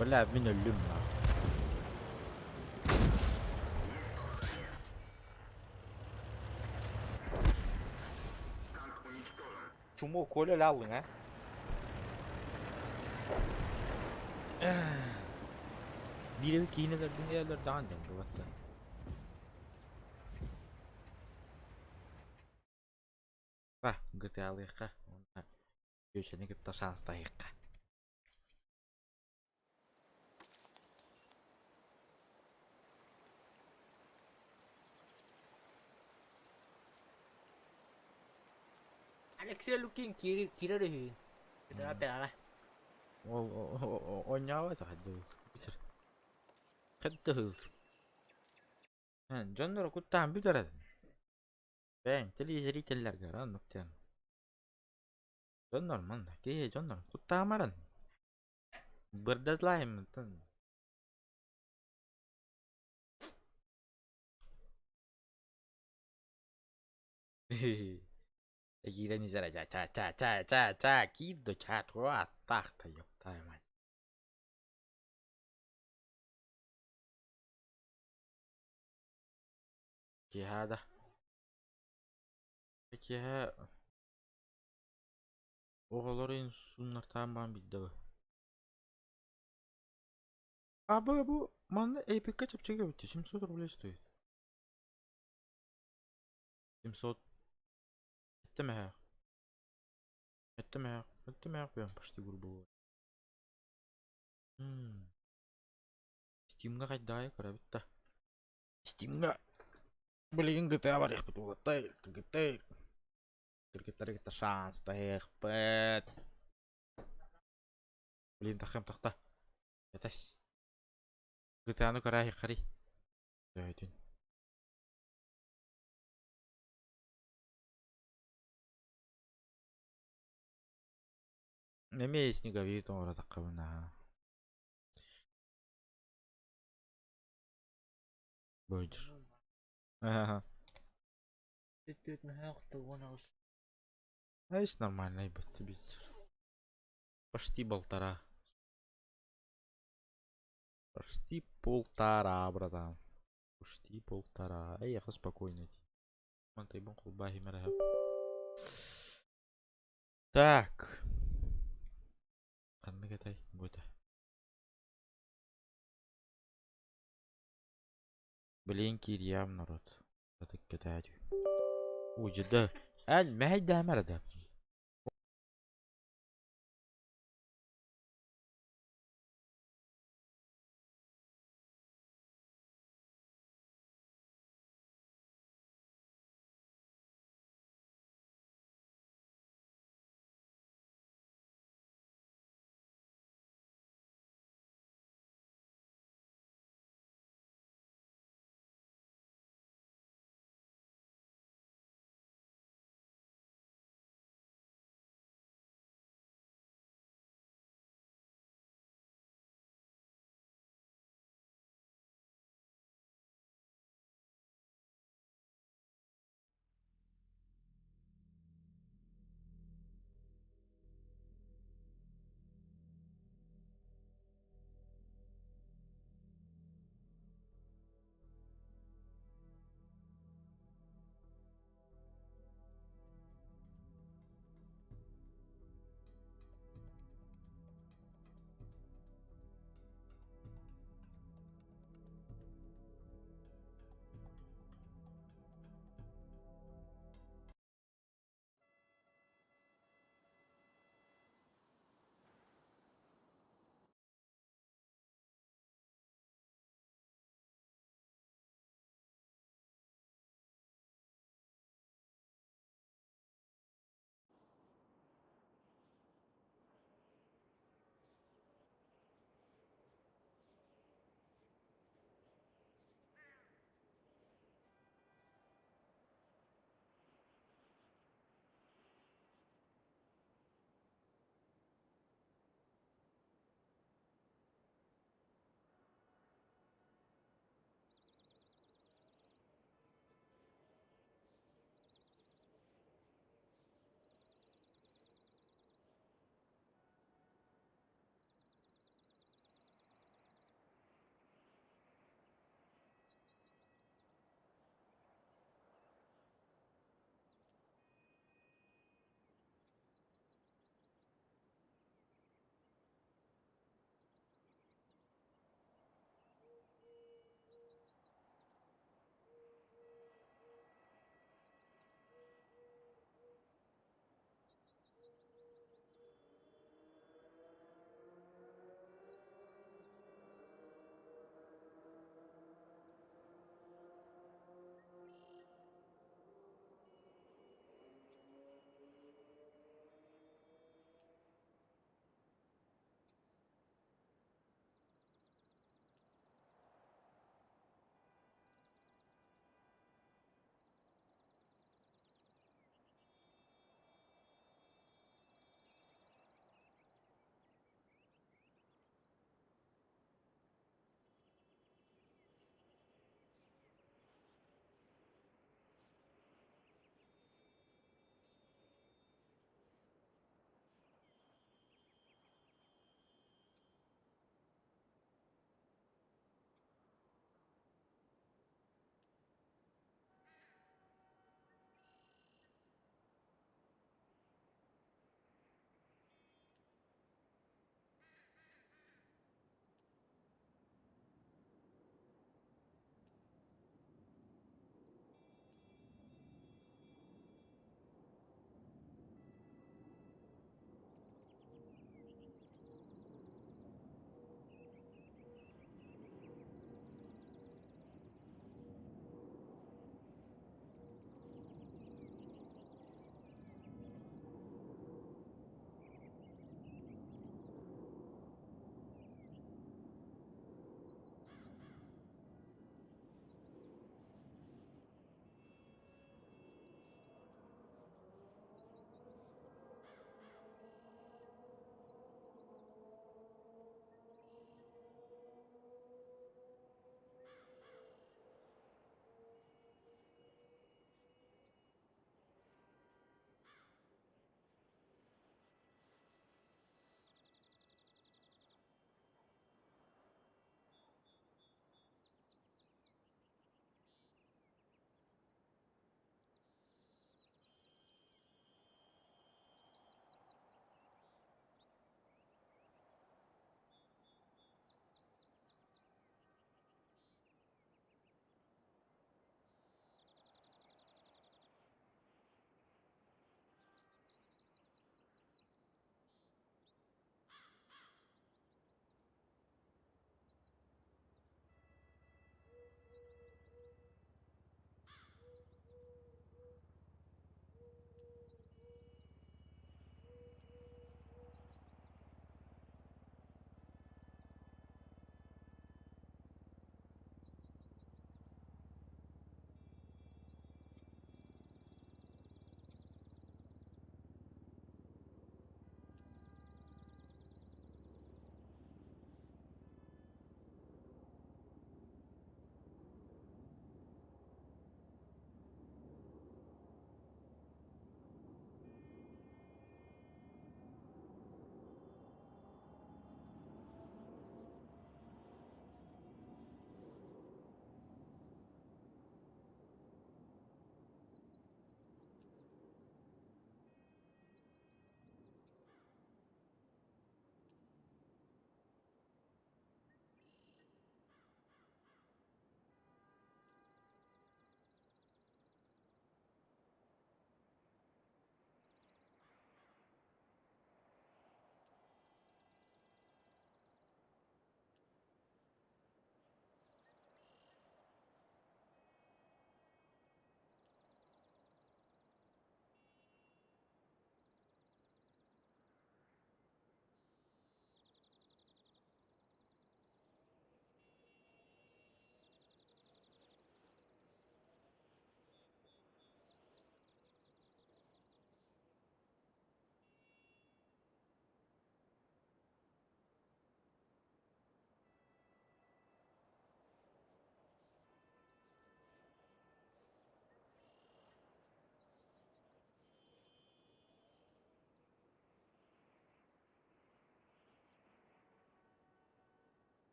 Бля, мен өлүм. Чуму Коля лалың, а? Биреу кейінелер дүниелер даған ден бұлатты. Ға, GTA алайыққа. Өшені кепті шанстайыққа. Alexia looking kira deh. Kita apa lah? O nyawa tuh aduh. Ketuh. Jonlar kutan bidarat. Ben teli ceritalar garan noktan. Jonlar mana? Kaya jonlar kutamaran. Berdatlah emang. Hehehe. Ghiren izara cha kiddo cha tua tahta yok tamam. Ki hada. Peki ha oğulların sunlar tamam bildi bu. Abi bu manlı APK çapçıga bitti. 700 рублей стоит. 700. Это мягко. Это мягко. Это мягко прям почти грубо говоря. Steam'ga кайдай кара битта. Steam'ga блин GTA var их битул тай. GTA шанс таих бит. Блин тахам тахта. Ятас. GTA ну кара хикари. Зайдин. Неме снеговик орada кабына. Бойдер. Ага. Тут на хахта вона ус. Знаешь, нормально, тебе почти полтора. Почти полтора, братан. Почти полтора. Эй, я спокойно. Мантай бон кулбахи мерахаб. Так. Канны катай, будет. Блин, кирьям народ. Это катай. Уджда. ما هي ده مرة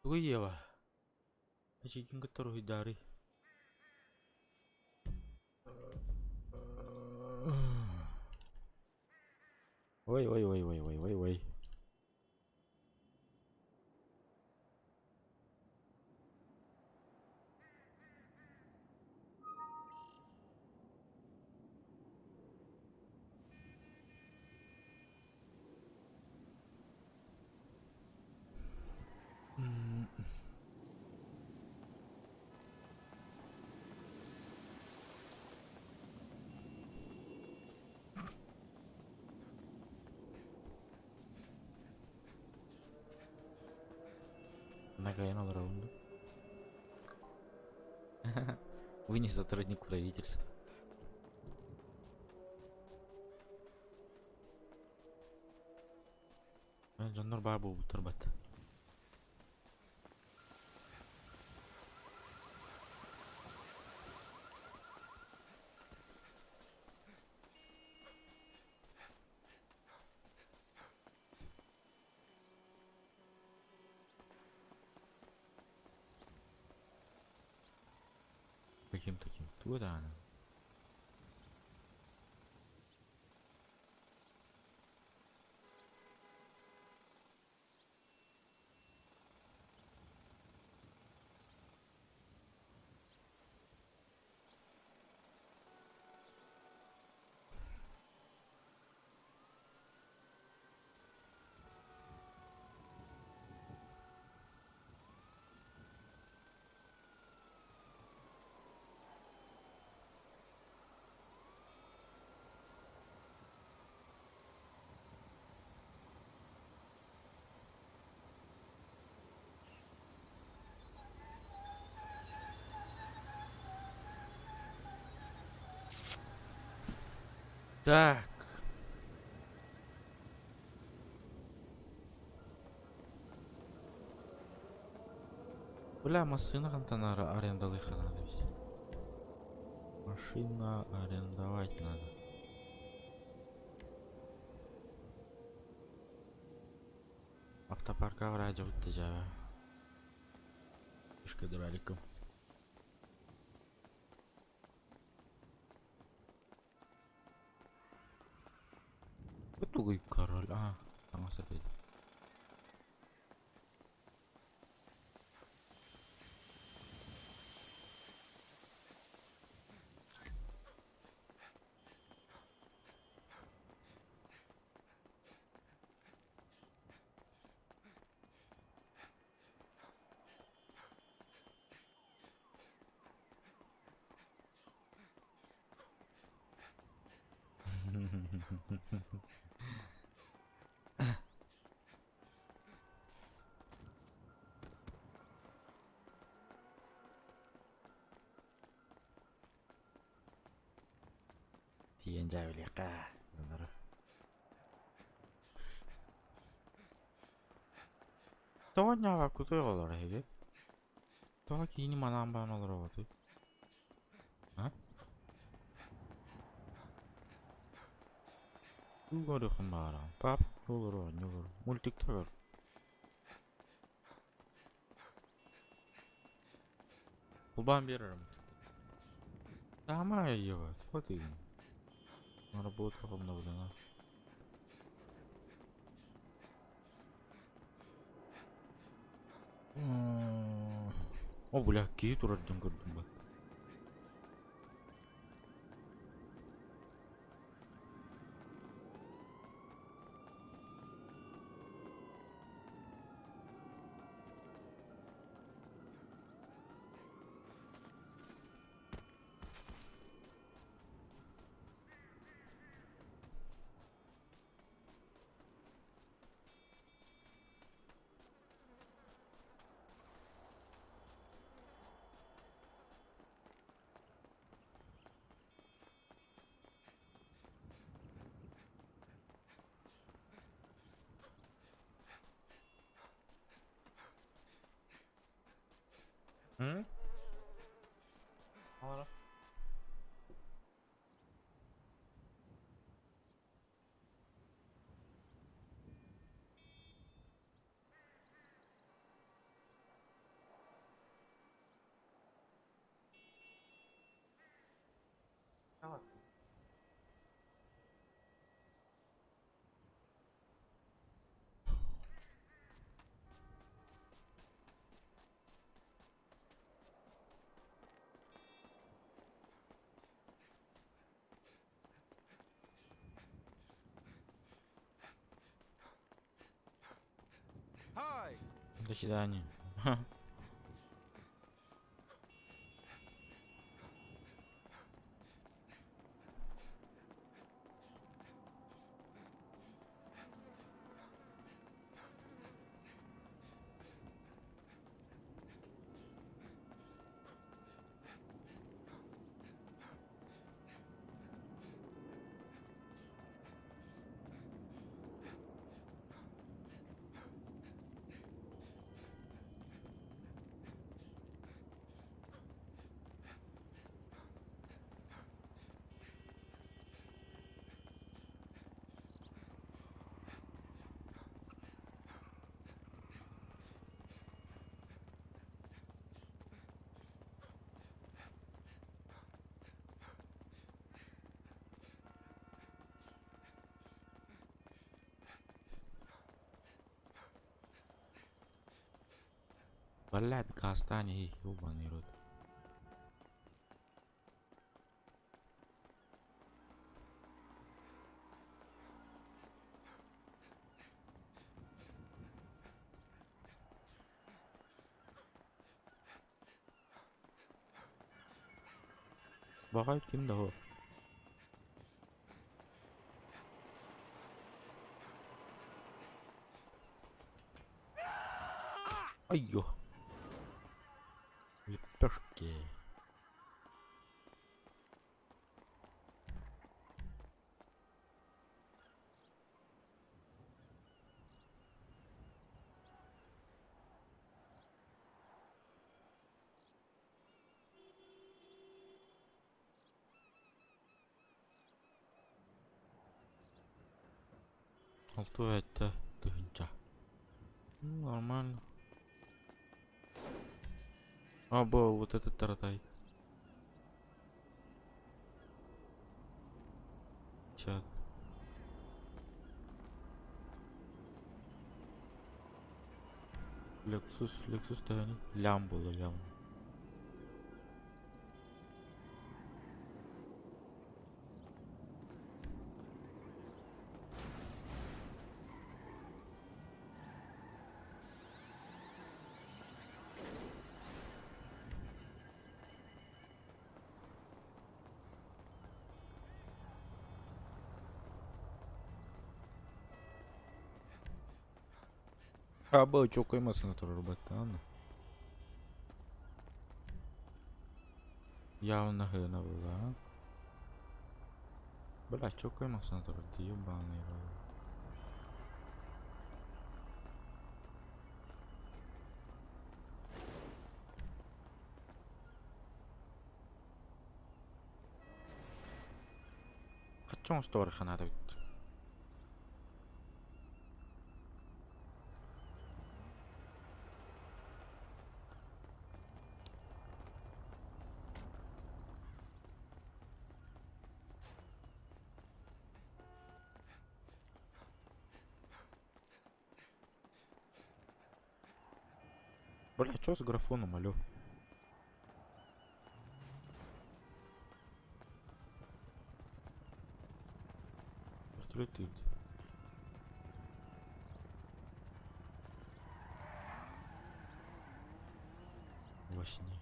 Gue iya wah. Achikin ketoro hidari. Woi woi woi woi woi woi woi. Нагайно раунду. Вы не сотрудник правительства. Жанр бабу турбат. Каким таким? Туда. Так. Бля, машина там арендовать надо. Машина арендовать надо. Автопарка в радио тебя. Пешка далеко. Тугой король. Сама опять. Тиен жавлика. Тоня кутой олар heге. Тоня кийини манан бан олар оты. Угоры хмара. Пап олар нёгор. Мультик тагар. Кулбан берерим. Тама ева. Хоти. На работу хомна булана. О, бля, ки турардым көрдүм ба. Алара. кроватку. Hi. До свидания. Валяй, Казахстане, ёбаный рот. Багай ким да о. Айё. Лепешки. А что это? Тыгынча. Нормально. Або, вот этот таратай. Чат. Lexus тани. Лям было, лям. Або, çok koymasın atır robotta, anla. Явно хрена была, а? Бля, чё koymasın atır, ебаный рот. Хочу стори ханада бит. Бля, чё с графоном, алё? Построй ты. Во сне.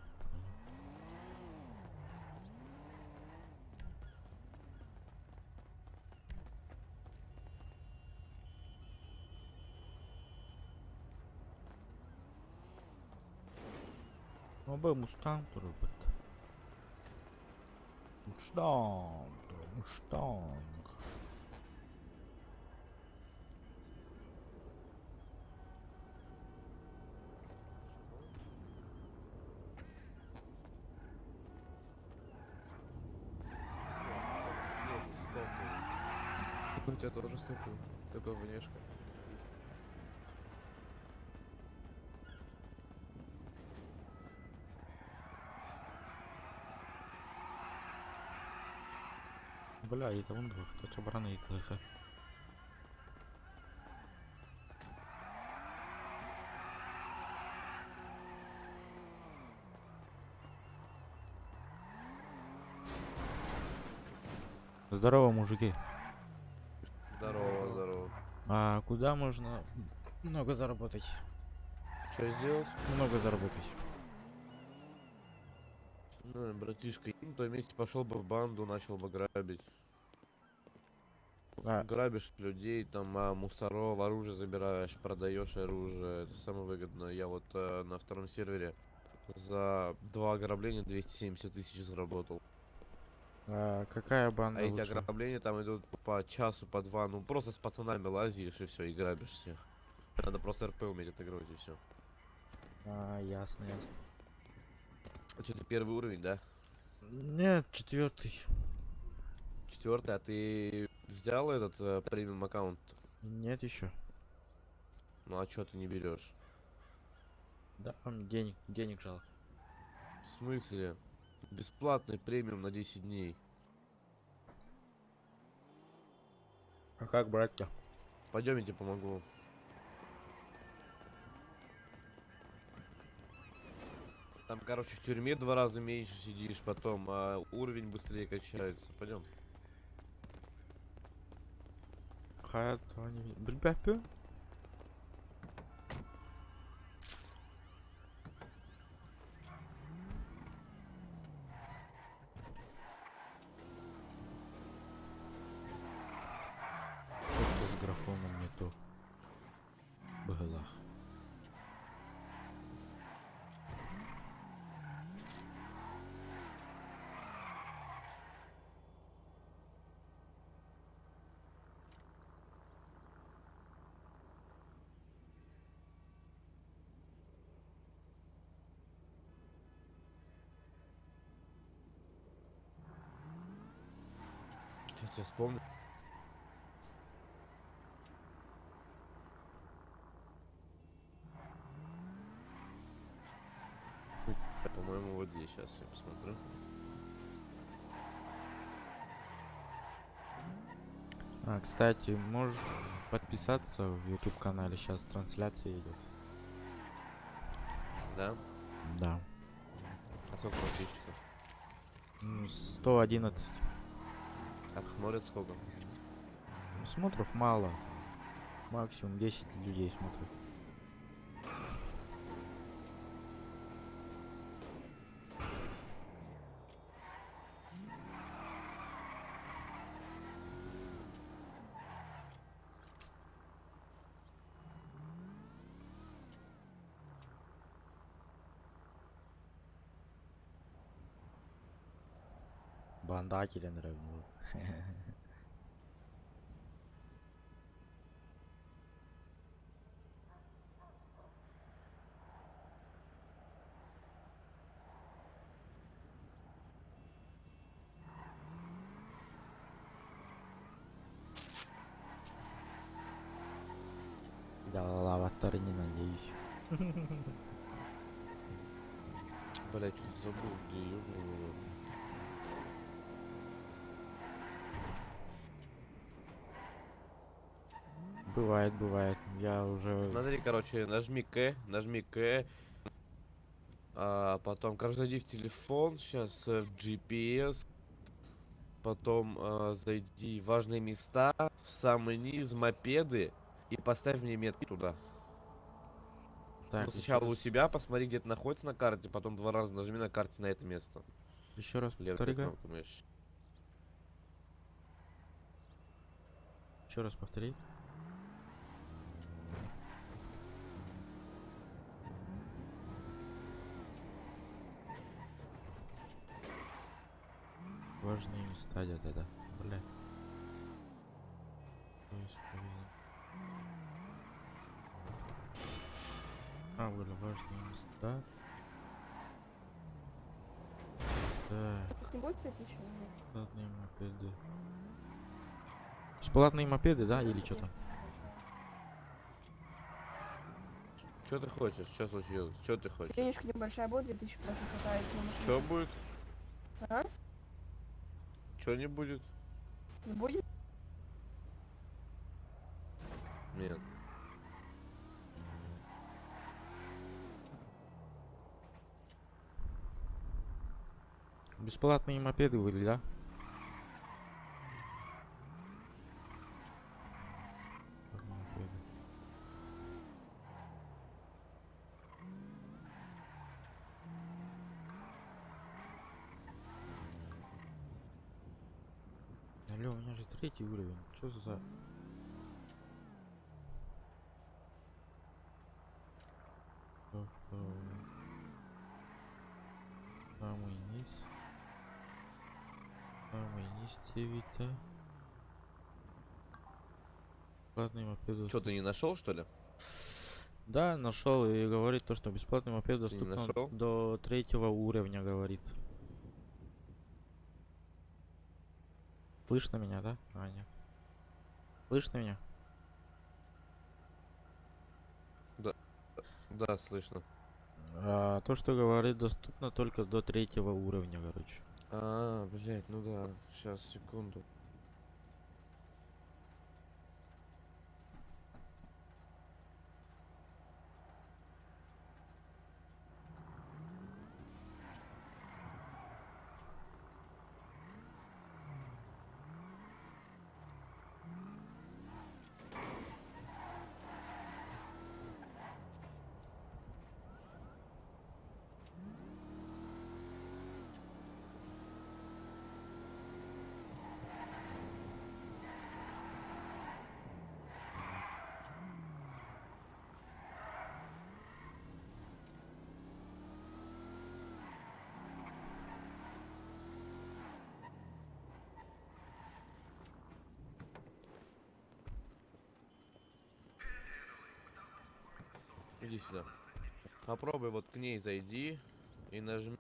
Або мустанг робот. Мустанг. У тебя тоже стопил. Такой внешка. Бля, это он двох, то це бранить лиха. Здорово, мужики. Здорово, здорово. А куда можно много заработать? Что сделать? Много заработать. Ну, братишка, им то вместе пошел бы в банду, начал бы грабить. А, Грабишь людей, там, мусоров, оружие забираешь, продаешь оружие. Это самое выгодное. Я вот на втором сервере за 2 ограбления 270 тысяч заработал. какая банда А эти лучше? ограбления там идут по часу, по два. Ну, просто с пацанами лазишь и все, и грабишь всех. Надо просто РП уметь отыгрывать и все. Ясно, ясно. А что, ты первый уровень, да? Нет, четвертый. Четвертый, а ты взял этот премиум аккаунт? Нет еще. Ну а чё ты не берешь? Да, денег жалко. В смысле? Бесплатный премиум на 10 дней. А как брать-то? Пойдем, я тебе помогу. Там, короче, в тюрьме 2 раза меньше сидишь, потом уровень быстрее качается. Пойдем. Хайт, они... Бля-пя? Что с графоном не то? Было. Сейчас я вспомню. По-моему, вот здесь сейчас я посмотрю. Кстати, можешь подписаться в YouTube канале, сейчас трансляция идет. Да? Да. А сколько подписчиков? 111. А смотрят сколько? Смотров мало. Максимум 10 людей смотрят. Бандакеля нравится. Да, аватар не надеюсь. Бля, что-то забыл, где ёбаный. Бывает, бывает. Я уже... Смотри, короче, нажми К, потом, короче, зайди в телефон, сейчас в GPS, потом зайди в важные места, в самый низ, мопеды, и поставь мне метки туда. Так, Ну, сначала у себя посмотри, где это находится на карте, потом 2 раза нажми на карте на это место. еще раз Левой повтори. кнопкой мыши. Еще раз повтори. Важные места где-то, да. Бля. Были важные места. Так, Не будет 5000? бесплатные мопеды. Бесплатные мопеды, да, или что там? Что ты хочешь? Что случилось? Что ты хочешь? Денежка небольшая будет, 2000 просто хватает на машину. Что будет? А? Что не будет? Не будем? Нет. Бесплатные мопеды были, да? Мопеды. Алло, у меня же 3-й уровень. Что за... Самый низ. Самый низ 9. Бесплатный мопед. Что, ты не нашел, что ли? Да, нашел и говорит то, что бесплатный мопед Ты не доступен нашел? до 3-го уровня, говорит. Слышно меня, да? А, нет. Слышно меня? Да, слышно. А, то, что говорит, доступно только до 3-го уровня, короче. А, блять, ну да. Сейчас, секунду. Иди сюда. Попробуй вот к ней зайди и нажми.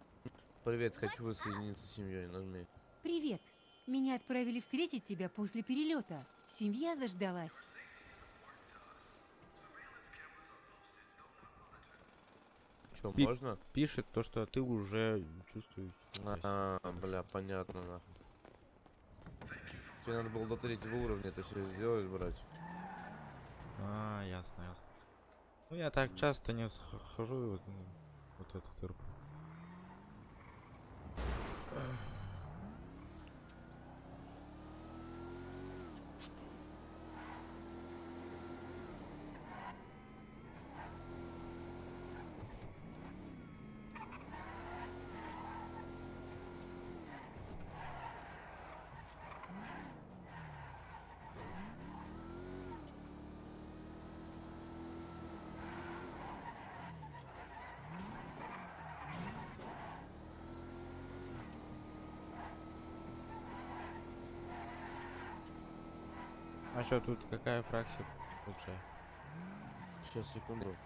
Привет, хочу воссоединиться с семьей. Нажми. Привет. Меня отправили встретить тебя после перелета. Семья заждалась. Че, Пи- можно? Пишет то, что ты уже чувствуешь. А, бля, понятно, нахуй. Тебе надо было до 3-го уровня это все сделать, брать. А, ясно, ясно. Ну, я так часто не хожу вот, вот эту тырку. А что тут какая фракция лучшая? Сейчас, секунду.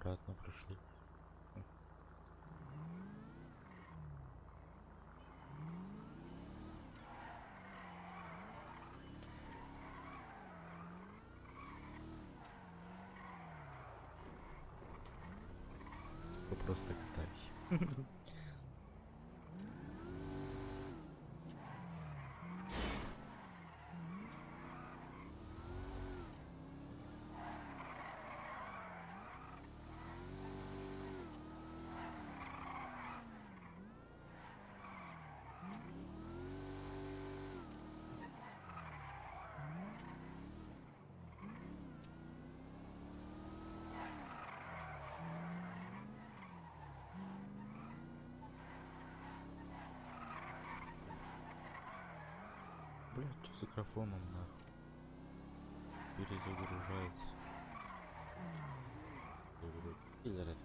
Обратно пришли. Я просто катаюсь. Блин, что за графоном нахуй? Перезагружается. Пидоры.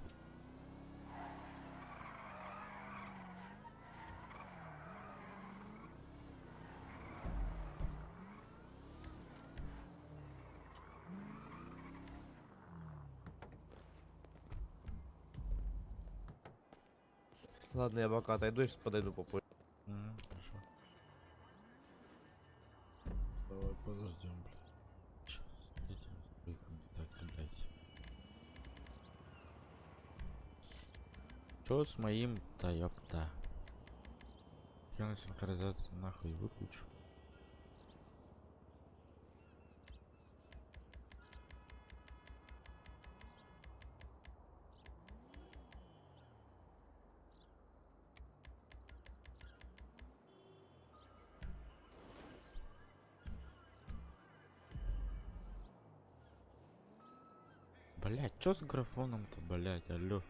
Ладно, я пока отойду, сейчас подойду попозже. Хорошо. Давай подождем, блядь. Чё с этим стойком так, блядь? Чё с моим? Да ёпта. Я на синхронизацию нахуй выключу. Блять, чё с графоном-то, блять, алло?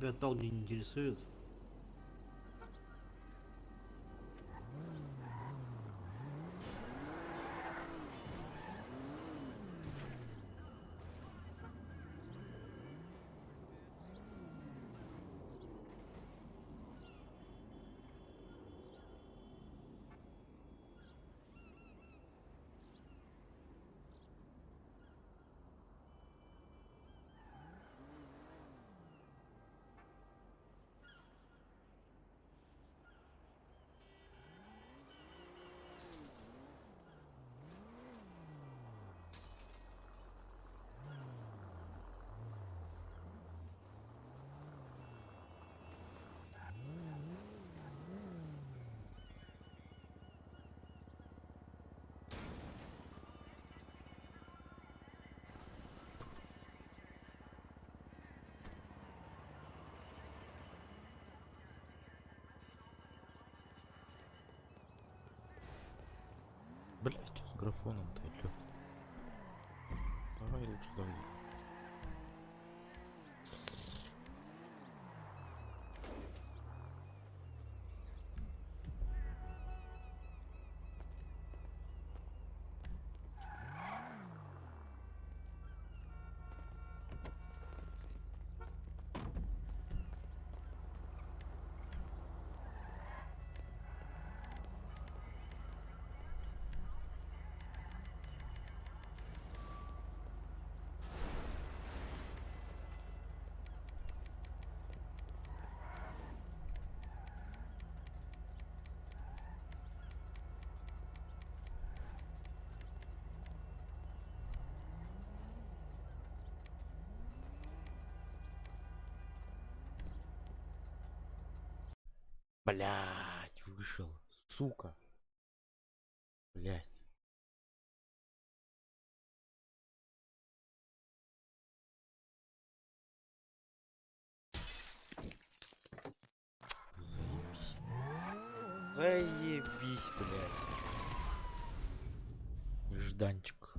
Ребят, Ауди не интересует. Блять, что с графоном-то, алло? Давай лучше давай. Блять, вышел. Сука. Блять. Заебись. Заебись, блядь. Жданчик.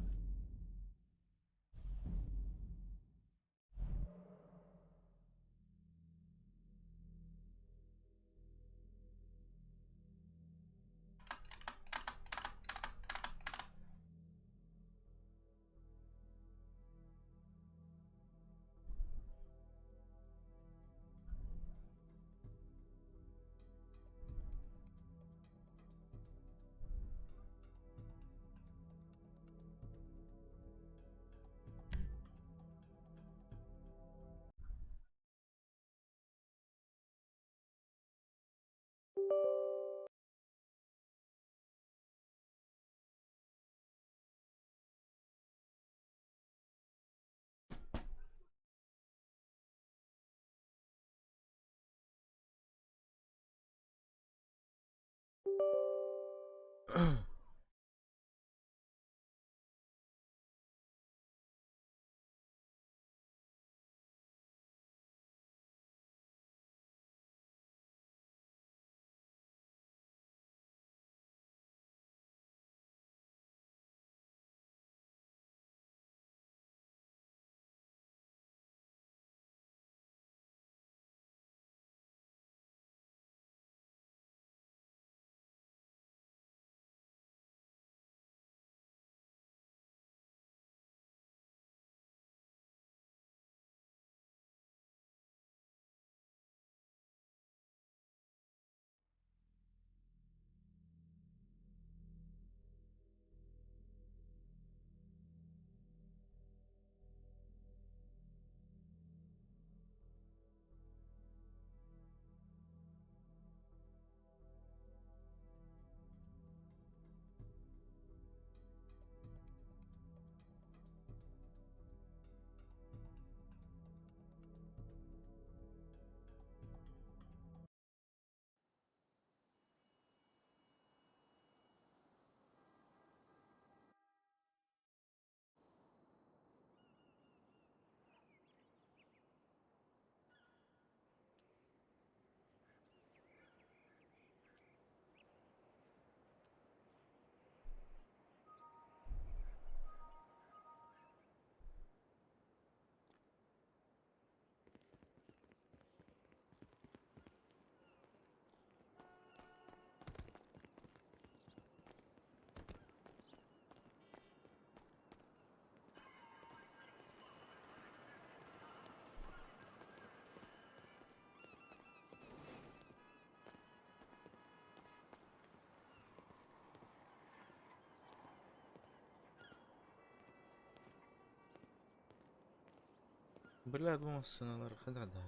Бля, думал, сценарий да.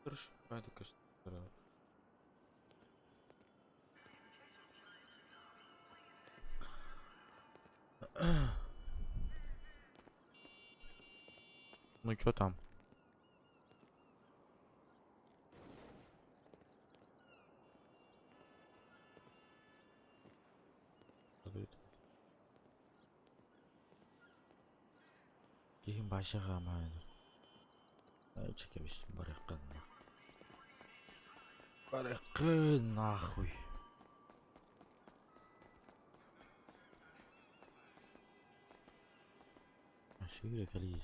Хорошо, это, конечно, здорово. Ну чё там? Keyin başı qamaydi. Chekamiz, bariqqa. Bariqqa nахуй. Şu yürek alıyız.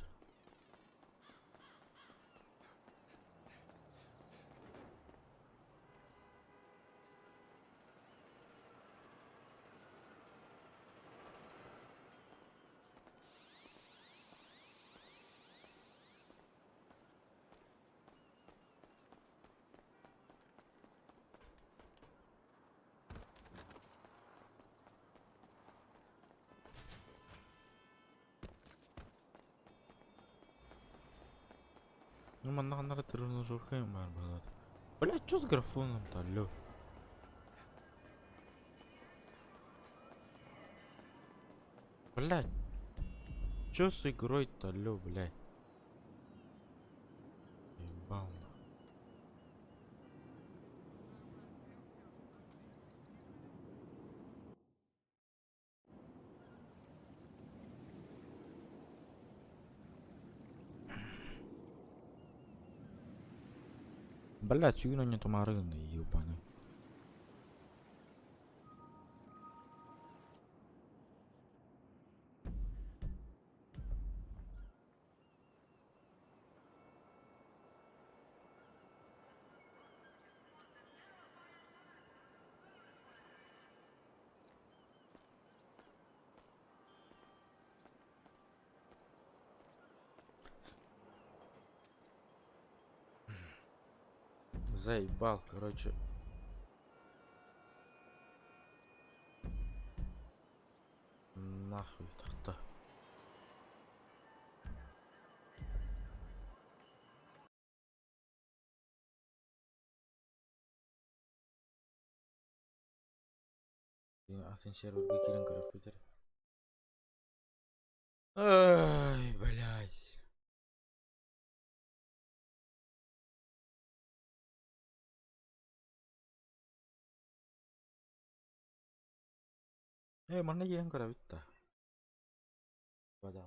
Ну, надо тренажеркой, блядь. Блядь, что с графоном-то, алло? Блядь, что с игрой-то, алло, блядь? Ебал. Блять, юно нету Марины, ебаный. Заебал, короче. Нахуй так-то. Атын серверге кирен көрөп бетер. Ай, блядь. Mana kирен көрөп бетти. Бада.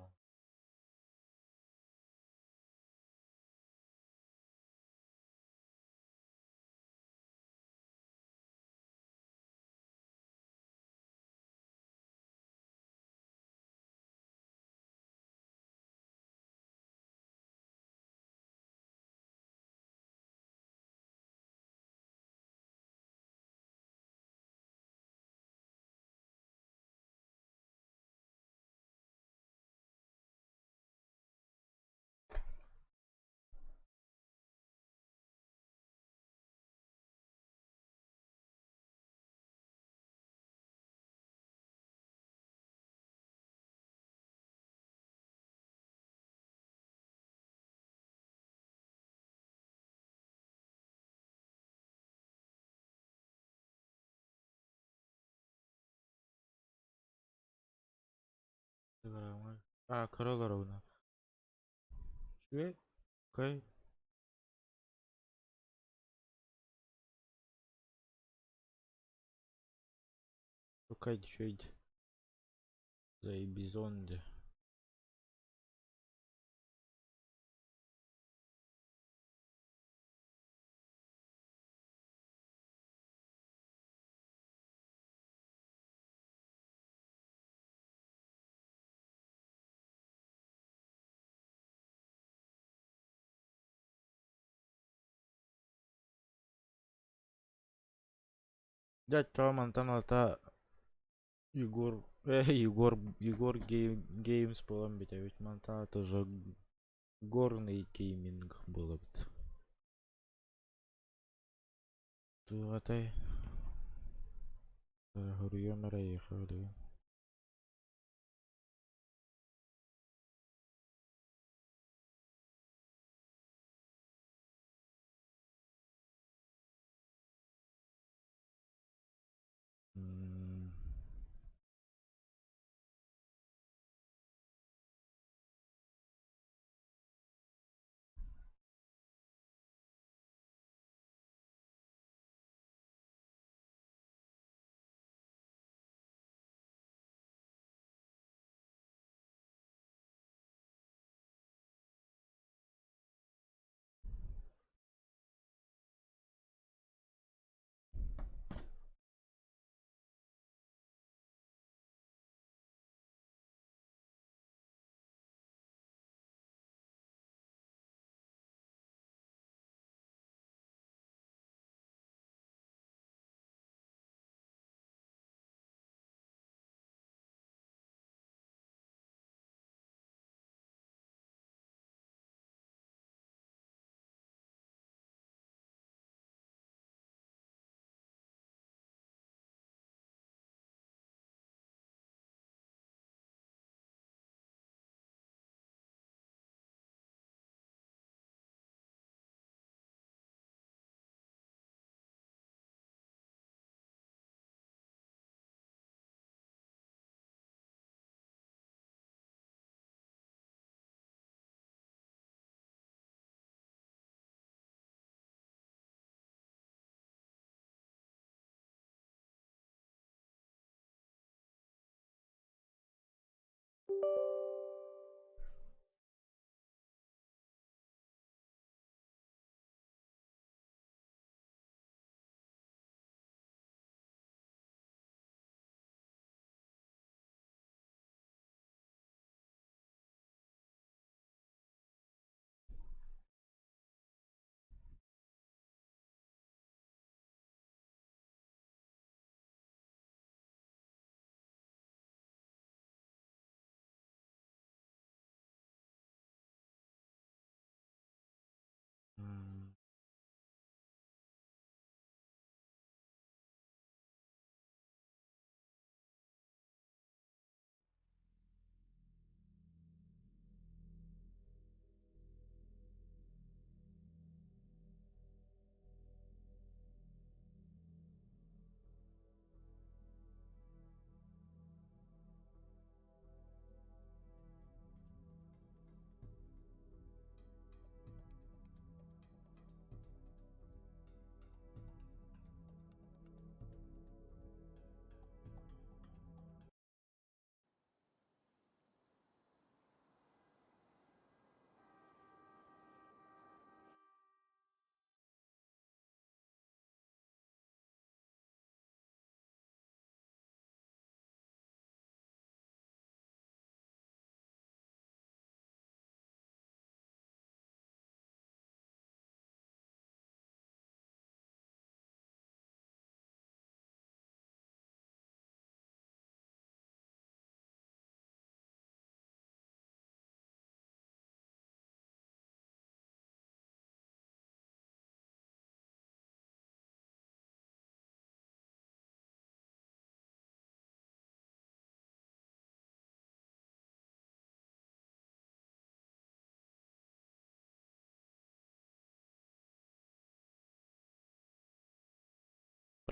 А, корона. Шве? Кай? Кай, швейд. Заебизонде. Дядь Монтаналта Егор Геймс болам бит, а ведь Монтана тоже горный гейминг было бит. Тугатай. Хурьем раехали.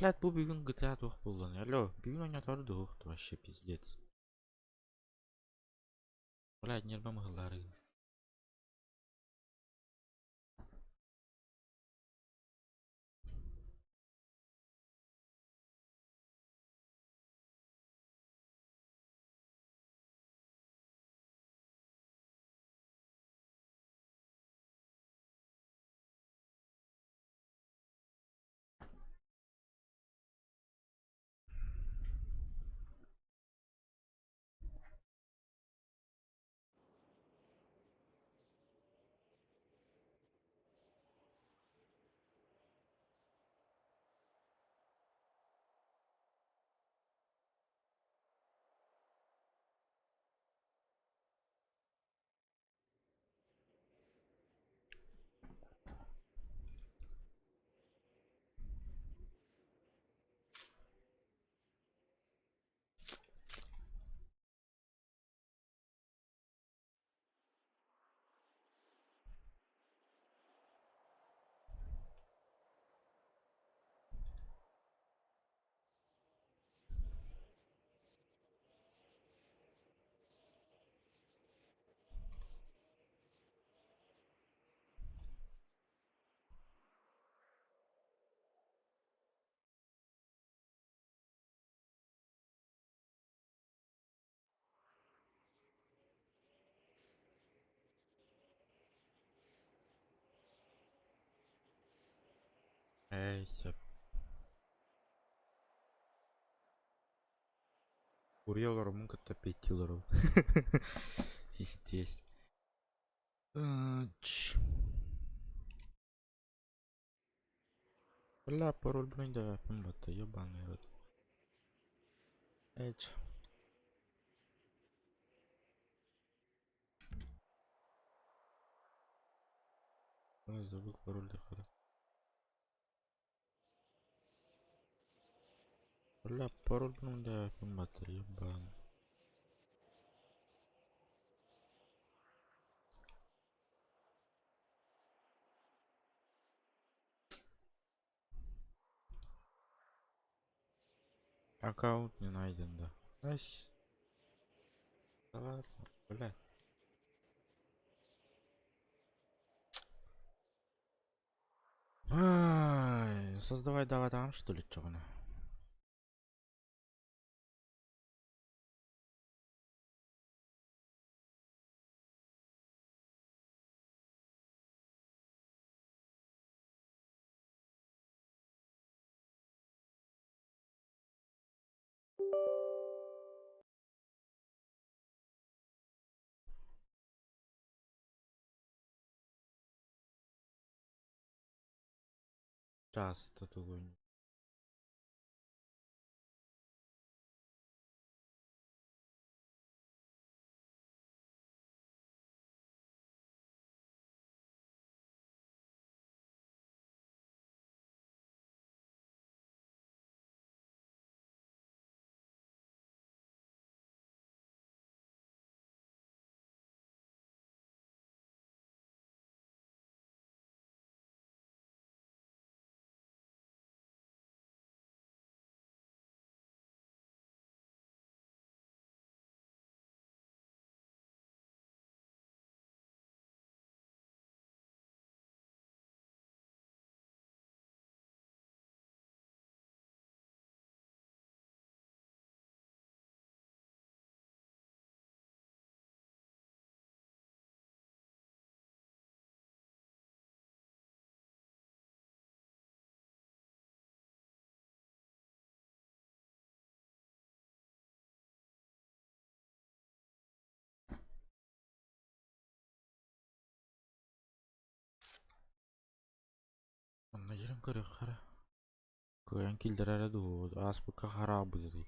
Блядь, bu бүгін GTA 2 болды. Алло, бүгін ойнатары доқты вообще пиздец. Блядь, нербам ғылары. Эй, сеп. Vuruyorlar mun kadar petiyorlar. Здесь. Бля, пароль, блин, да, бата, ебаный рот. Эч. Ой, забыл пароль дохода. Бля, пароль, блин, да, бата, ебаный. Аккаунт не найден, да. Ась. Да ладно, бля. Ай, создавай давай там, что ли, чё она? Часто тут. Она ерен көрі қара. Көйен келдір әрі дуы. Аспыққа қара бұды.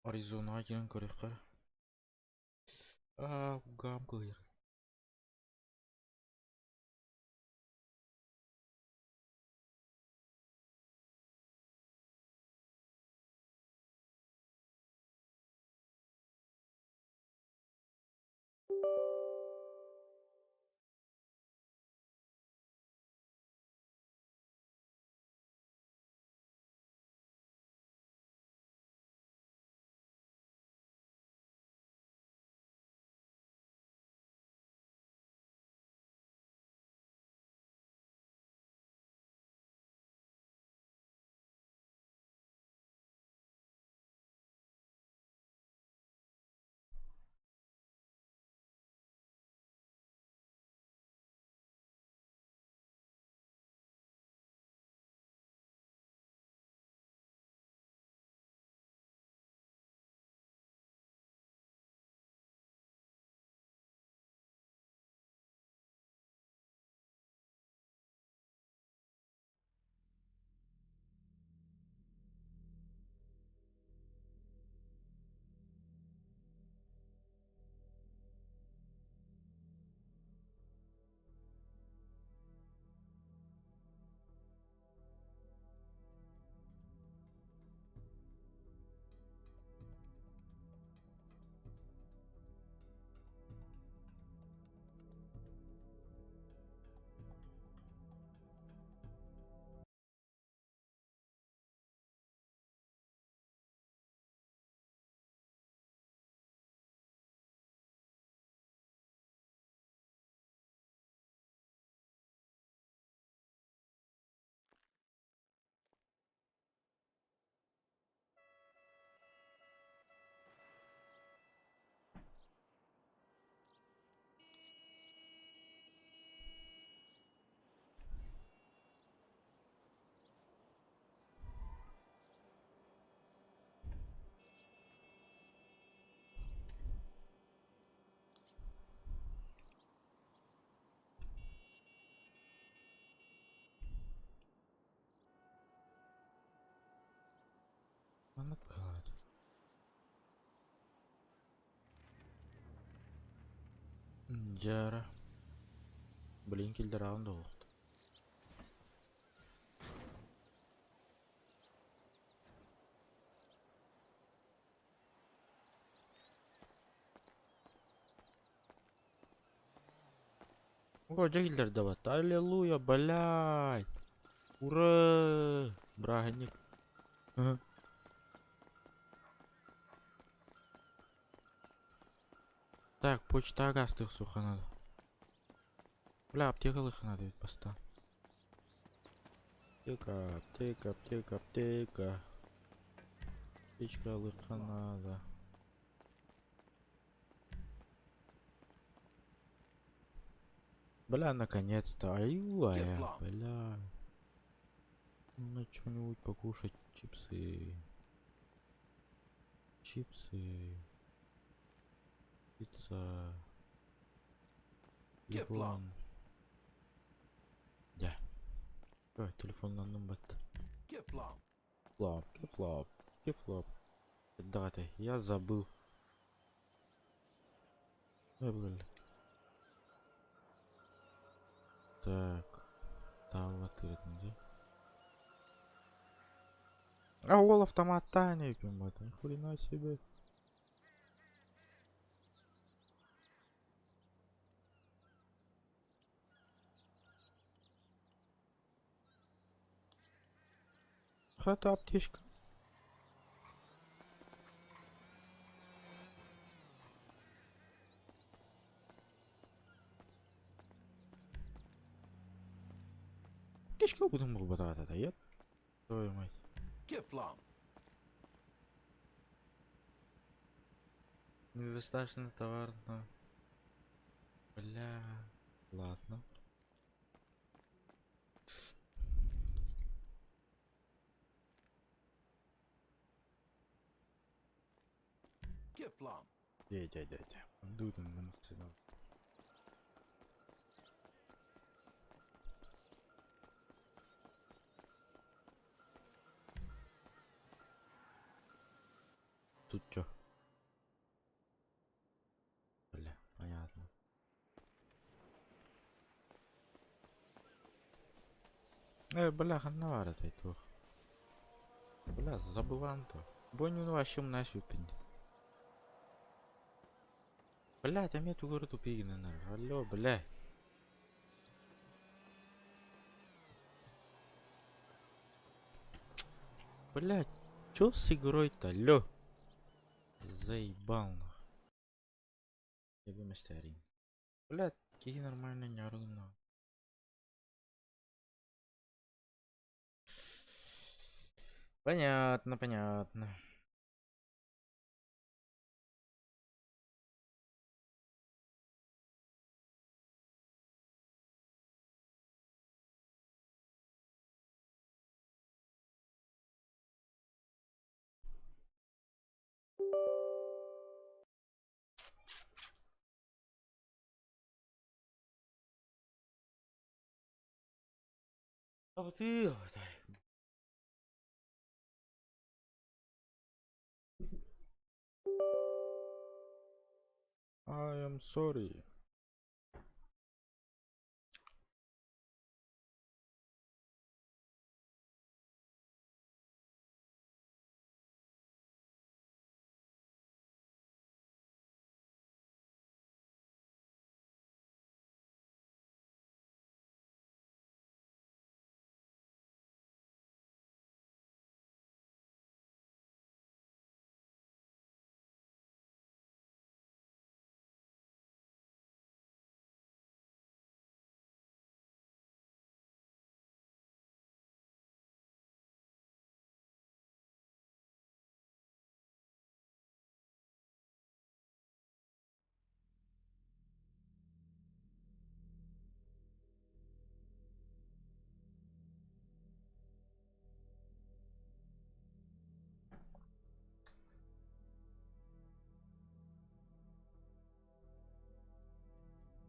Аризонаға ерен көрі қара. Гам көйер. Жара. Блин, килдер алынды олуқты. О, джагилдер дават. Аллилуйя, блядь. Ура! Брагник. Ага. Так, почта гастых суха надо. Бля, аптекалых надо ведь поста. Аптека, аптека, аптека, аптека. Аптечка алырка надо. Бля, наконец-то. Аюая, бля. Ну, что-нибудь покушать. Чипсы. Чипсы. Пицца. Телефон. Да. Ой, телефон на номер. Кефлоп, кефлоп, кефлоп. Даты. Я забыл. Бля. Так. Там вот где? А гол автомата не пимата. Ни хрена себе. Хата аптечка. Аптечка будем работать, это еб. Твою мать. Недостаточно товар, но... Бля... Ладно. Дядя. Дудем нам сюда. Тут чё? Бля, понятно. Бляха, навар это то. Бля, забывам то. Боню ну вообще нашу пень. Блять, а мне ту гору тупик на. Алло, бля. Блять, чё с игрой-то, алло? Заебал нах. Я бы старин. Блять, какие нормально не орудно. Понятно. А вот и вот. I am sorry.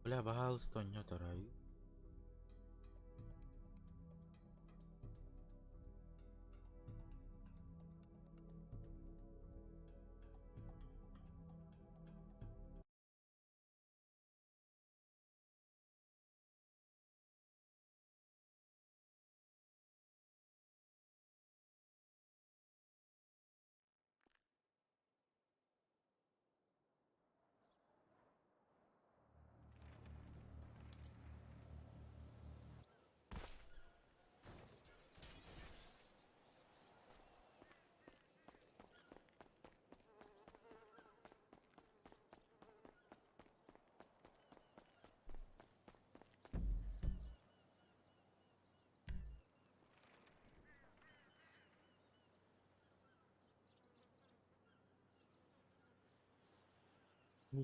Бля, пожалуйста, не тарай.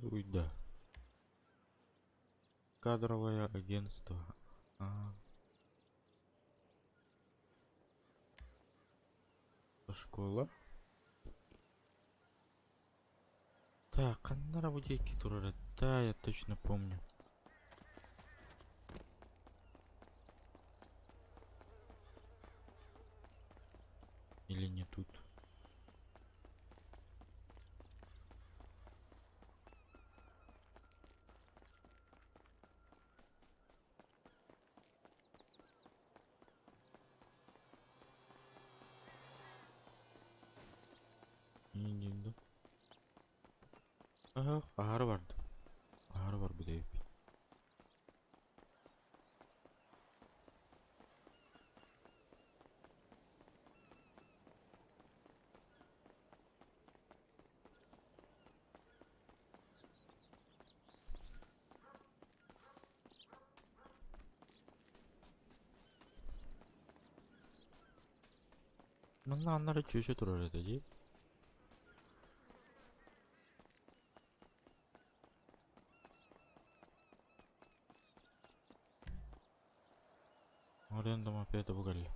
Ой, да. Кадровое агентство. А. Школа. Так, а на работе туры. Да, я точно помню. Или не тут? Не, да. Ага, Гарвард. Гарвард буде. Mana anları çöşe turur edecek. Oradan da mapya da bu galiba.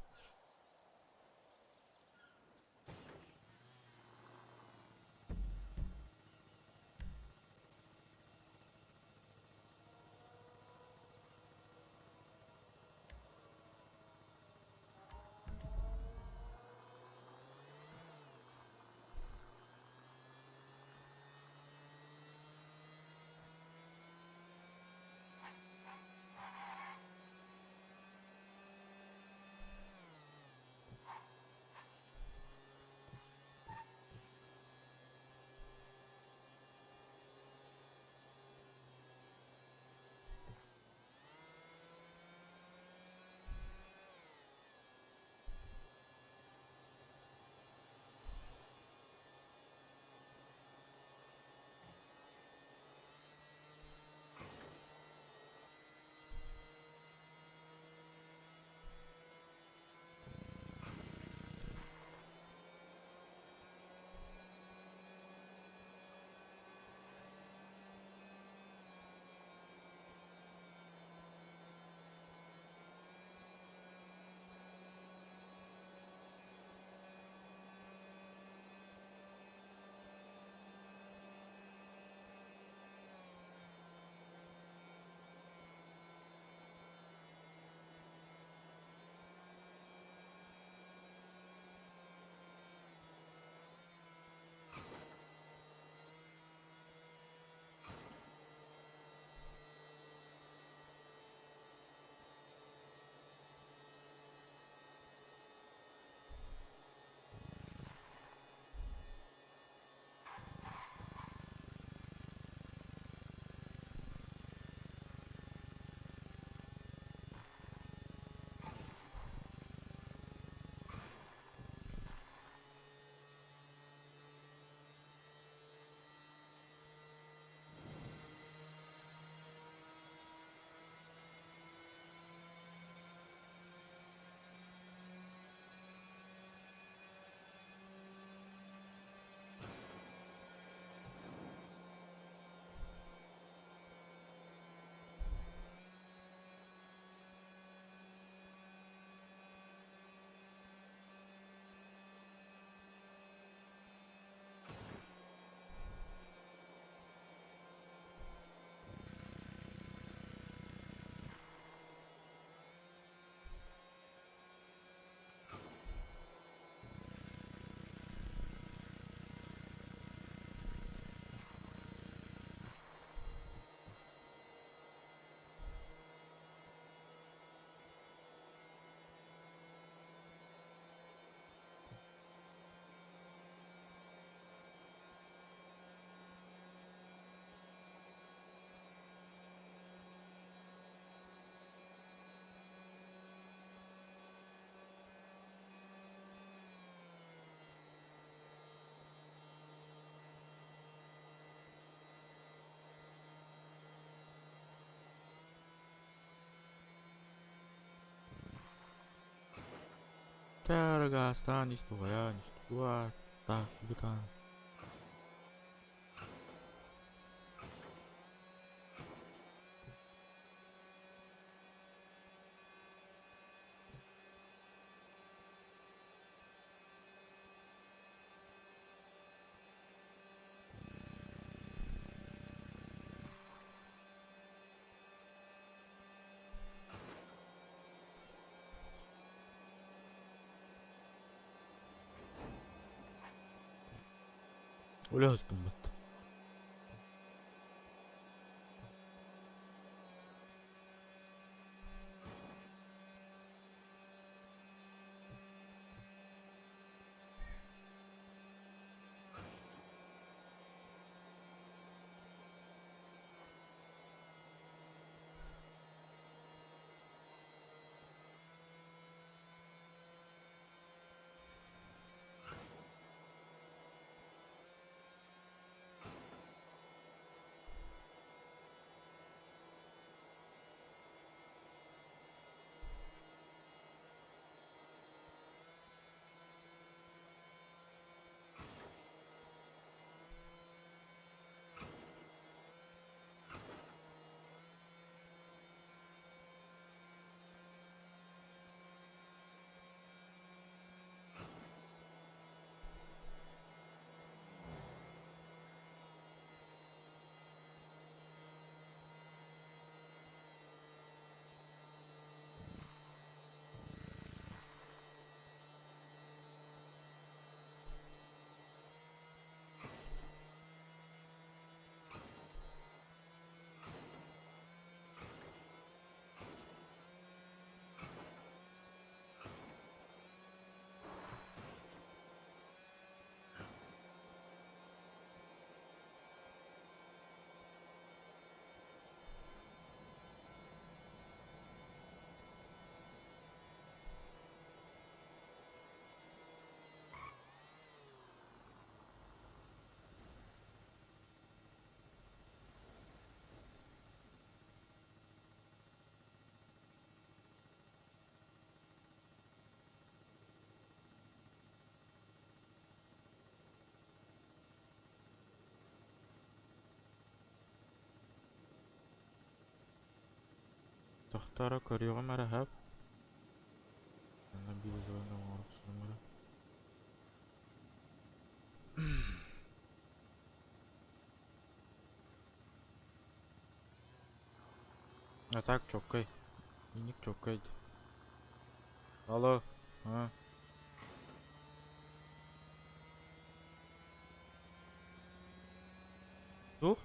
Тарга, останись, твоя, не штука. Так, бетан. Өлөстүм бит. تختار كريغة مرحب. أنا بيزونا وعرف سنمرة. Atak çok kay. Minik çok kaydı. Alo. Ha. Dur.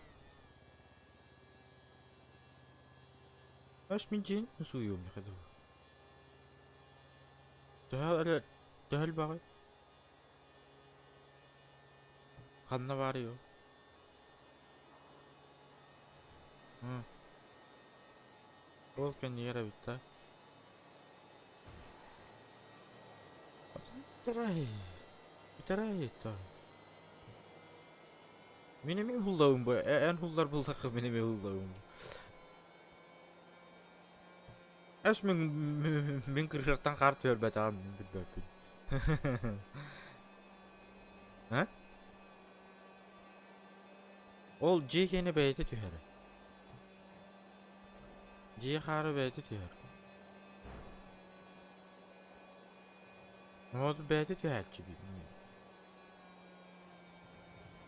Aç min cin nasıl kadar. Daha bari. Kanına varıyor. Hı. Ol kendi yere bitti. Biteray. Biteray ta. Benim hullağım bu. En hullar bulsak benim hullağım bu. Aç min kırıktan kart ver be tamam. Ha? Ol C'ye beyti tüher. C'ye xarı beyti tüher. Ne oldu beyti tüher gibi.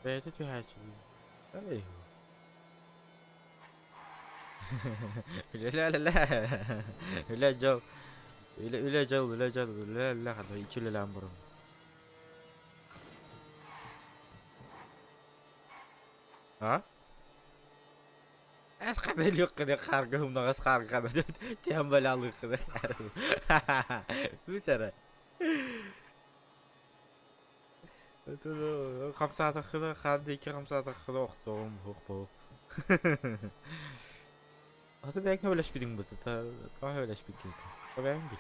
Beyti tüher gibi. Ay. لا لا لا لا جو لا جو لا جو لا لا هذا يشيل الأمر. ها؟ أسقط اليوم كذا خارجهم ناقص خارج هذا تهم بلالي كذا. بترى. تقول 5 ساعة كذا خارج 5 ساعة كذا وقتهم هو. Hadi belki öyle bir bu da daha öyle bir şey. Ben bil.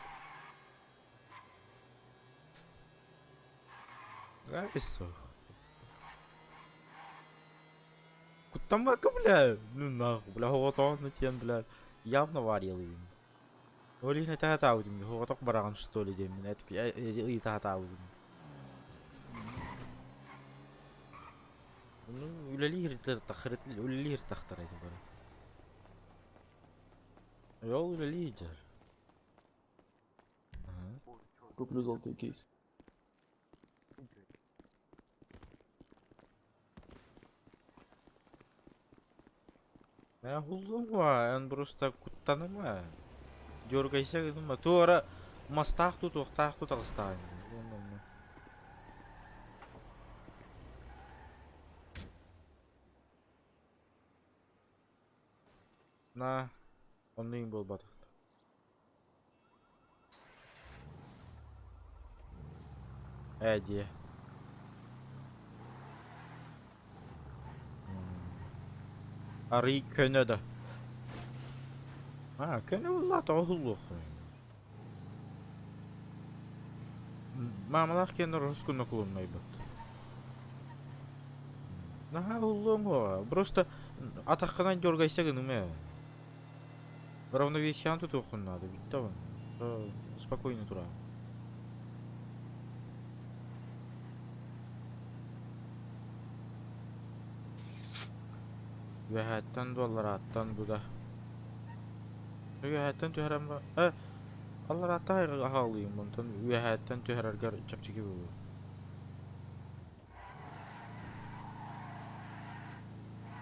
Gayso. Kutam bak bile. Nuna bile هو طبعا نتيان بلا явно варил. Олih не تعودين هو طق برا نشتولي دي من أتبي أي تعودين. ولا ليه تأخرت ولا ليه تأخرت برا. Yol ile lider. Куплю золотой кейс. Я хулума, он просто куттаныма. Дергайся, думаю, тура мастах тут оставим. Nah, oning bolbad. Dia. Ari Kanada. Kanada والله تعهلوخ. Mamalar kendi Rus'un kullanmayı. Nah, улом го. Просто атакканан жоргайса гынуме. Равновесием тут охун надо, ведь то. Спокойно тура. Вехаттан доллараттан буда. Вехаттан төһәрәм. Аллар аттай гагалыйм монтан. Вехаттан төһәрәргә чапчыгы бу.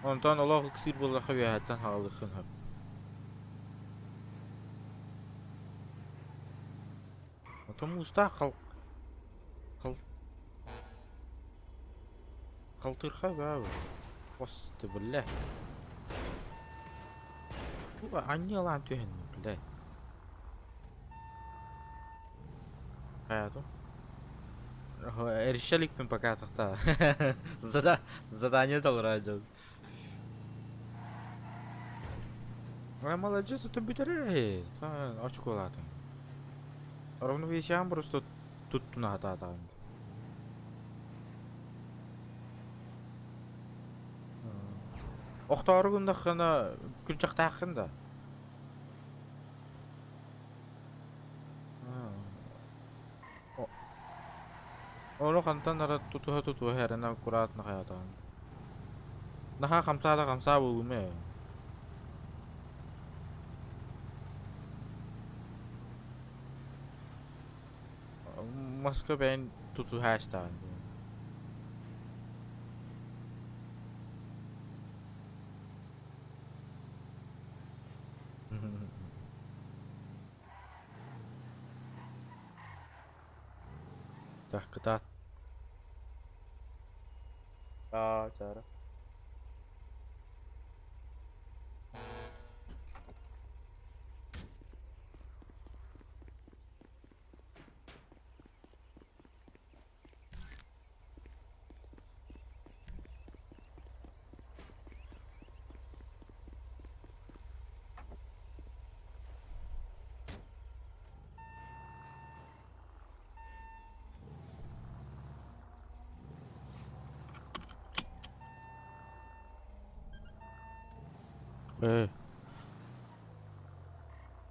Ondan Allah kısır bolla xəviyyətdən halıxın həb. Otam usta qaltır xəb abi. Qostu billah. Bu anne lan tühen billah. Hayatım. Решали мы пока так. Задание дал радио. Молодец, это битаре. Очко лата. Равновесием просто тут надо там. Оқтары күнді қана күн жақта ақында. Onu kantan nara tutuha herena kurat na kayatan. Naha kamsa bulume. Maska ben tutu hashtag. Dah ketat. Cara.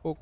Ok.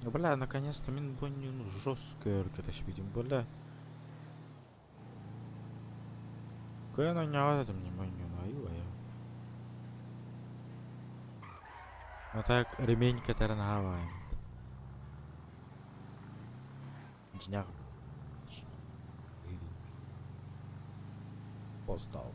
Бля, наконец-то мин понял жесткая это видим, бля. Какая она не это внимание мою, а так ремень, который нагаваем. Дняк. Постал.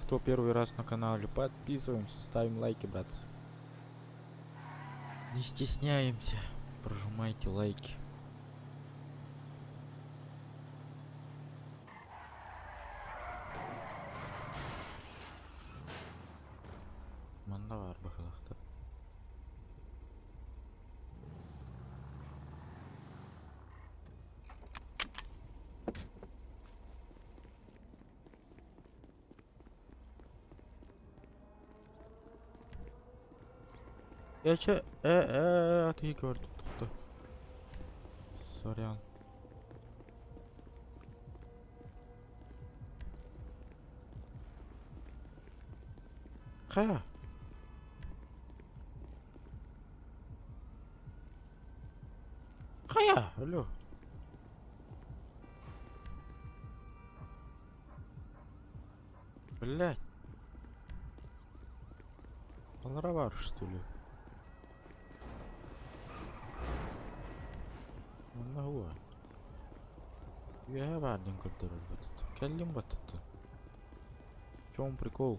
Кто первый раз на канале, подписываемся, ставим лайки, братцы. Не стесняемся, прожимайте лайки. Манда бар бахалахта. Я ты gördüm. Tuttu. Сорян. Кая? Кая? Алло. Блять. Полновар, что ли? هو يا بعد نقدر البطل كلم بطل شو прикол.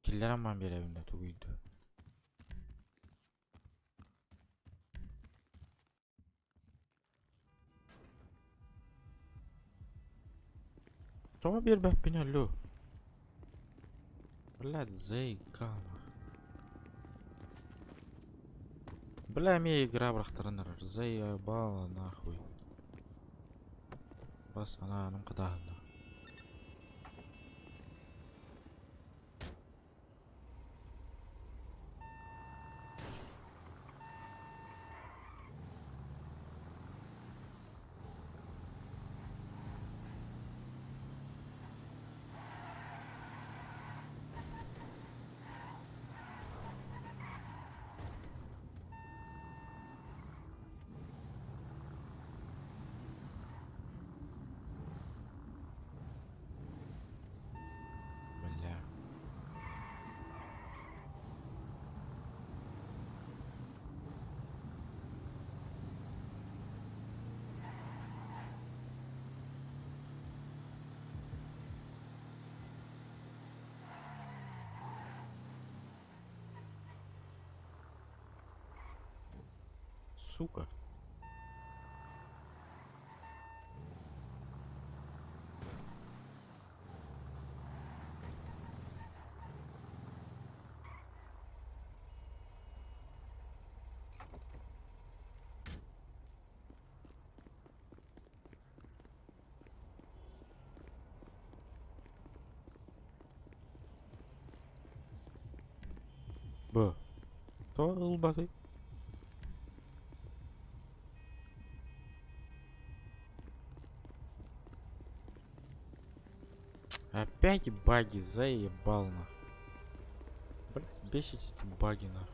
Killer aman bir evinde tuguydu. Sonra bir bak beni lo. Блядь, заикана. Бля, мне игра брахтарнар. Заебала нахуй. Бас она нам кадахна. Бля. Сука. Б. То лбаты. Опять баги, заебал нах. Блять, бесить эти баги нах.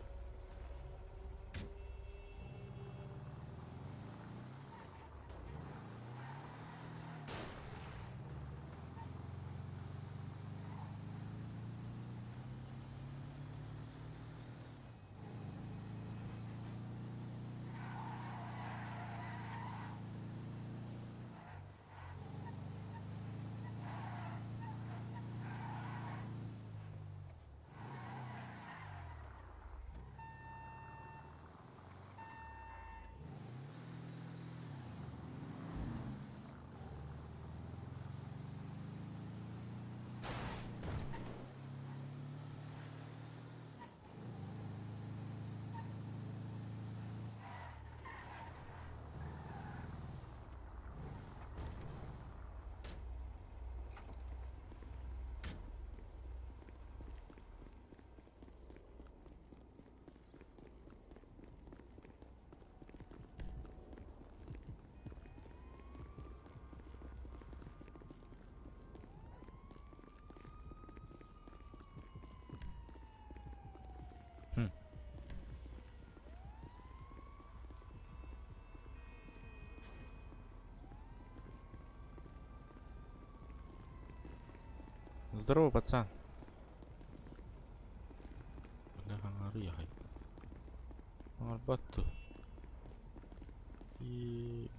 Здорово, пацан. Бля, риягай. Арбату. И...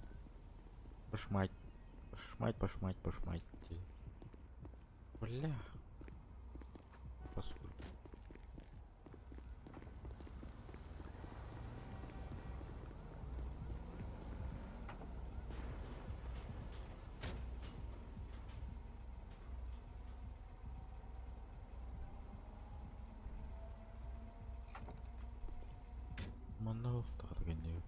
Пошмать. Пошмать. Бля. Паскуд. Манов так догоняю.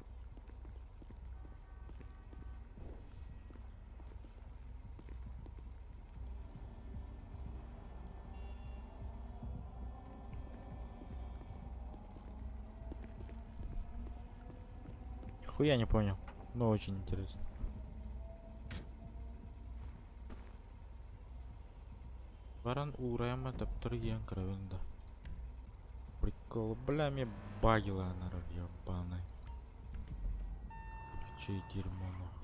Хуя не понял, но очень интересно. Варан урема таптырген кровенда. Прикол, бля, мне багила она ебаная. Чей дерьмо нахуй.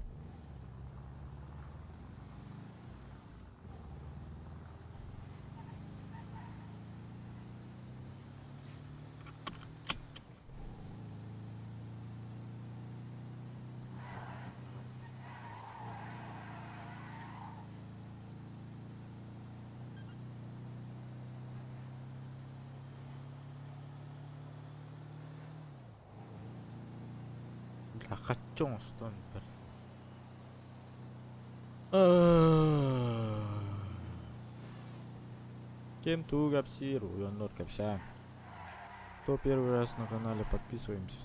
Бля, хочу стон. Кем Гапсиру, Йонор Капся. Кто первый раз на канале, подписываемся,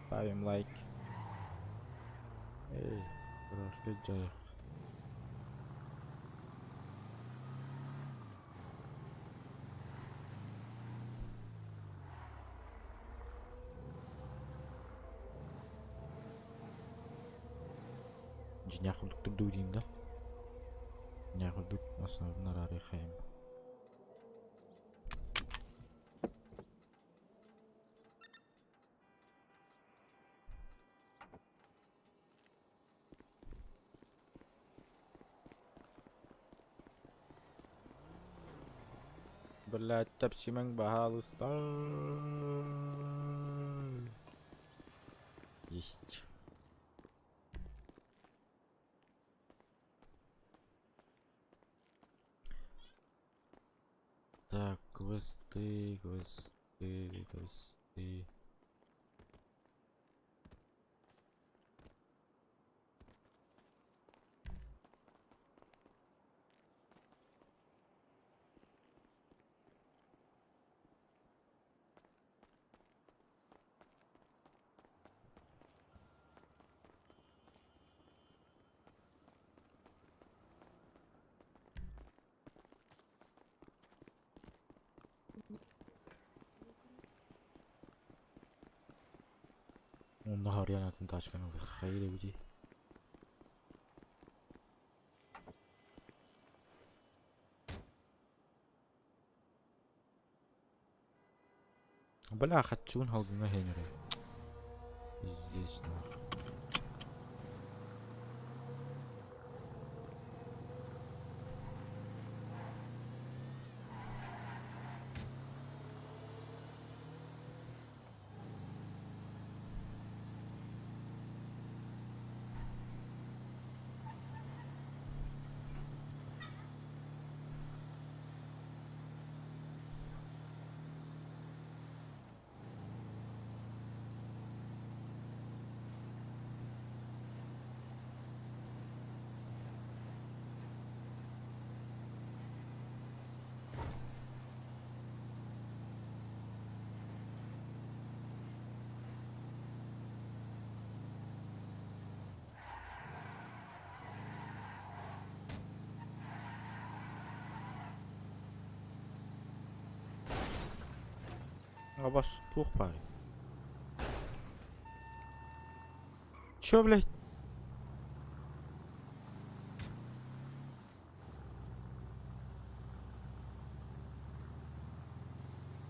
ставим лайк. Эй, Рашкеджаев. Жняхудук дурин, да? Жняхудук основна рарихаем. Блять, тапсимэн бахалыста. Есть. Так, квесты. النهار يعني تنتعش كانوا بخيلي ودي بلا خدشون هالقنا هنري ليش نار Абас, тух парень. Чё, блядь?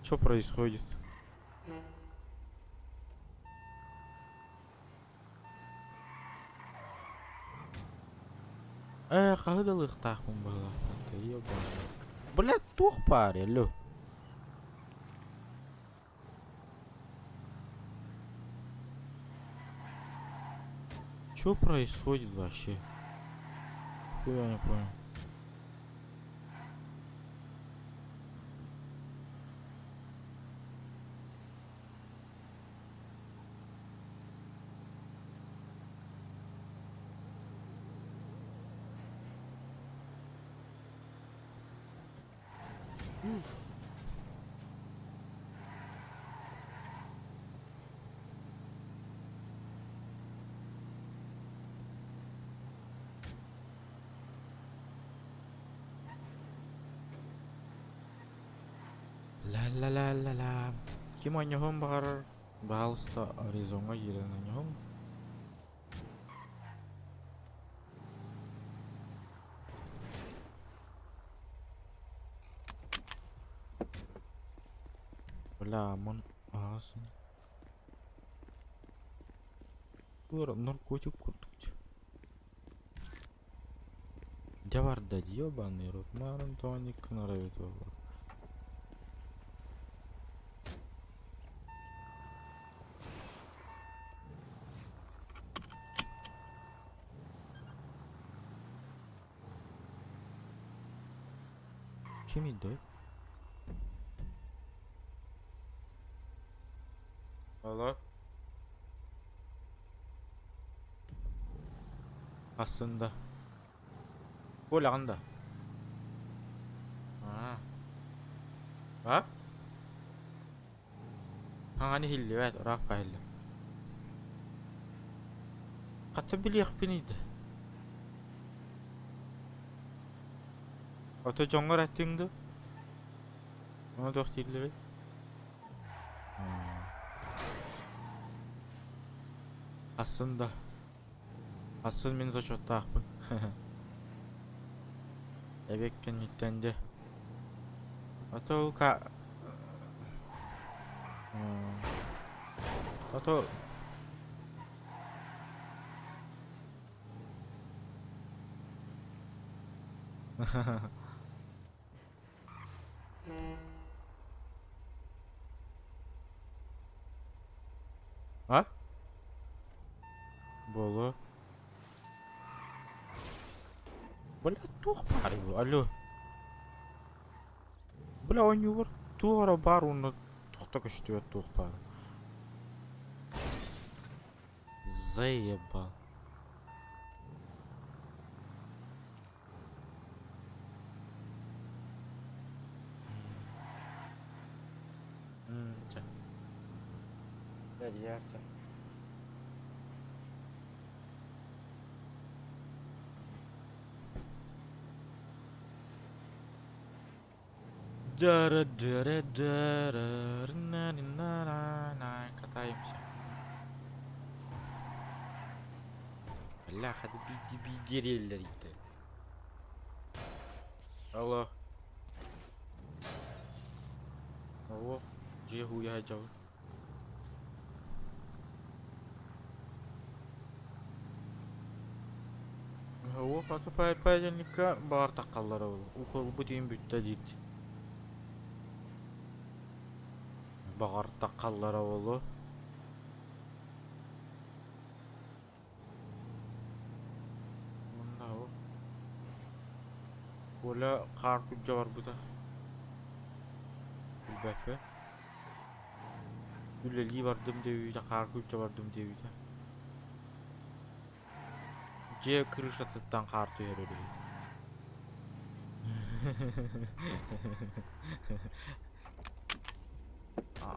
Чё происходит? Эх, а это их так было. Это ебаный. Блядь, тух паре, алло. Что происходит вообще? Я не понял. La la la la la. Kim oynuyor bakar? Bağlısta Arizona giren oynuyor. Bla aman ağasın. Наркотик куртук. Джавар да ёбаный рот, маран тоник нравится. Kim idi? Alo. Aslında. Bolağında. Ha. Ha? Hani hilli, evet, orak bahilli. Katı bir yakpiniydi. Oto jongar ettiğinde. Onu da hilli be. Aslında. Asıl men zачётта ақпын. Эбеккен иттенде. Ото ка. Ото. Ha? Bolu. Бля, тух пару, алло. Бля, он не вор. Тура бару на тух только что тух пару. Заебал. Ча. Ярче. Катаемся. Бля, hadi bir geri eller gitti. Allah. Allah. Где хуя жав? Hava patı paylaşınlıkka bağır takallara oldu. Okul bu diyeyim bütte değil. Bağır takallara oldu. Bunda o. Böyle karpuzca var burada. Bir bekle. Güleli vardım devide, karpuzca vardım devide. C kırışa tıttan kartı yer öyle.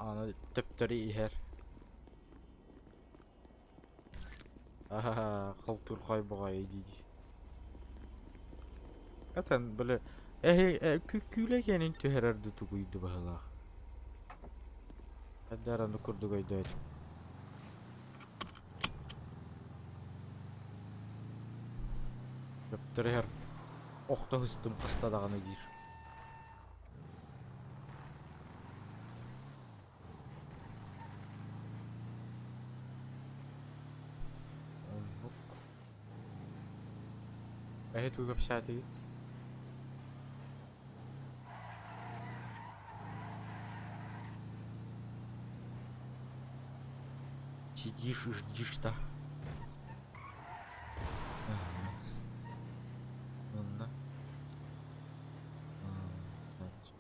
Ana tepteri her. Aha, kaltur kaybağayı dedi. Zaten böyle külegenin tühererde tukuydu bahala. Hadi aranı kurdu gaydı. Tepteri her. Okta hıstım kasta dağını gir. Evet, uygup saati git. Сидишь и ждишь-то. Ага. Ну на. Значит.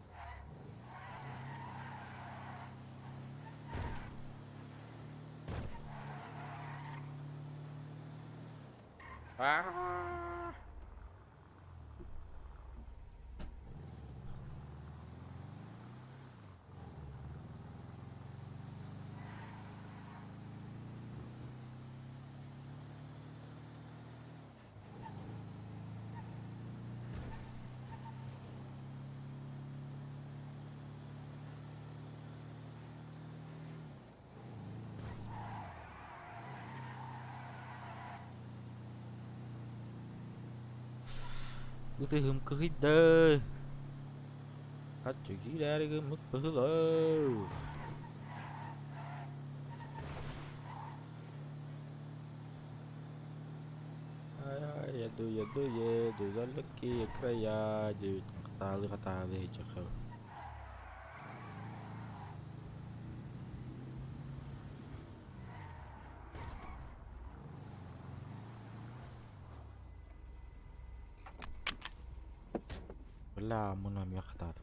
Cứ hùm cứ hít đơ. Hết chuyện khí ra đi mức bự lơ. Еду за далекие края, девять катали, чехов. Бля, мунам я хатат.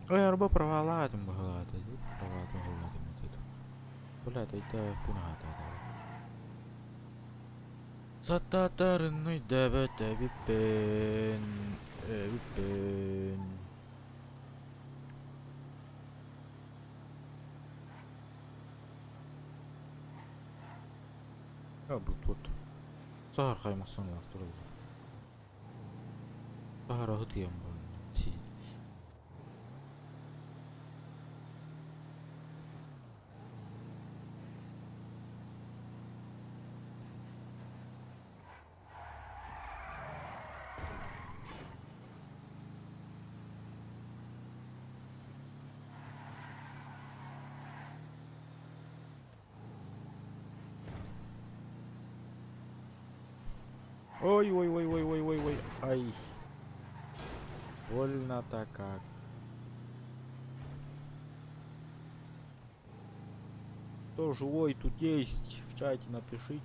Ой, арба провалатым багалата, провалатым это. Бля, это пуната. За татарной дебете випен, випен. А bu тут. Сахар каймаксан лактырды. Сахар агытыям бар. Ой, ай. Больно-то как. Кто живой тут есть? В чате напишите.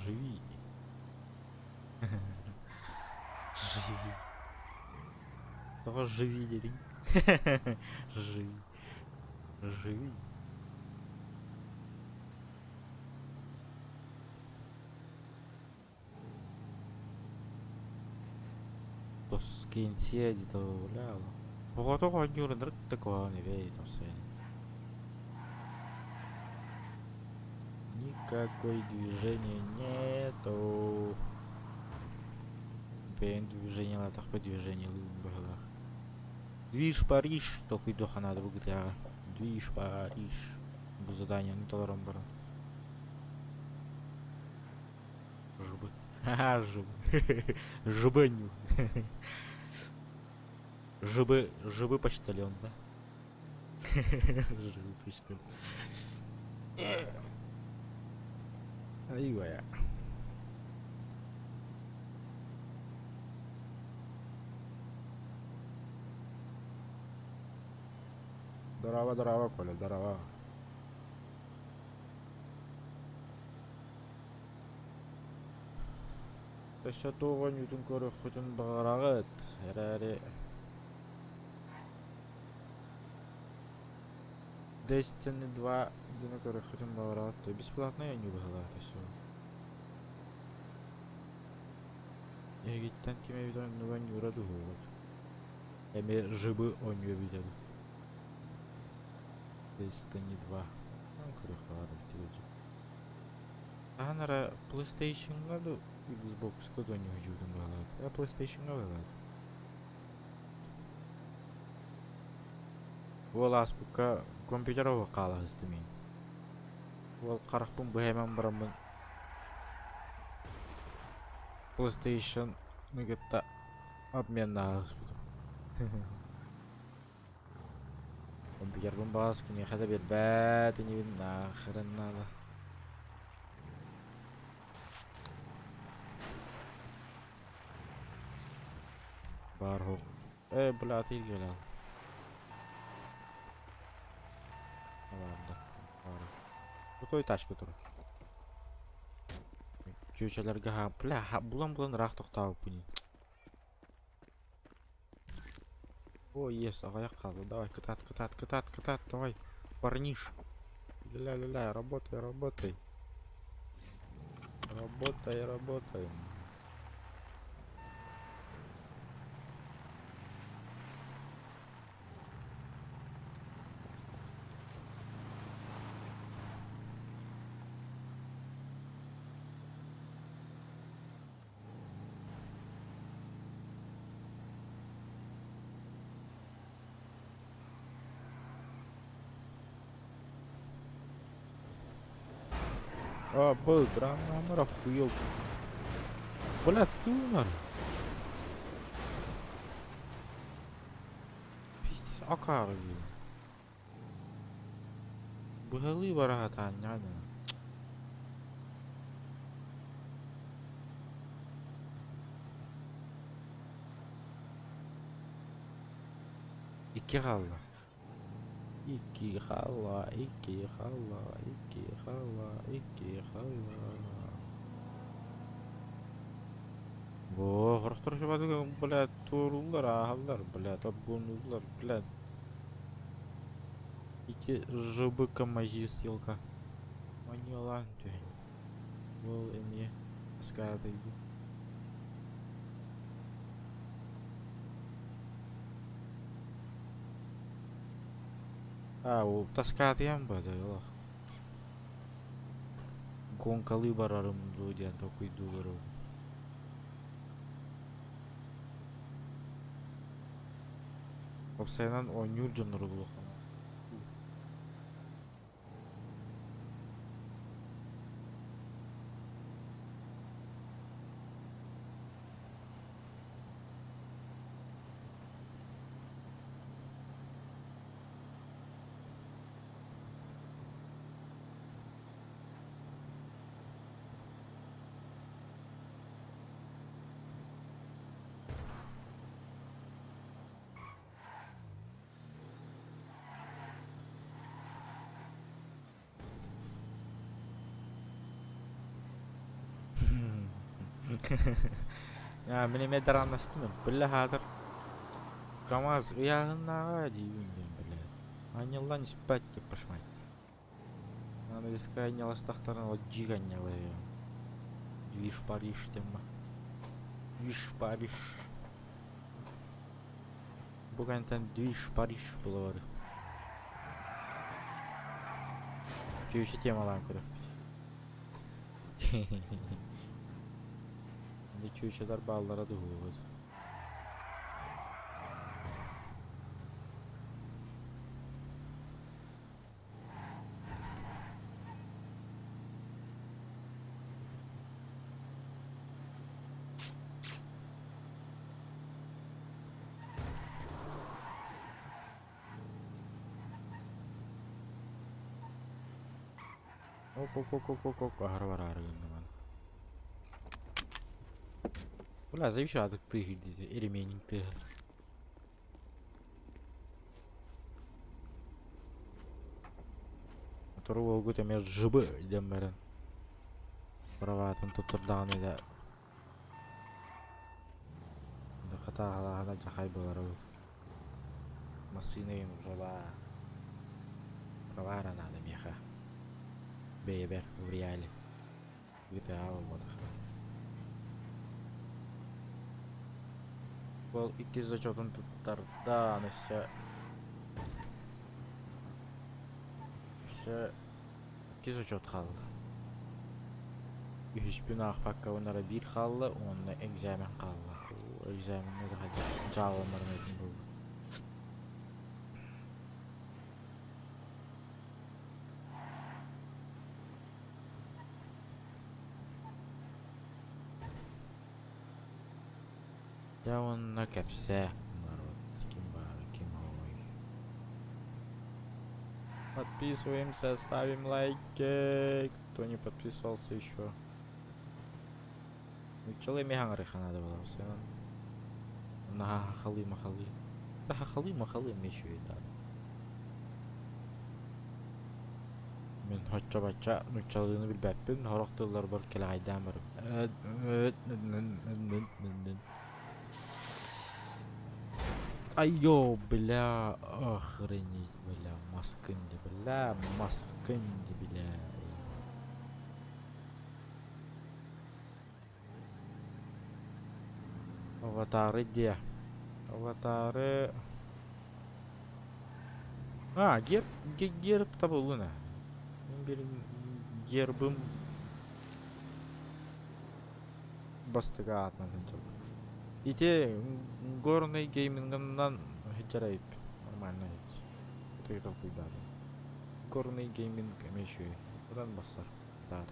Живи. Живи. Того живи, Лери. Живи. Живи. То скин сидит, то ляла. Погода ходила, драк такого не веет, там все. Никакой движения нету. Бен движение на такое движение в багдах. Движ Париж, только идоха надо в GTA. Движ Париж. Бу задание, ну толором бара. Жбы. Ха-ха, жбы. Жбыню. Жбы почтальон, да? Жбы почтальон. Ай, вая. Здорово, Коля, здорово. Tässä tuon jutun korjatun baraget. Herääri. Destiny 2 дина корректим бaraget. Бесплатно я не выгадал все. Я гит танки ме видон нуган юраду вот. Эми жибы он не видел. Destiny 2. Ну корректовали телеги. Анара PlayStation году Xbox году не вижудым бaraget. Я PlayStation бaraget. Ол аспыкка компьютерға қала істемейін. Ол қарақпын бұхаймен бұрамын. PlayStation нүгетті обменна аспыкым. Компьютербін бағас кіне қада бер бәті невін нақырын нада. Бар хоқ. Бұла атыр келі ал. Bu toy taş götür. Köşelerge ha bulan rahat toktağıp bunu. О, есть, ага, қалды. Давай, кытат, давай. Парниш. Ля-ля-ля, работай. Работай. А, был, драма, охуел. Бля, тунер. Пиздец, акарви. Бухалы барата, няня. İki halla. İki halla. Во, хорошо, что блядь, турулар, агалар, блядь, обгонулар, блядь. Ити жыбы камази съелка. Манилан, тюнь. Был эми, скады. Ол таскатыям ба да. Гонкалы барарым дудян такой дулару. Опсайнан ойнур жонору булхан. Ya benim ederan astım. Billa hadır. КамАЗ ягына дейін бля. Анилан спать не пошмать. Надо искать не ластахтарна вот джигання ловим. Движ Париж тема. Движ Париж. Бүгін там Движ Париж было. Чующий темалан көріп. Чующийлер баллара дуугуз. Ок, агар гыннаман. Бля, завишу адык тыгы, эременин тыгы. туру олгу теме жыбы дем берен. Праватын тутурдаган эде. Да ката жахай болар. Машина жаба. Правара надо меха. Бейбер в реале. GTA olmadı. Бұл 200 жотын туттардан ise 200 жот қалды. 3000 ақпаққа онара бір қалды, онына экзамен қалды. Экзаменне де жауылмырмайтын болды. Да он накопся, народ, с кем ой. Подписываемся, ставим лайки. Кто не подписывался еще. Ну челы меганрыха надо было все. На махалы. Да махалы мне еще и дали. Мен хотча бача ну чалыны билбеппин, хорохтылар бар келе айдан бар. Айо, бля, охренеть, бля, маскынди, бля. Аватары где? Аватары... А, герб табылына. Гербым... Бастыга атнадын жыл. Ите горный гейминг'ından хичарайып. Нормально хич. Тыйрыл куйдады. Горный гейминг мешуй. Будан басар. Дар.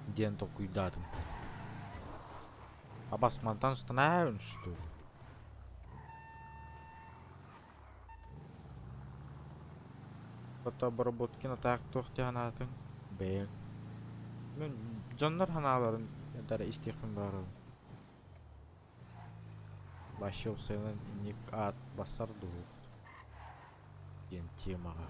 Ден то куйдадым. А басмантан становим, что ли? Фотообработки на так тохтянатын. Бек. Мен жаннар ханаларын ядара истихим бар. Башыл сенен ник ат басар дух. Ен темага.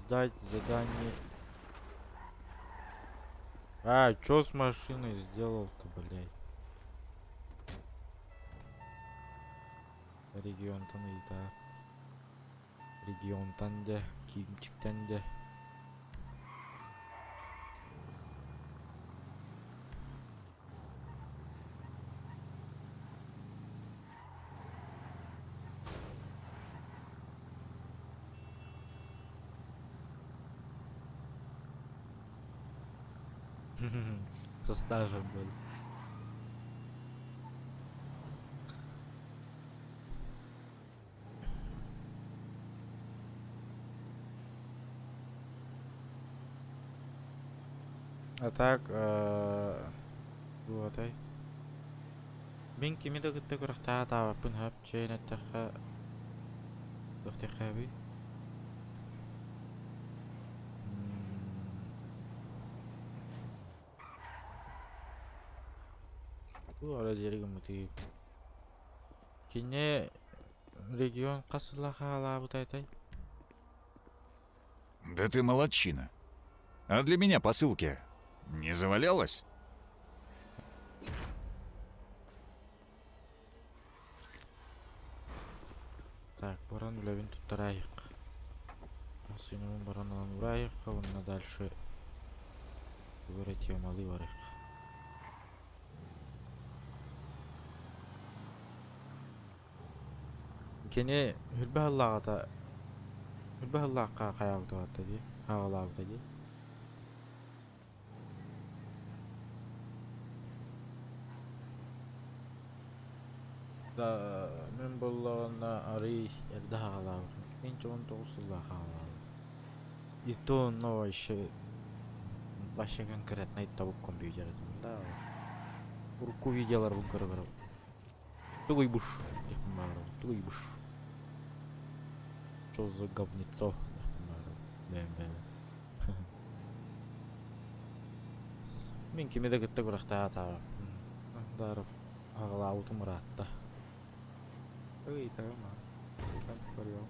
Сдать задание. А, чё с машиной сделал-то, блядь? Регионтан да. Регионтан да, кимчиктен да. Со стажем был. А так, вот ай. Мен кимиде гытты курахта табапын хап чейнеттаха дохтехаби. Ora жерге мутип. Кине регион касылаха алабыт айтай. Да ты молодчина. А для меня посылки не завалялось? Так, баран левин туттарайык. Синемин баранан урайык, онна дальше говорить малы барык. Кене хүлбәһәлләгәтә хүлбәһәлләгә каягыда ди. Хагалагыда ди. Да мен буллагына арый эрдә хагалаг. Мен 19 елда хагалаг. И то но еще Вообще конкретно это компьютер. Да. Урку видеолар бун көрөгөр. Тугуйбуш. Тугуйбуш. Что за говнецо? Бэм. Мен кемеде кетті бірақ та дарып ағыла аутым ратта. Ой, тағыма. Өлтен көріу.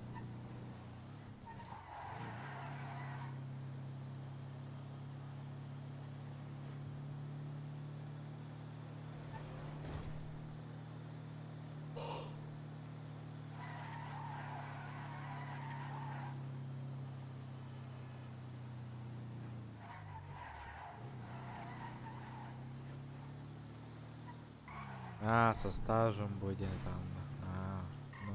А, со стажем будет там. А, ну.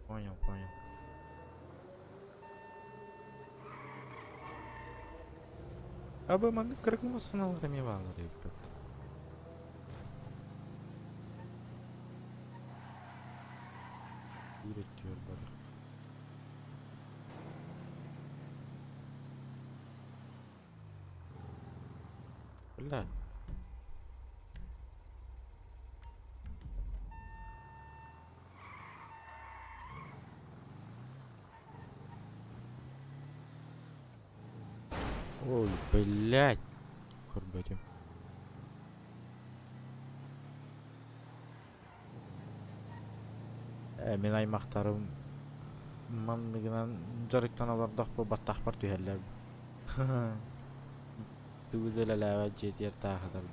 Понял. Абы маны кыргымасын алгырме балыр еппет. Үйреттер бар. Бля. Ой, блядь. Корбатим. Мен аймақтарым мандыгынан жарыктан алардак бу баттак бар түйәлләр. Түгүзеләләвә жетер тахыдар.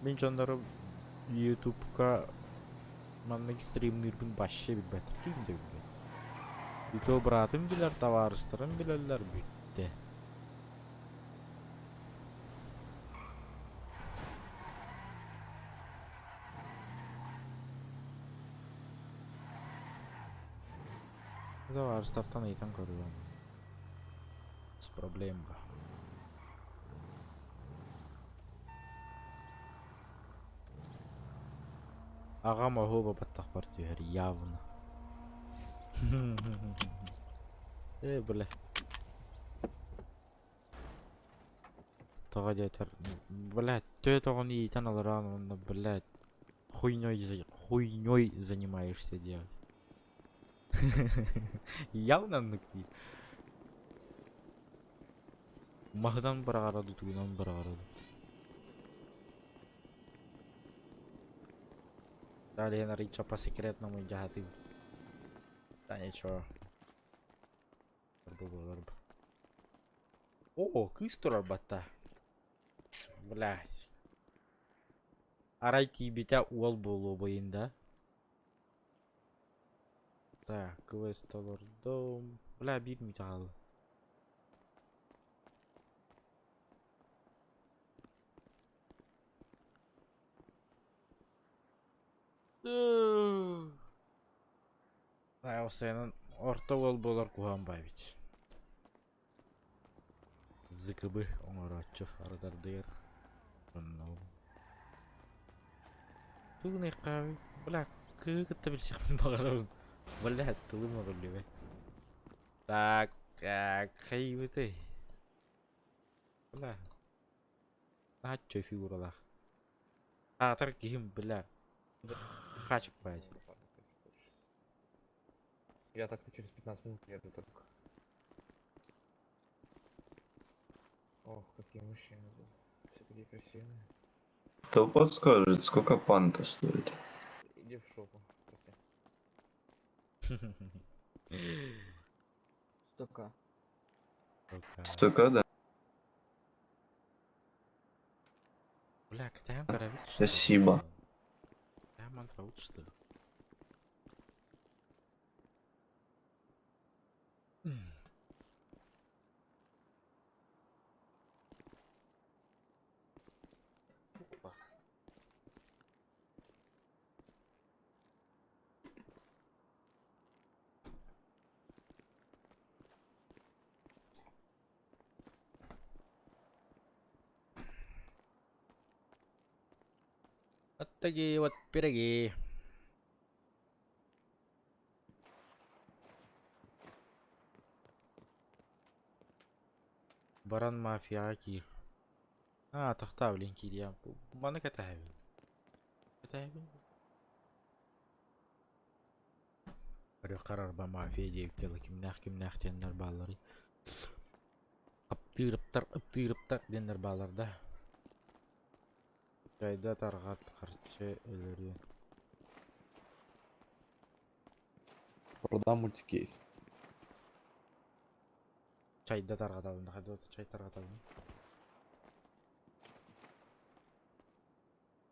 Мен жондары YouTube'ка мандык стримнердин башы билбет. Кимде билбет. Ито братым билер, товарыштарым билерлер бүтте. Товарыштардан айтан көрүyorum. С проблем ба. Агам охоба баттак бар түйер, явно. Бля. Тога жетер. Блядь, төт огон ийтан аларан, онда, блядь, хуйнёй занимаешься делать. Явно ныкти. Махдан барагараду, тугинан барагараду. Далее на рича по секретному джахати. Да ничего. О, кыстура бата. Блядь. Арайки битя уол болу боинда. Так, квестолор дом. Бля, бирмей калды. Сенин орто уол болор куханбай бит. ЗКБ оңорочу ардардыр. Ну. Тугны кави. Бля, кыгытта билсек багарабын. Бля, тылым орлебе. Так, кайбыты. Бля. Ачо фигуралах. Атар ким, бля. Хачик пать. Я так-то через 15 минут еду только. Ох, какие мужчины тут. Все такие красивые. Кто подскажет, сколько панта стоит? Иди в шопу. Столько. Столько, да? Бля, катаем коровик. Спасибо. Я мантраут, что ли? Вот такие вот пироги. баран мафия кир. Тахта блин кир я. Баны катайбын. Катайбын. Бір қарар ба мафия деп келі кімнақ тендер балары. Аптырыптар дендер баларда. Жайда тарғат қарчы өлері. Продам мультикейс. Чайда тарғат алынды. Қайда чай тарғат алынды.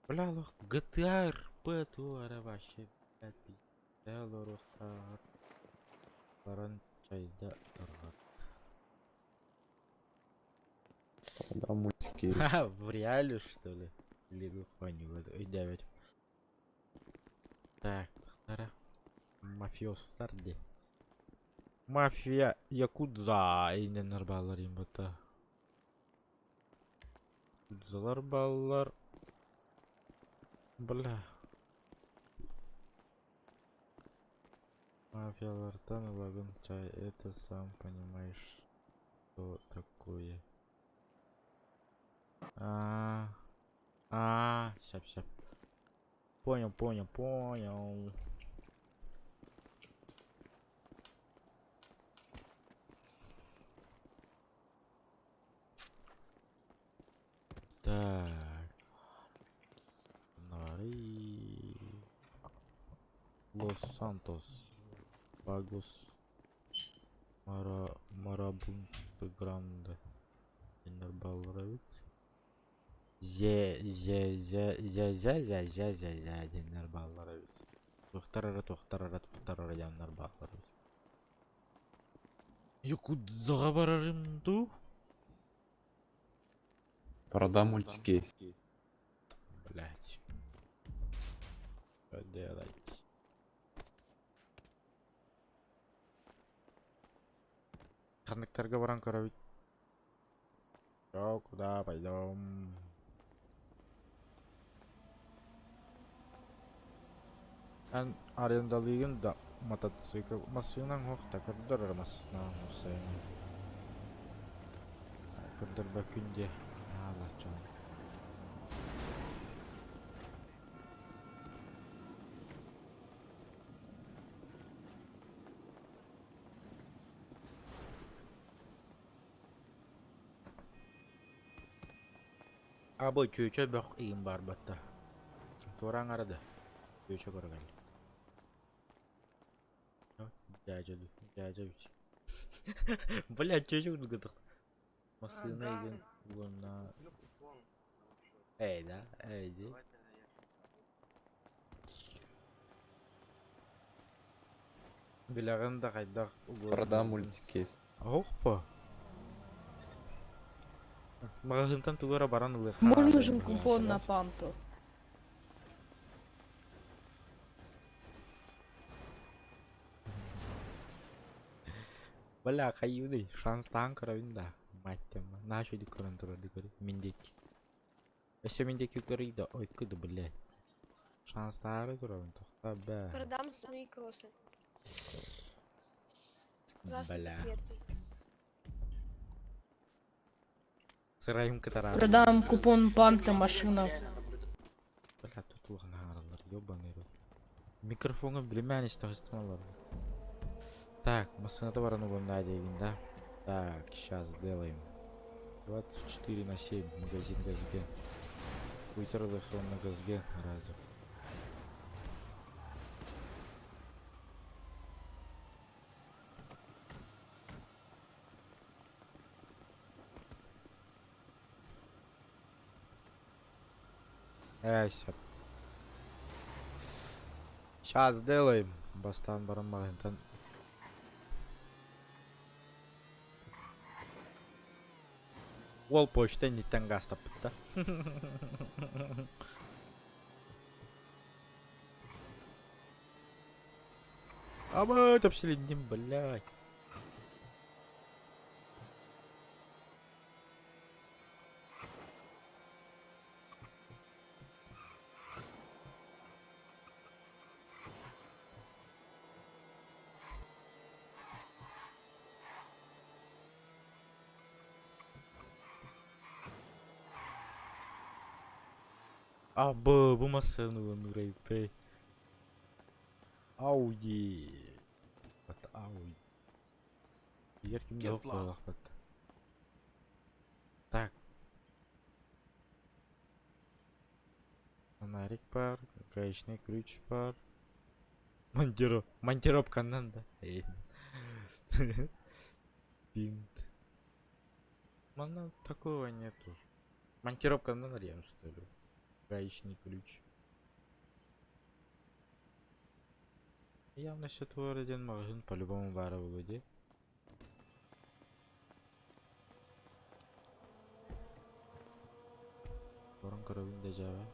Бля, GTA RP туары вообще. Баран чайда тарғат. Продам мультикейс. В реале, что ли? Или в Ой, так, мафиостар де. Мафия якудза иненер балар имбата. Якудзалар балар. Бля. Мафиялардан лагун чай, это сам понимаешь, что такое. Щап. Понял. Так. Нари. Лос-Сантос. Пагос. Марабунта Гранде. Инербалравит. Денер балларыбыз. Тоқтарара жандар балларыбыз. Якудзаға барарымды? Продам мультикейс. Блять. Что делать? Кондукторга баран коровить. Куда пойдем? Ан арендалыгын да мотоцикл машинан хохта кырдыр машинан усайын. Кырдыр ба күнде. Алла чон. Абы чөйчө бөк ийин бар батта. Тураң арады. Чөйчө көргөн. Дядя. Блядь, чё гудок. Машина идёт вон. Эй. Билаганда кайда. Продам мультикейс. Опа. Магазинтан тугара баран ылы. Мне нужен купон на панту. Бля, кайюды, шанстан кровинда. Маттем, нашу дикорантура дикори, миндеки. Если миндеки корида, ой, куда, блядь. Шанстары кровин, тохта, бля. Продам свои кроссы. Бля. Сыраем катара. Продам купон панта машина. Бля, тут лохнаралар, ёбаный рот. Микрофоном блемянич тагыстымалар. Так, машина-то ворону будем надеяться, да? Так, сейчас сделаем. 24/7, магазин газге. Вытер выхрон на газге разу. Сейчас сделаем. Бастан барам магазин. Ол почта ниттен газ тапты. Аба, тапсилиндим, блядь. Bu машину Нурайпей. Ауди. Это Ауди. Ерким yok bu. Так. Фонарик бар, гаечный ключ бар. Монтировкадан да. Бинт. Мана такого нету. Монтировкадан режем, что ли? Гаечный ключ. Явно что-то один магазин по-любому бара вроде. Orang kerabin Jawa.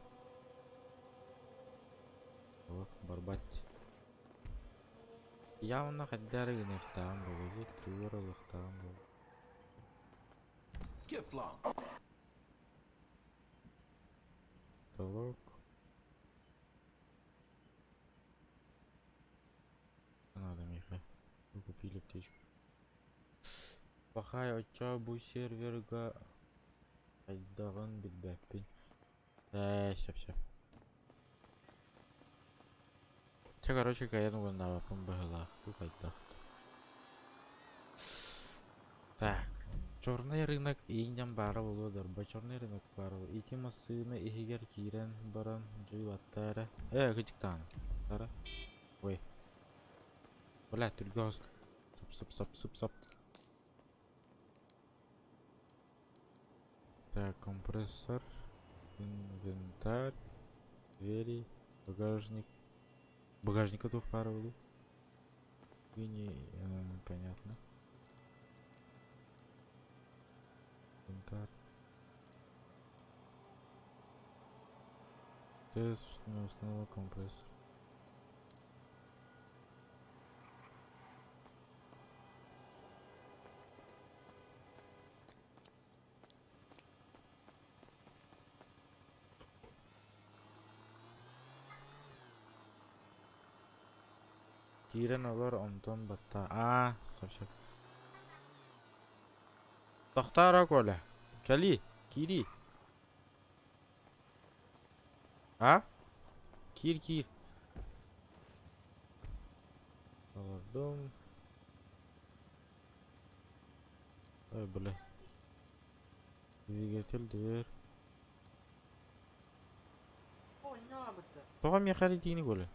Oh, барбать. Явно хаддар гинехтан болузи, тууралыктан бол. Толок. Надо, Миха. Вы купили птичку. Пахай оча бу серверга. Айдаган билбеппин. Все. Че, короче, каяну гандава помбагала. Так. Черный рынок индям бара болудар. Черный рынок бара. Ити масыны ихигер кирен баран жуаттара. Гычыктан. Тара. Ой. Бля, түргост. Сап. Так, компрессор. Инвентарь. Двери. Багажник. Багажника тут пара было. Понятно. Инвентарь. Тест, снова компрессор. Кирен олар онтон батта. Совсем. Тохтара коля. Кири. Кир. Алардым. Ой, бля. Двигатель, дверь. Ой, на быта. Тоға мен қаритini коля.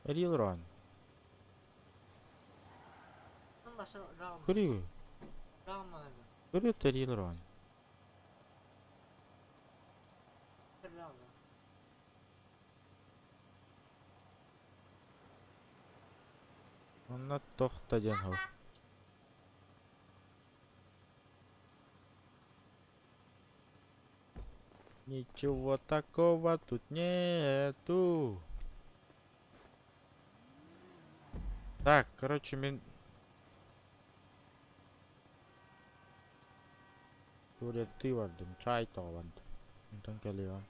Эрил ран. Көрі. Көрі терил ран. Онна тоқта ден хау. Ничего такого тут нету. Так, короче, мен... Туретти вардым, чай тоғанды. Онтан келева.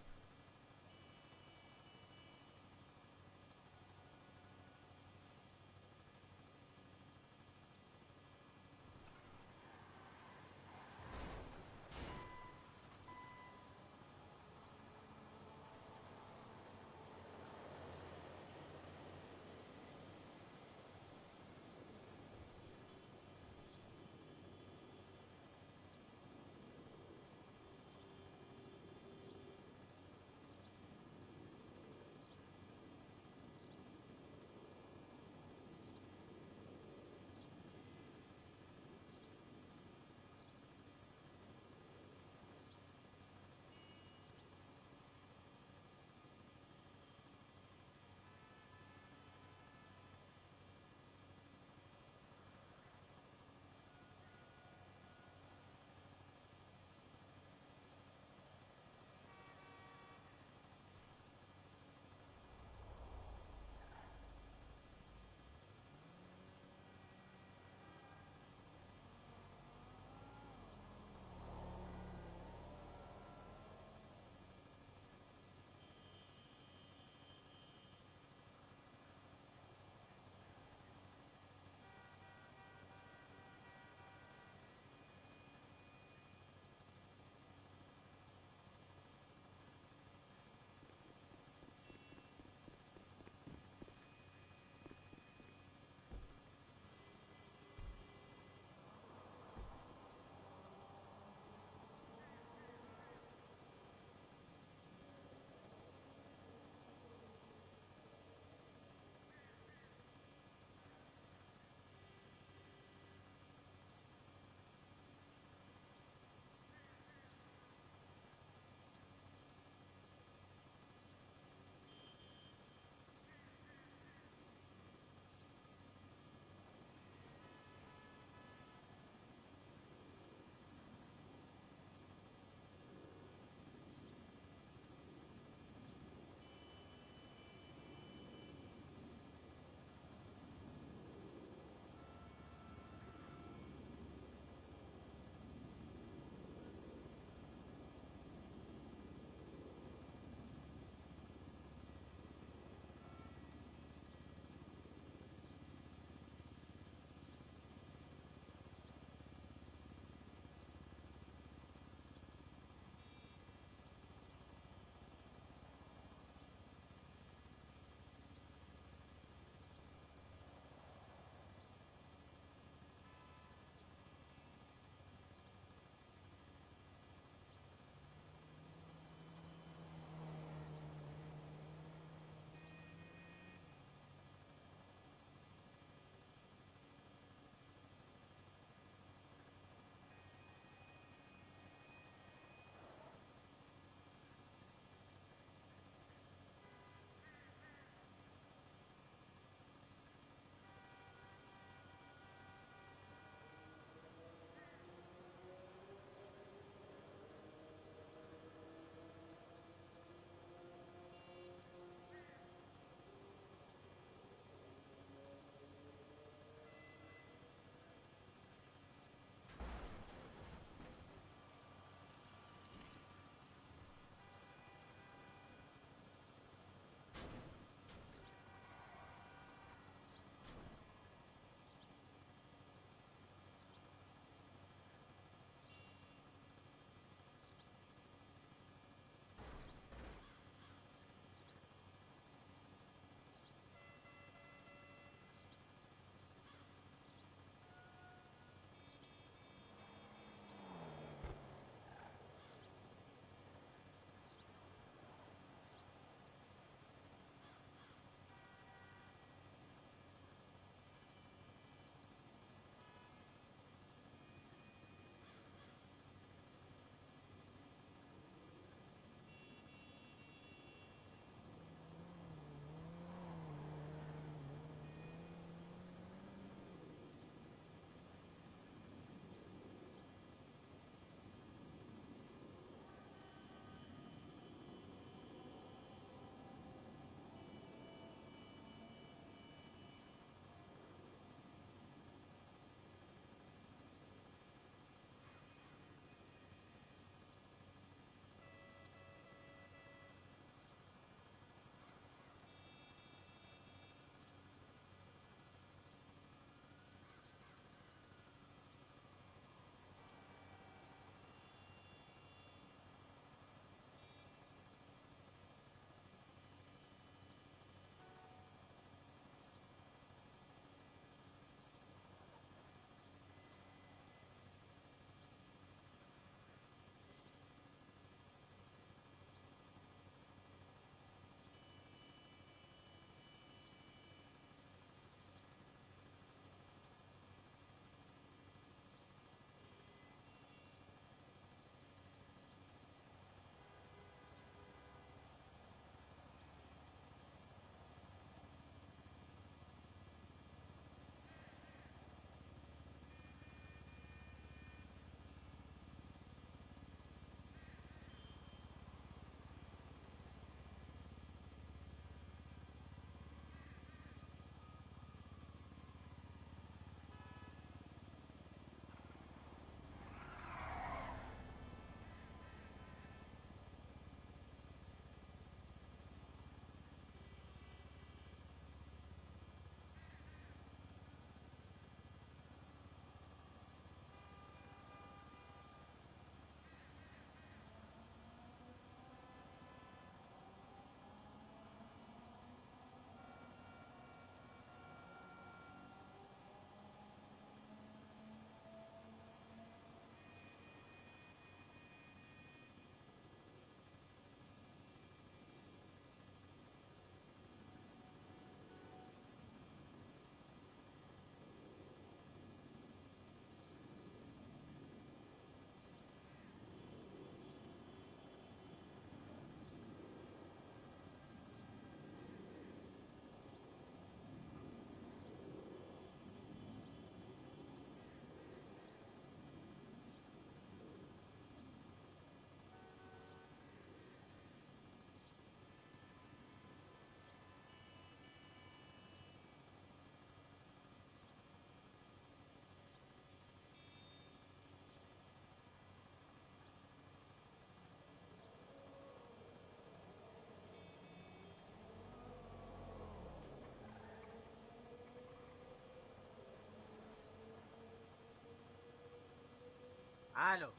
Алло.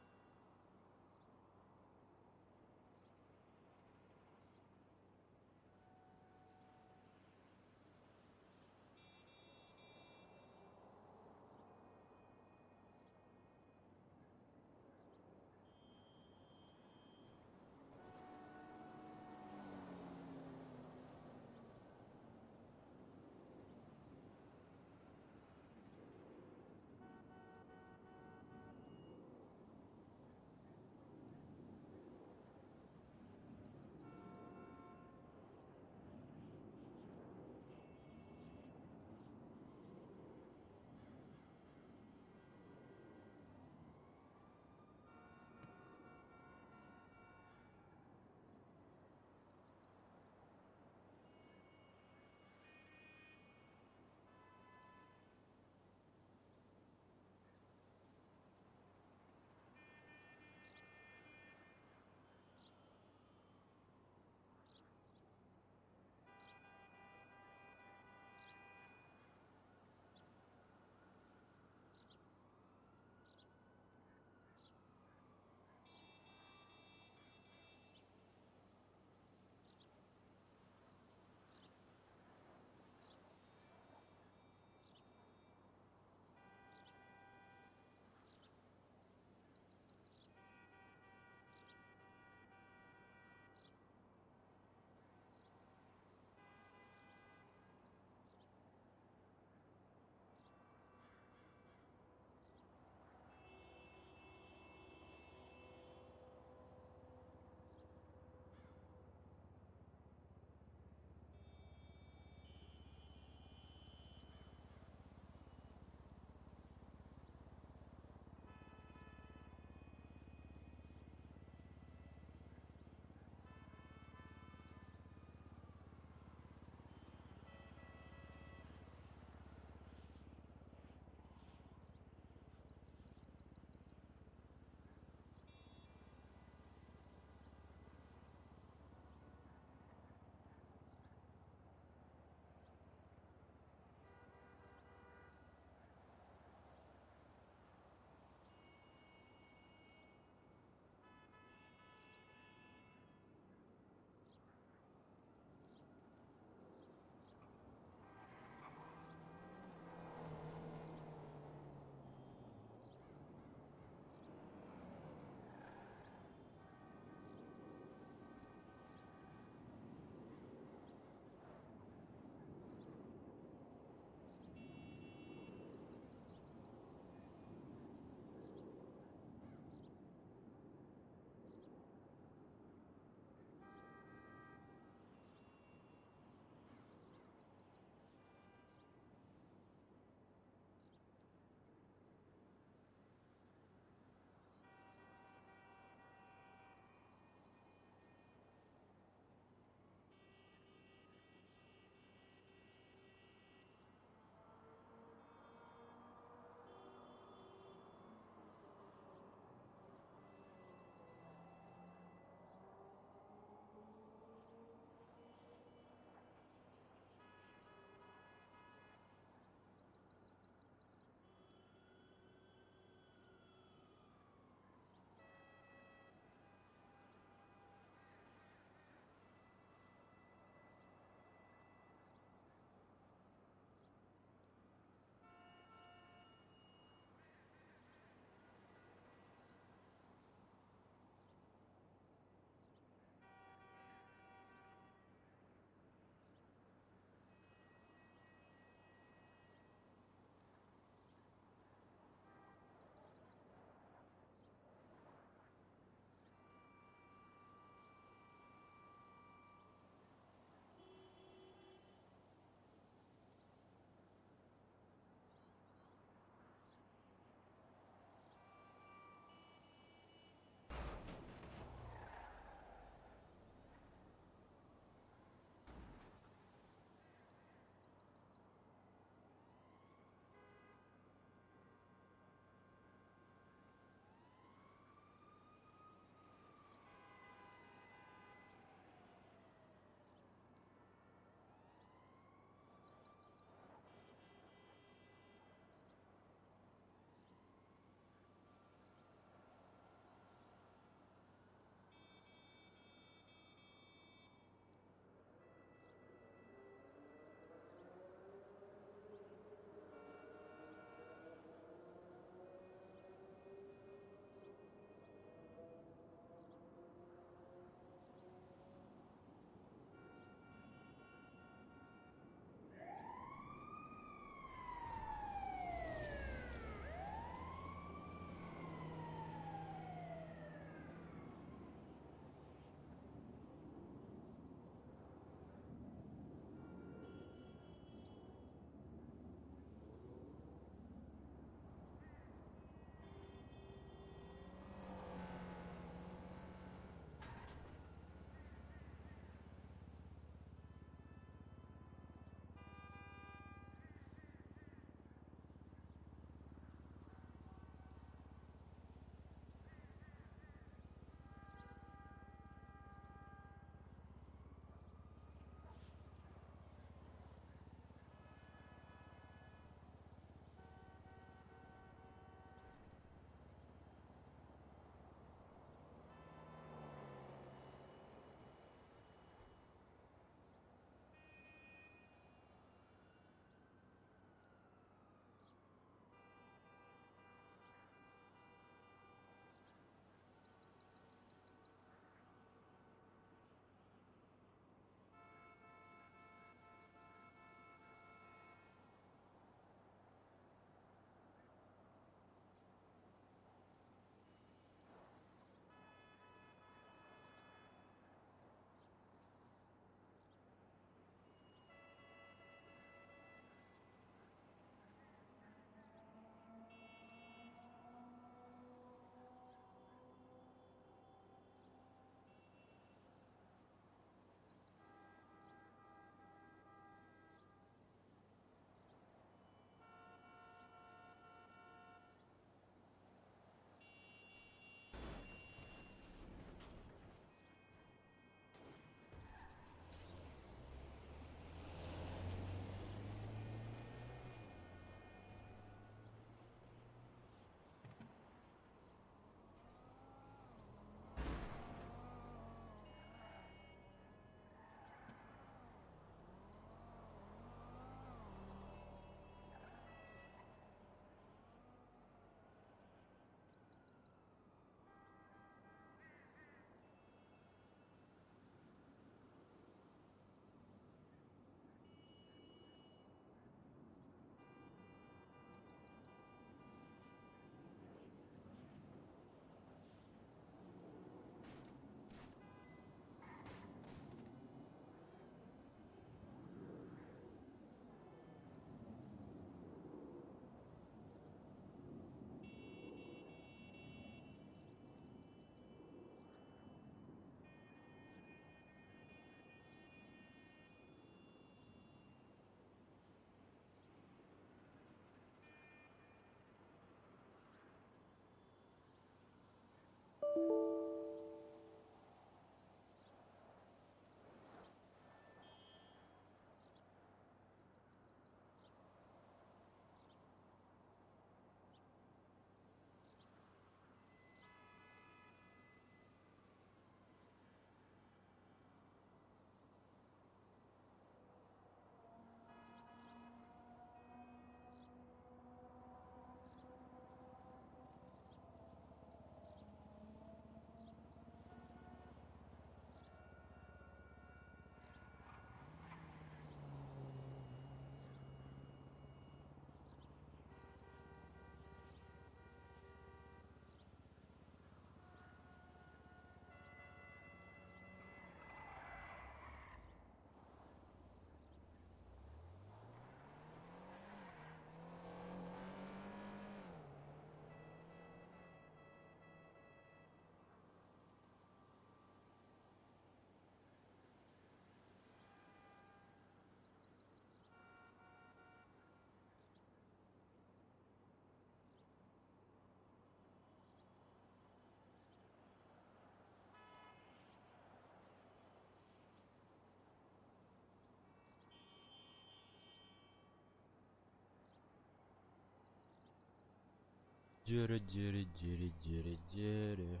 Дере, дере, дере, дере, дере.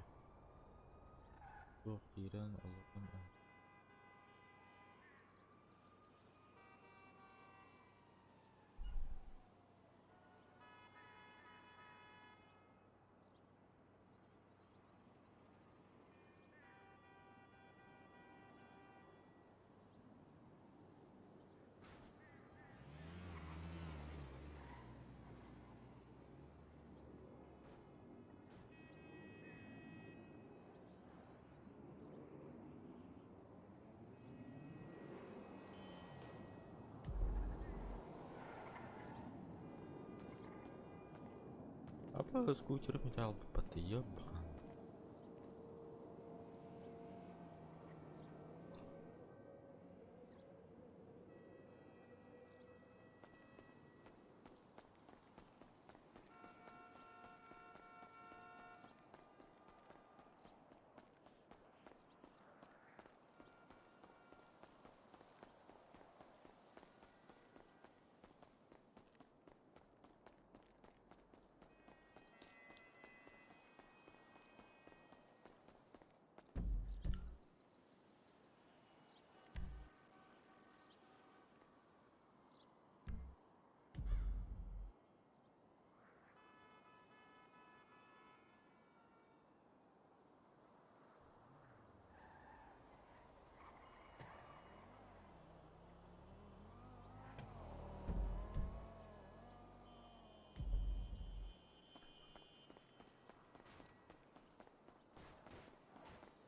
Сохиран, алакан. Apa skuter metal потъебан.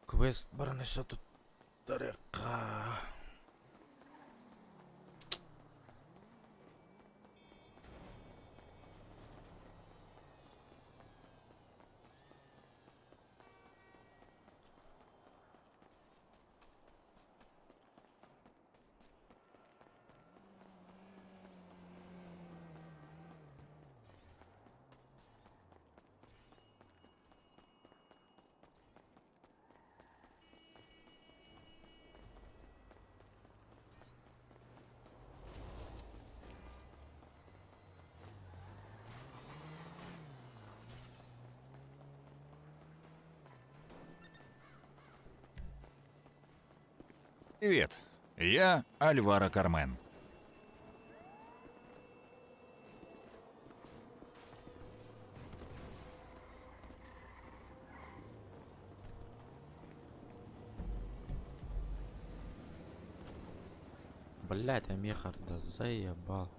Квест барнешат от река. Привет, я Альваро Кармен. Блять, а Мехар, да заебал.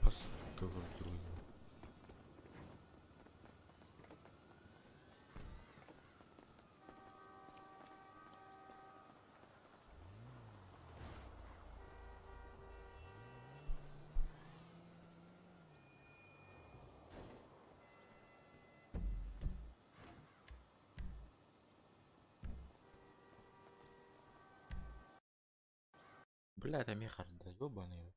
Постой, друг. Блять, а Мехар, да ёбаный.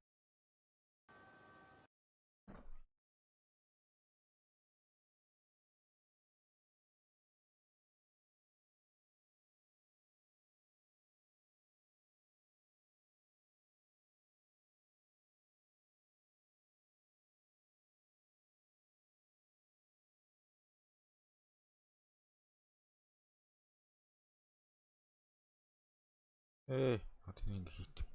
Эй, а ты не гид.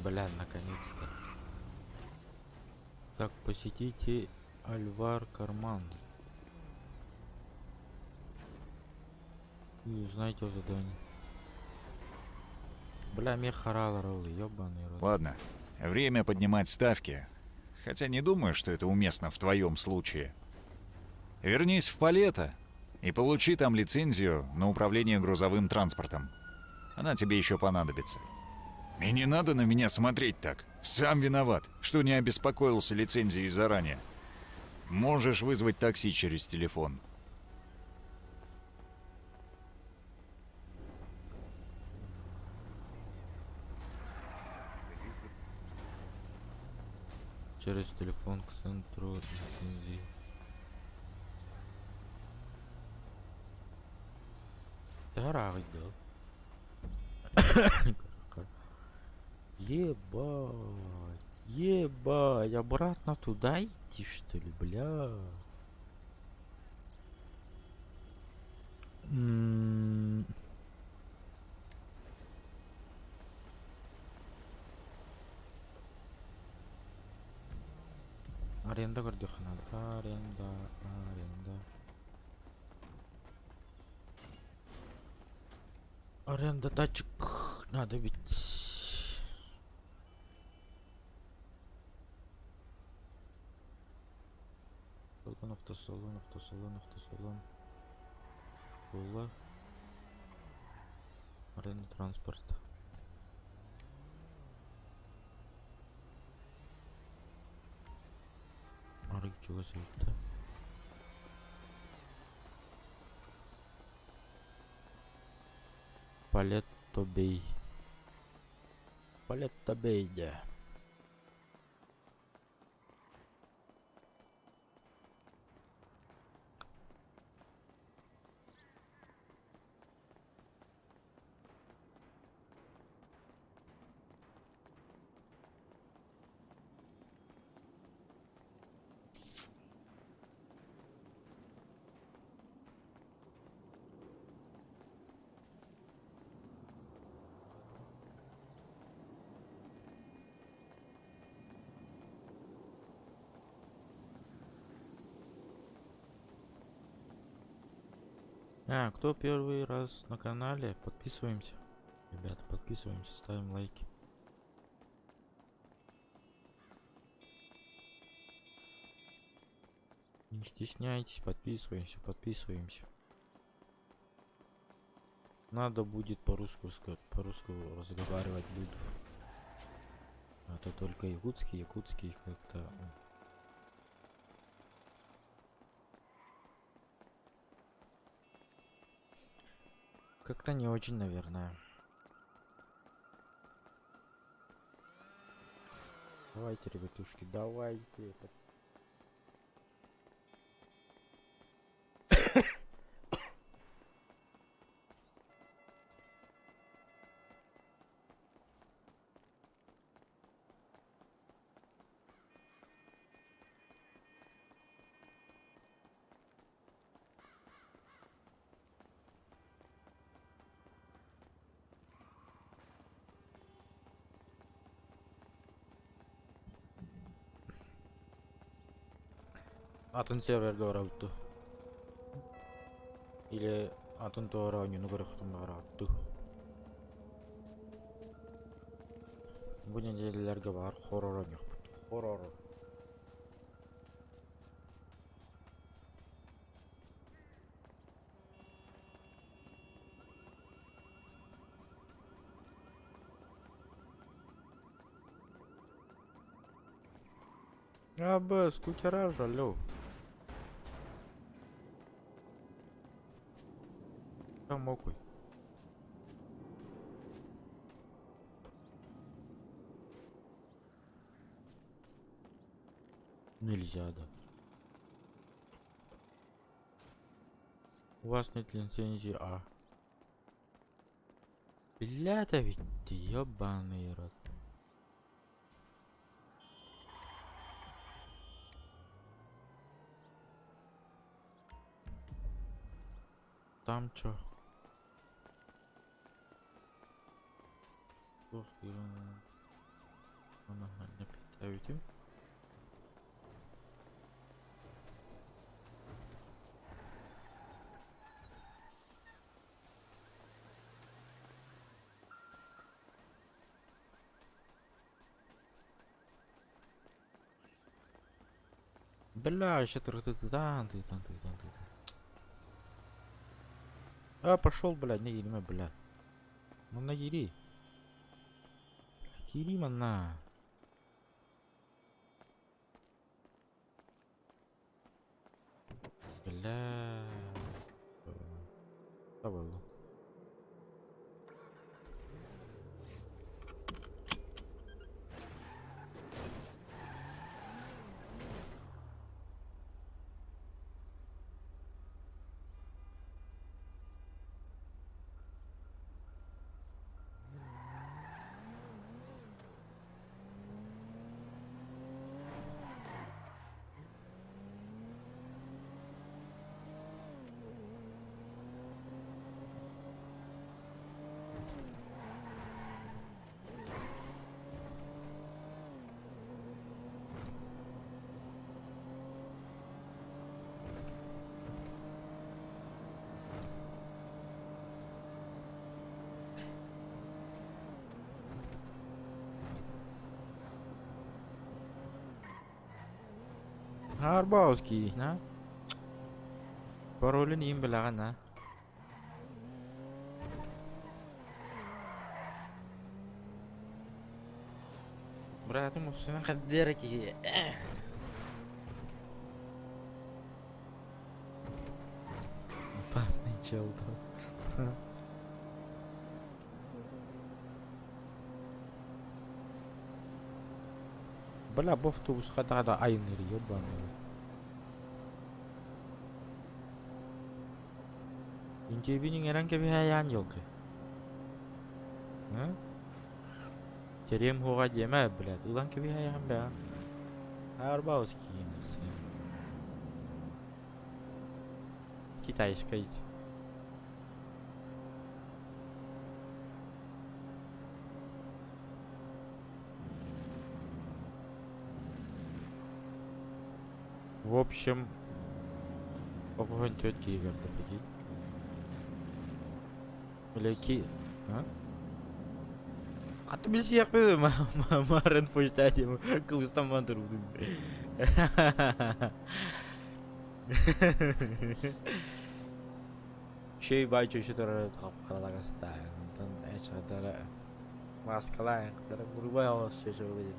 Бля, наконец-то. Так, посетите Альвар Карман. И узнайте о задании. Бля, мне харал роллы, ёбаный рот. Ладно, время поднимать ставки. Хотя не думаю, что это уместно в твоем случае. Вернись в Палето и получи там лицензию на управление грузовым транспортом. Она тебе еще понадобится. И не надо на меня смотреть так. Сам виноват, что не обеспокоился лицензией заранее. Можешь вызвать такси через телефон. Через телефон к центру лицензии. Тарахать, да? Ебать. Ебать. Обратно туда идти, что ли, бля? Аренда гордехана. Аренда. Аренда тачек. Надо ведь. Автосалон. Школа. Аренда транспорта. Арык чего света? Палетто бей, да. Кто первый раз на канале, подписываемся. Ребята, подписываемся, ставим лайки. Не стесняйтесь, подписываемся. Надо будет по-русски разговаривать буду. А то только якутский как-то... Как-то не очень, наверное. Давайте, ребятушки, давайте. Атын сервер доорабытту. Или атын тоора онюну көрөктүн баратту. Бу неделелерге бар хоррор ойнокпут. Хоррор. Скутера жалю. Там окуй. Нельзя, да. У вас нет лицензии А. Бля-то ведь ты ёбаный рот. Там чё? Ага, опять авитим. Бля, еще ты. А, пошел, блядь, не гири, бля. Ну на гири. Гири, манна. Бля. Давай. Арбауский, на? Паролін ең білаған, на? Братым, ұпсынан қаддер ке. Опасный чел, да. Бля, в автобус да айнер, ёбаный. Интебинин эран кебихаян ёлка. А? Терем хуга деме, блядь. Улан кебихаян бе. Арбауский насы. Китайская. В общем, похоже, тетки игры, прикинь. Или а? А ты без всех марен почитать ему, кустом мантрудым. Şey bacı şu tarafa kapkara gastaya. Ondan eşadara maskalar, kadar gruba yavaş şey söyledi.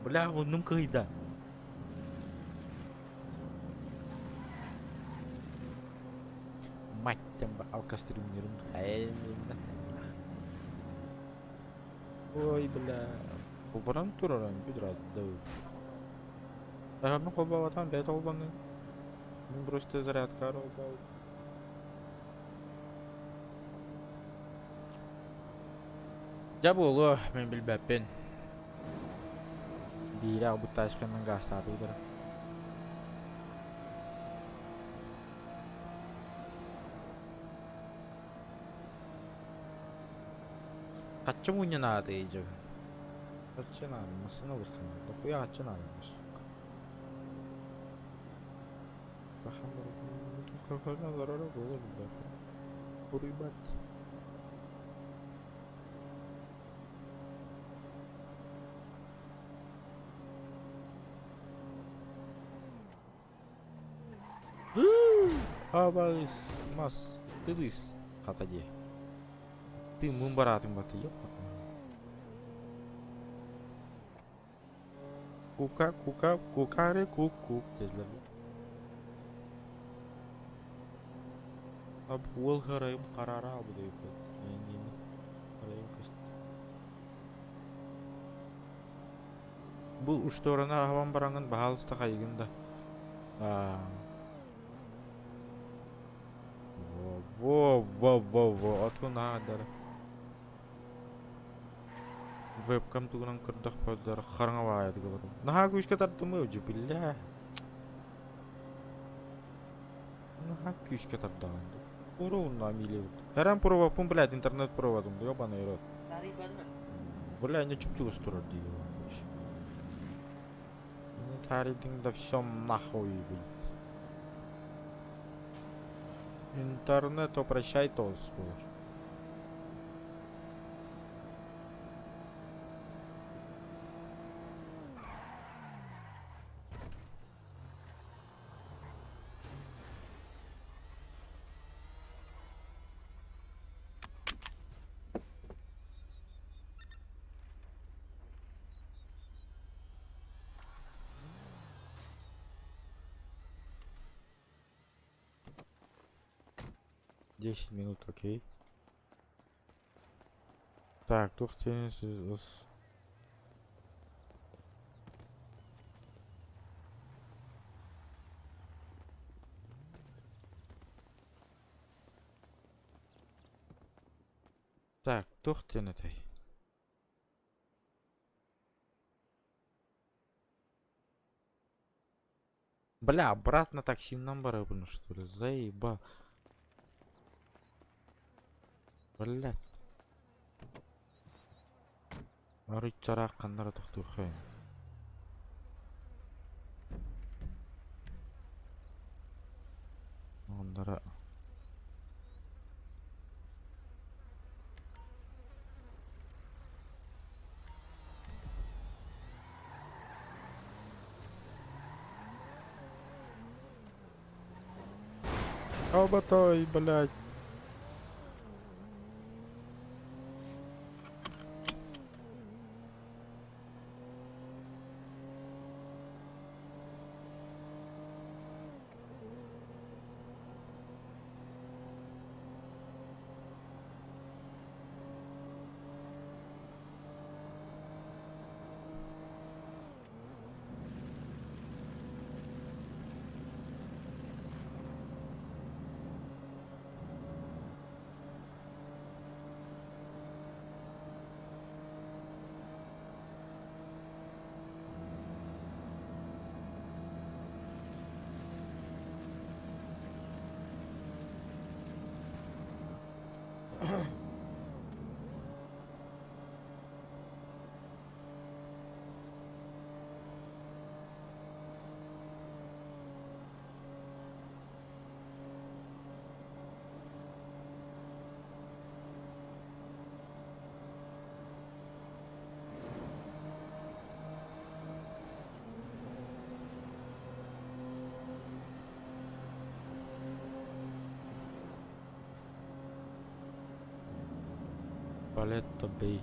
Bela onun kıyda. Mать темба алкастримнером. Ой, бля. Хубаран тураран бидрат да. Ахам хобаватан да толбаны. Мен просто зарядка албау. Жабулу мен билбеппин. Бира буташканын гастадыдыр. 같이 문이 나야 돼 이제. 같이 나는 뭐 쓰는 거 있으면 너 꾸야 같이 나는 거 있어. 그 한번 그걸 나가라고 그러는데. 우리 밭. Абайс, мас, ты лыс, катади. Ты мумбаратың баты, ёпа. Кукаре, кук, тезлер. Аб, ол қарайым қарара абы да ёпа. Қарайым кәсті. Бұл ұшторына ағаван бараңын бағалысты қайығында. Во, ату нағадар. Вебкам тугунан кырдах падар хараңа вайды кылырым. Наха күшке тартымы өжі білля. Наха күшке тартағанды. Пуру унна миле өт. Әрән пуру вапын, блядь, интернет пуру вадымды, ёбаны ерот. Бля, не чуп-чуп стороны делаешь. Не таридинг да все нахуй, блядь. Интернет прощай то свой. Десять минут, окей. Так, тут Так, тухтен этой. Бля, обратно такси номер ебаный, что ли? Заебал. Бля. Арык чарак кандара тухтухай. Ондара. Обатой, блядь. Палетто бей.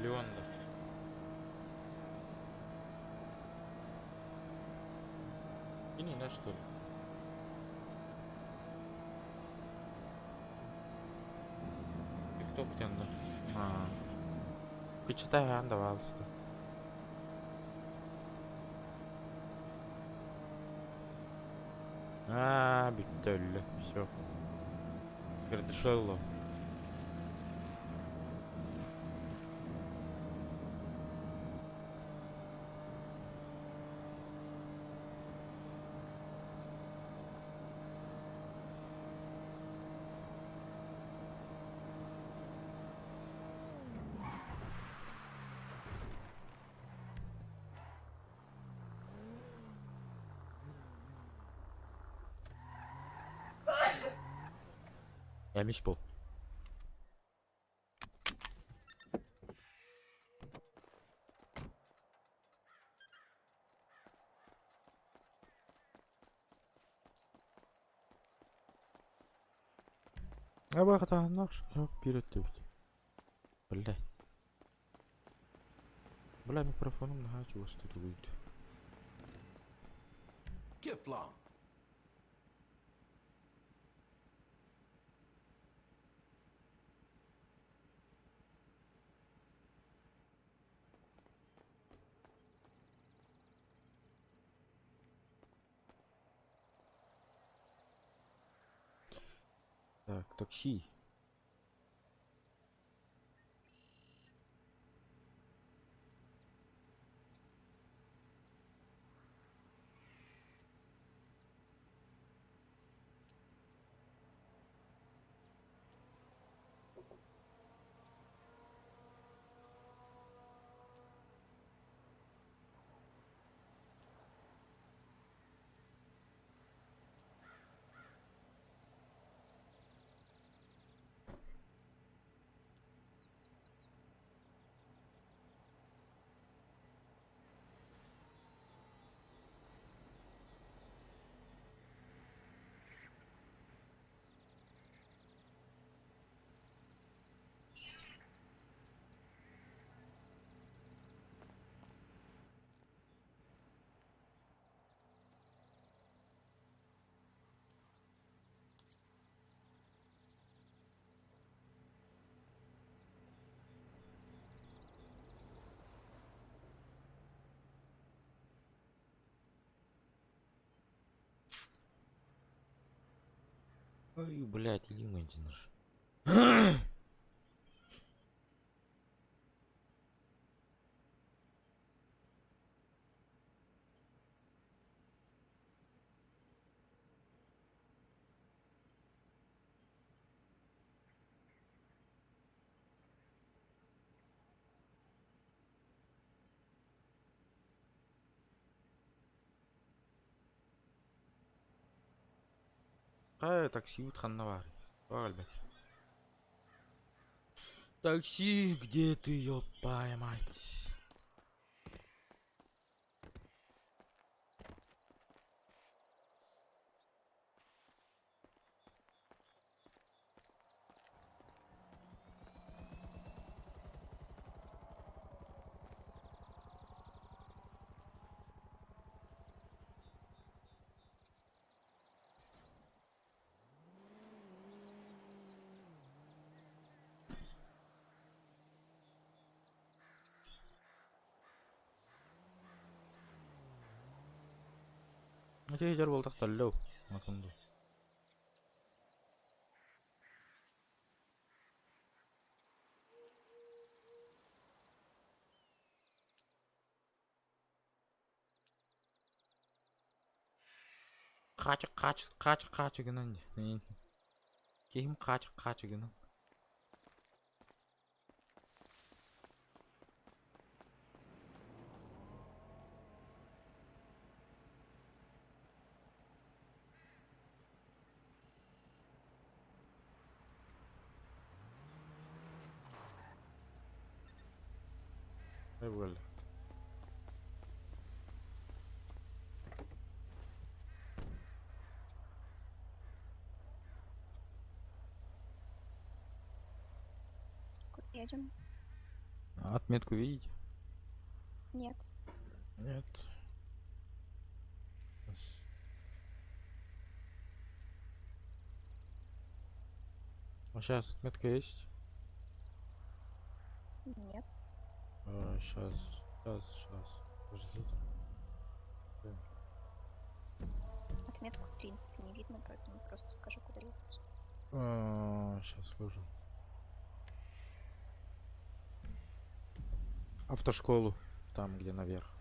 Леонда. И не на что ли? И кто ктенда? Почитай анда валста. Bitti все. Передышало. Yemiş bu. Ama hatanlar yok bir ötüyor. Блядь. Бля, микрофоном на чего что-то будет. Keflam. Так, такси. Ой, блядь, лимонтин наш. Такси утхан var. Var блядь. Такси, где ты, ёпая мать? Оте жер болдық таллау. Атымды. Қачы гынан. Кейім қачы гынан. Ne böyle? Едем? Отметку видите? Нет. Нет. А сейчас отметка есть? Нет. Сейчас. Подождите. Отметку в принципе не видно, поэтому просто скажу, куда ехать. Сейчас скажу. Автошколу. Там, где наверх.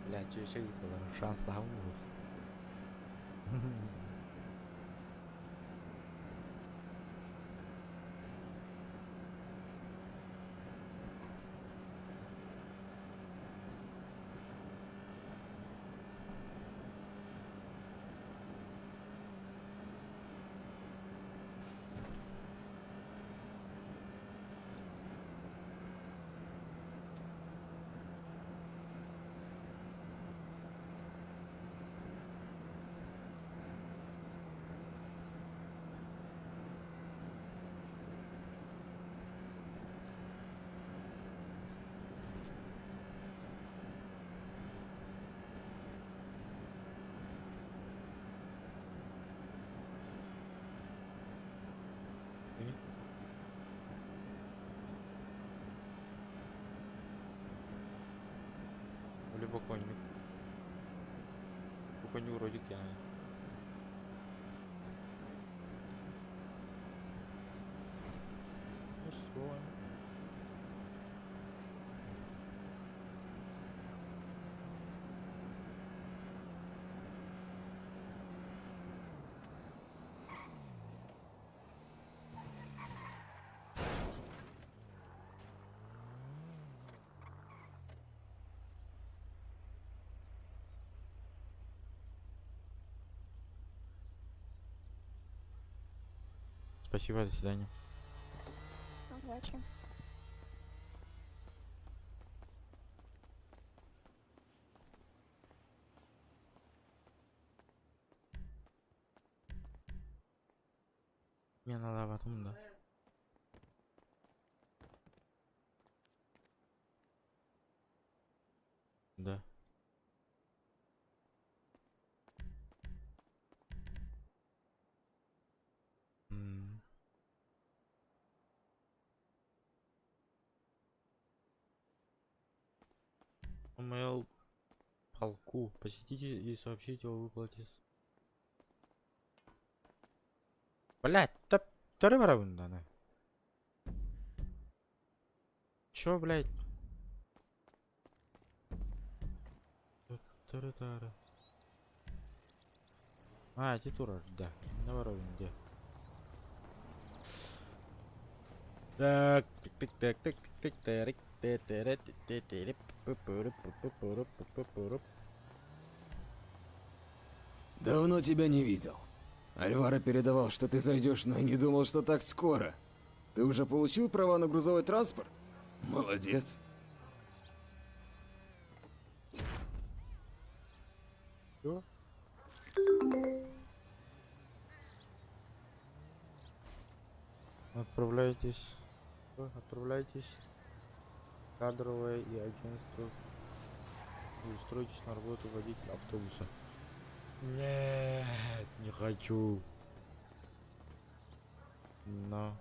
Блядь, что еще шанс на умных. Либо конник. У коню вроде тянет. Ну, стой. Спасибо, до свидания. Удачи. Мне надо потом, да. Да. М. Mail полку. Посетите и сообщите о выплате. Блять, второй воровын, да, чё, блять? Тары-тары. А, титура, да. На воровын, где? Так, так, так, так, так, так, Давно тебя не видел. Альваро передавал, что ты зайдешь, но я не думал, что так скоро. Ты уже получил права на грузовой транспорт? Молодец. Чё? Отправляйтесь. Отправляйтесь. Кадровое и агентство. И устройтесь на работу водителя автобуса. Нет, не хочу. Но.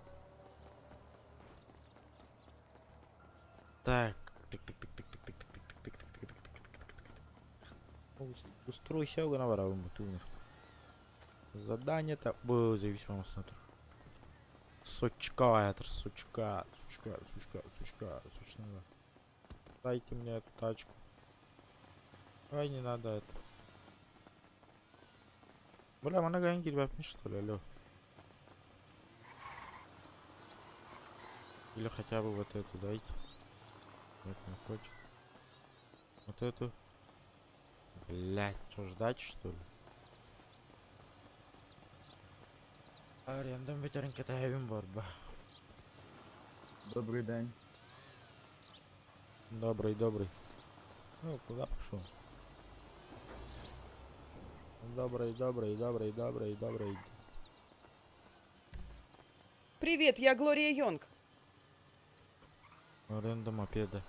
Так. Устройся на воровым мотивах. Задание-то было зависимо от смотру. Сучка, это сучка. Дайте мне эту тачку. Ай, не надо это. Бля, много деньги ребят, что ли, алло. Или хотя бы вот эту дайте. Нет, не хочет. Вот эту. Блять, что ждать, что ли? Арендам ветеринки таявим борьба. Добрий день. Добрый. Ну, куда пошел? Добрый. Привет, я Глория Йонг. Аренда мопеда.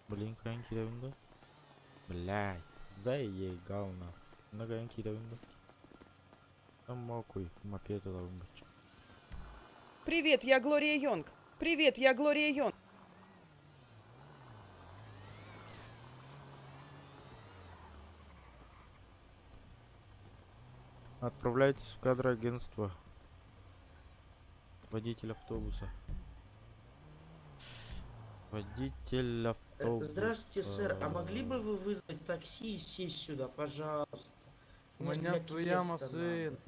Блин, крайненький давно. Блять, заебал на. Многонький давно. Там мокуй, мопеда должен быть. Привет, я Глория Йонг. Отправляйтесь в кадровое агентство. Водитель автобуса. Водитель автобуса. Здравствуйте, сэр. А могли бы вы вызвать такси и сесть сюда, пожалуйста? У Мне меня для своя квеста машина. надо.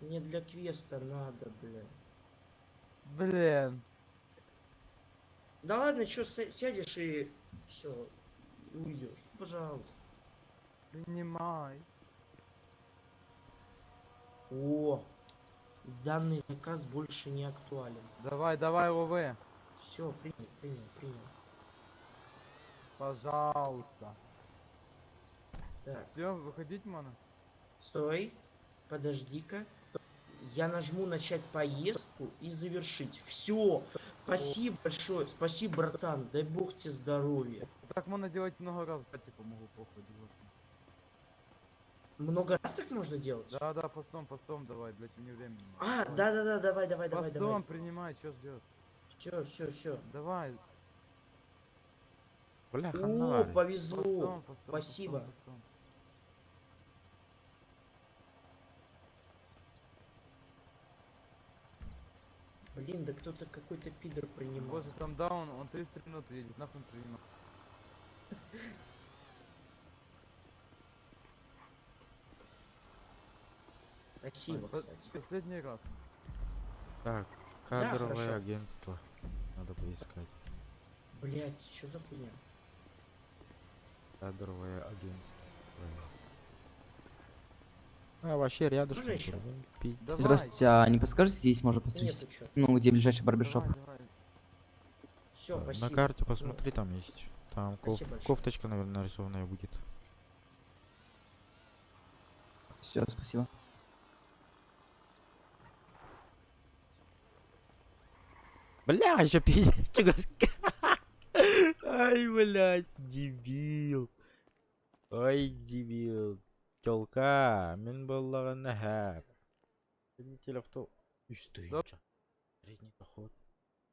Мне для квеста надо, блин. Блин. Да ладно, что сядешь и все, и уйдешь. Пожалуйста. Принимай. О, данный заказ больше не актуален. Давай, ОВ. Все, принял. Пожалуйста. Так, Все, выходить можно? стой, подожди-ка. Я нажму начать поездку и завершить. Все, спасибо большое, спасибо, братан, дай бог тебе здоровья. Так можно делать много раз, я тебе помогу походить. Много раз так можно делать? Да, постом давай, для тебя не времени. А, да, давай. Постом принимай, что ждет? Все. Давай. Бля, О, ханавари. повезло. Спасибо. Постом. Блин, да кто-то какой-то пидор принимал. Боже, там даун, он 30 минут едет, нахуй принимал. Спасибо, кстати. Последний раз. Так, Да, кадровое хорошо. агентство. Надо поискать. Блять, что за хуйня? Кадровое агентство. А вообще рядышком. Можно еще? Пить. Здравствуйте, а не подскажете, здесь можно Нету посмотреть? чё. Ну, где ближайший барбершоп? Все, На спасибо. карте посмотри, там есть. Там Спасибо большое. кофточка, наверное, нарисованная будет. Все, спасибо. Бля, еще пиздец. Ай, блядь, дебил. Ой, дебил. Тёлка, мен боллаганна хәп. Средний авто. Үстөйүнчө. Средний доход.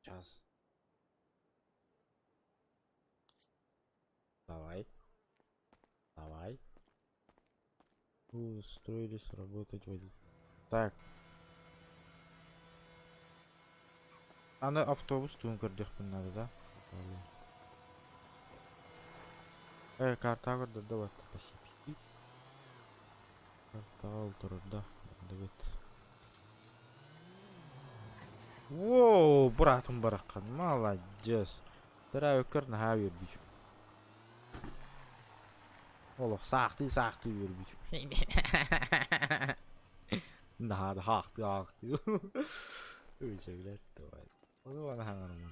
Час. Давай. Давай. Устроились работать водитель. Так. Аны автобус түнкөрдүкпүн надо, да? Карта көрдө да вот спасибо. Карта олтурur да. Evet. Воу, братым бараккан. Молодец. Тара өкөрнө ха бербиш. Олох сакты бербиш. Надо хакты. Өчөглөт давай. Onu bana hemen onu.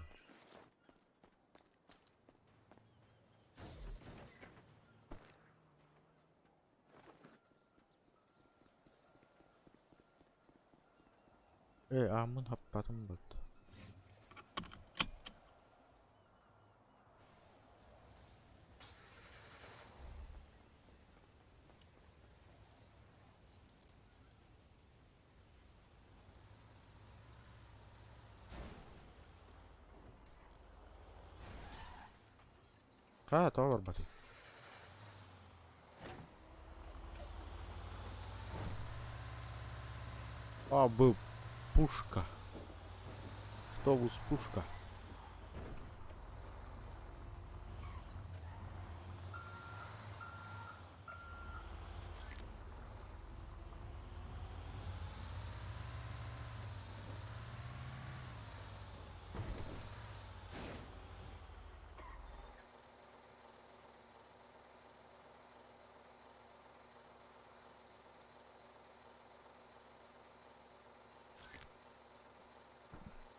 Amın happarım bak. Ha, tavır bakayım. Abi пушка. Автобус пушка.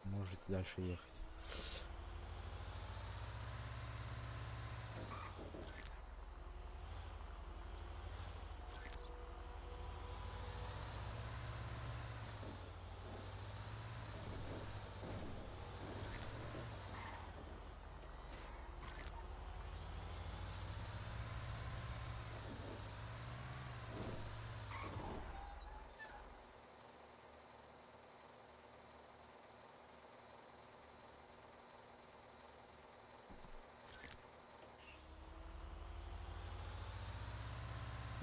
Можете дальше ехать.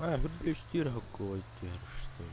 Hürdüştür hakkoyt yarıştı.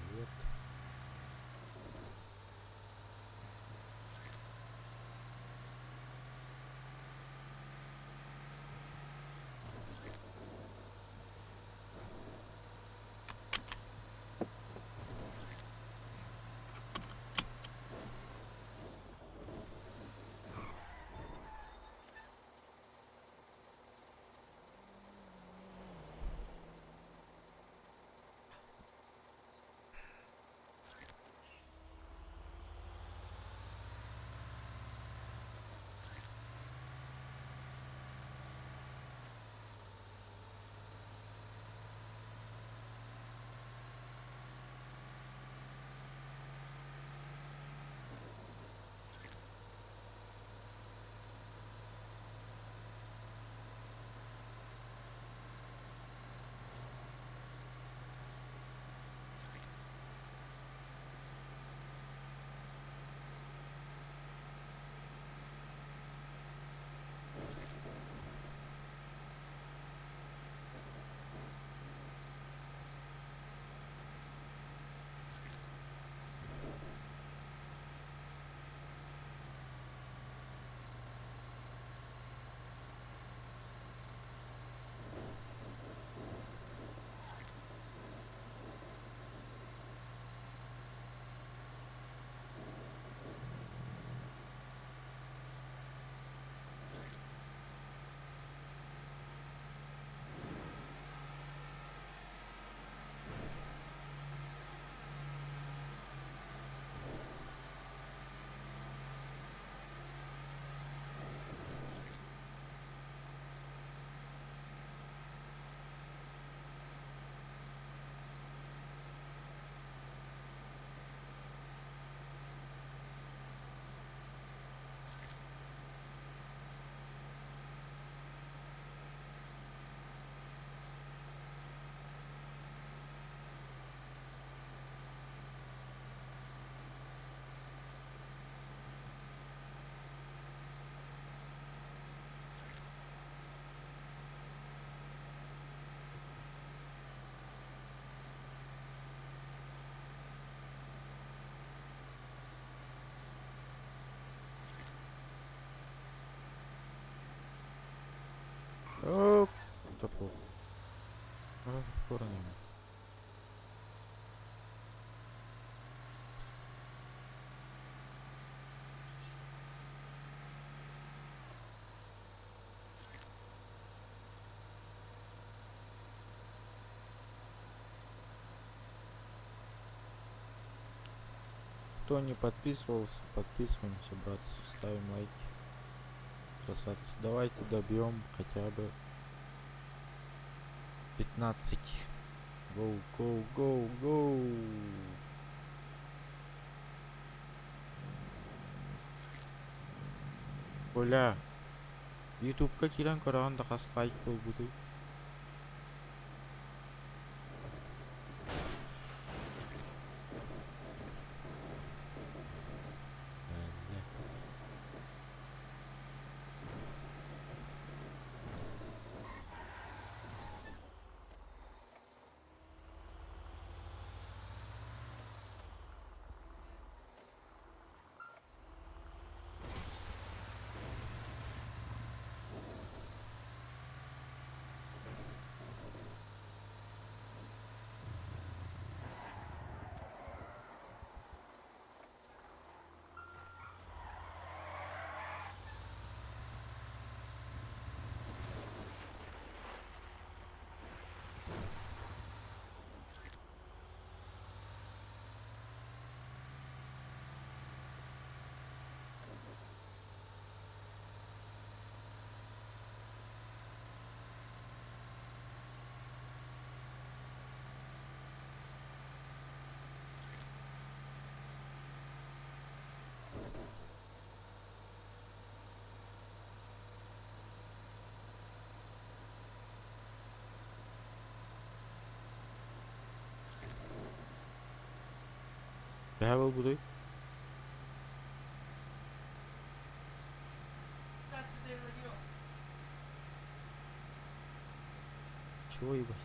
Это плохо. Корнем. Кто не подписывался, подписываемся, братцы, ставим лайки. Красавцы. Давайте добьем хотя бы 15. Гоу, гоу, гоу, гоу. Бля. YouTube'ga kelgan ko'raganda qasqayib bo'ldi. Behöver budur. Чего ебать?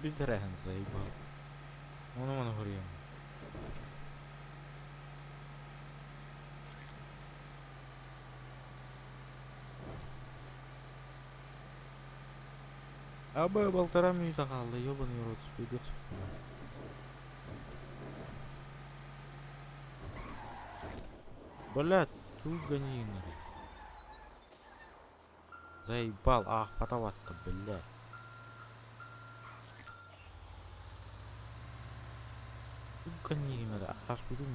Бедрен заебал. Он горел. Абы 1,5 минута қалды, ёбаный рот, придется. Блядь, туганина. Заебал, ах, потоватка, блядь. Туганина, аж подумай.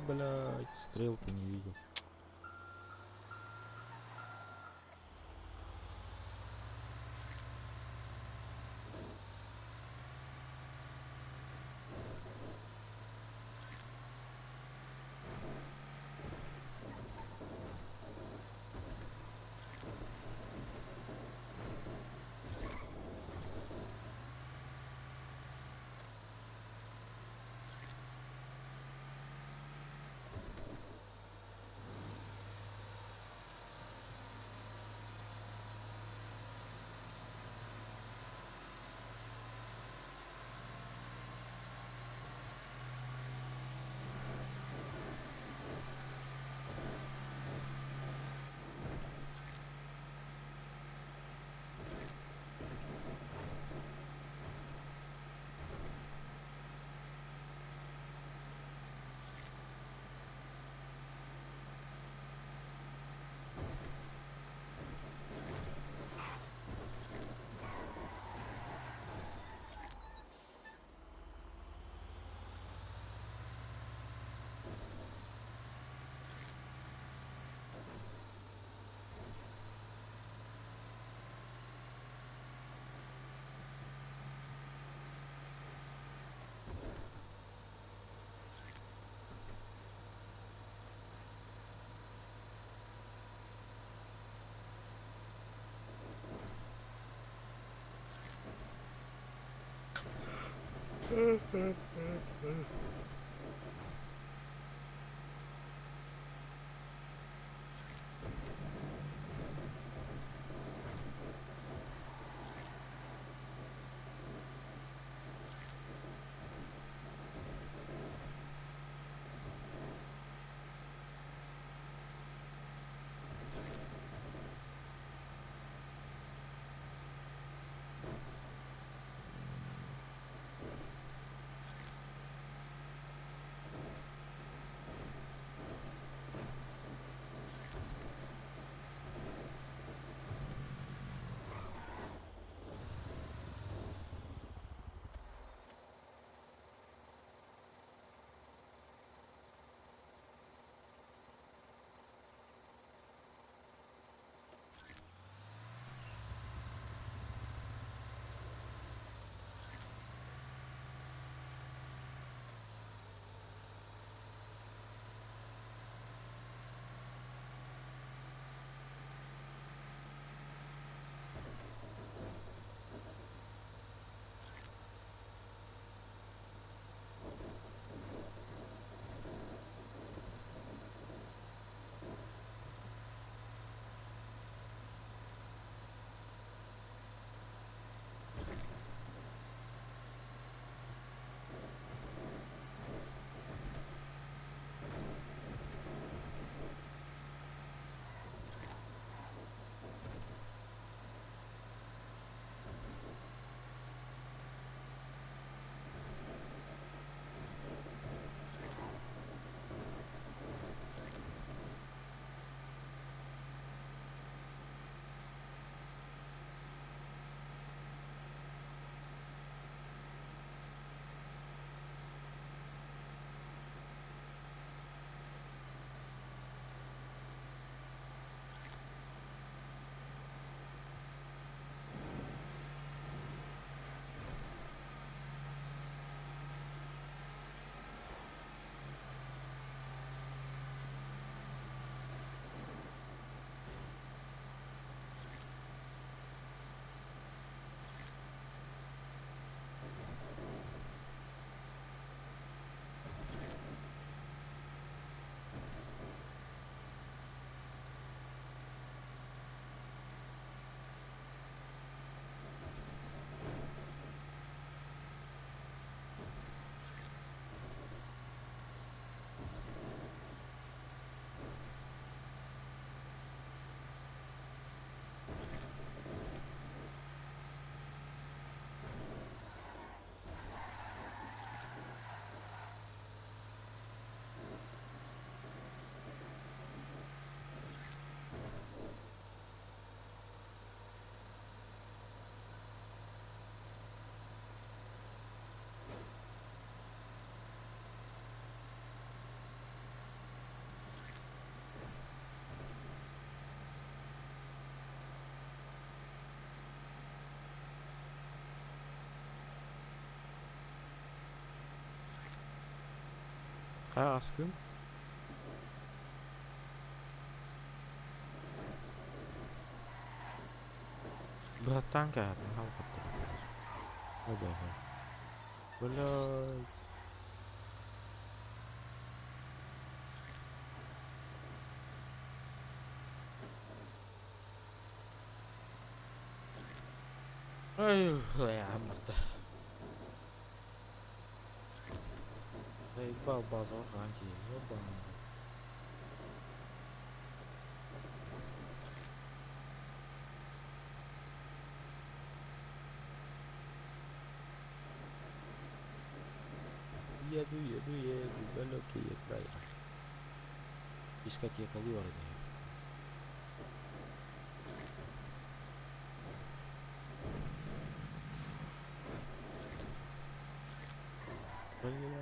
блядь, стрелку не видел. Ask him. Братанка, галка ты. Блядь. Ой, бля, морда. Заебал базовый ранки, ёбаный. Еду в далекие края. Дискотека Лорды. Бля.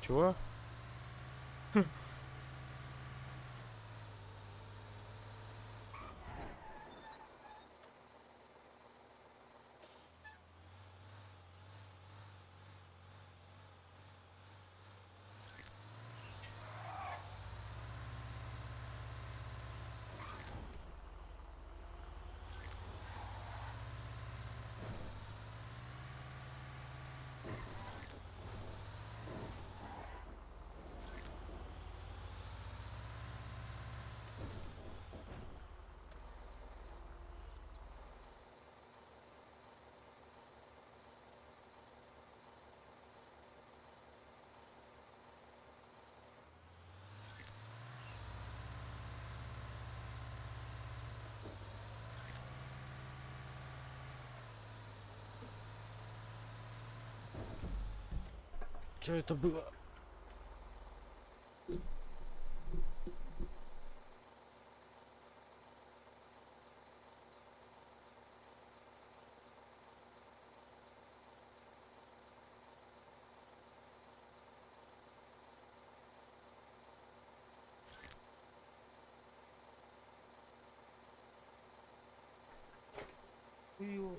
Чего? Что это было? Ё.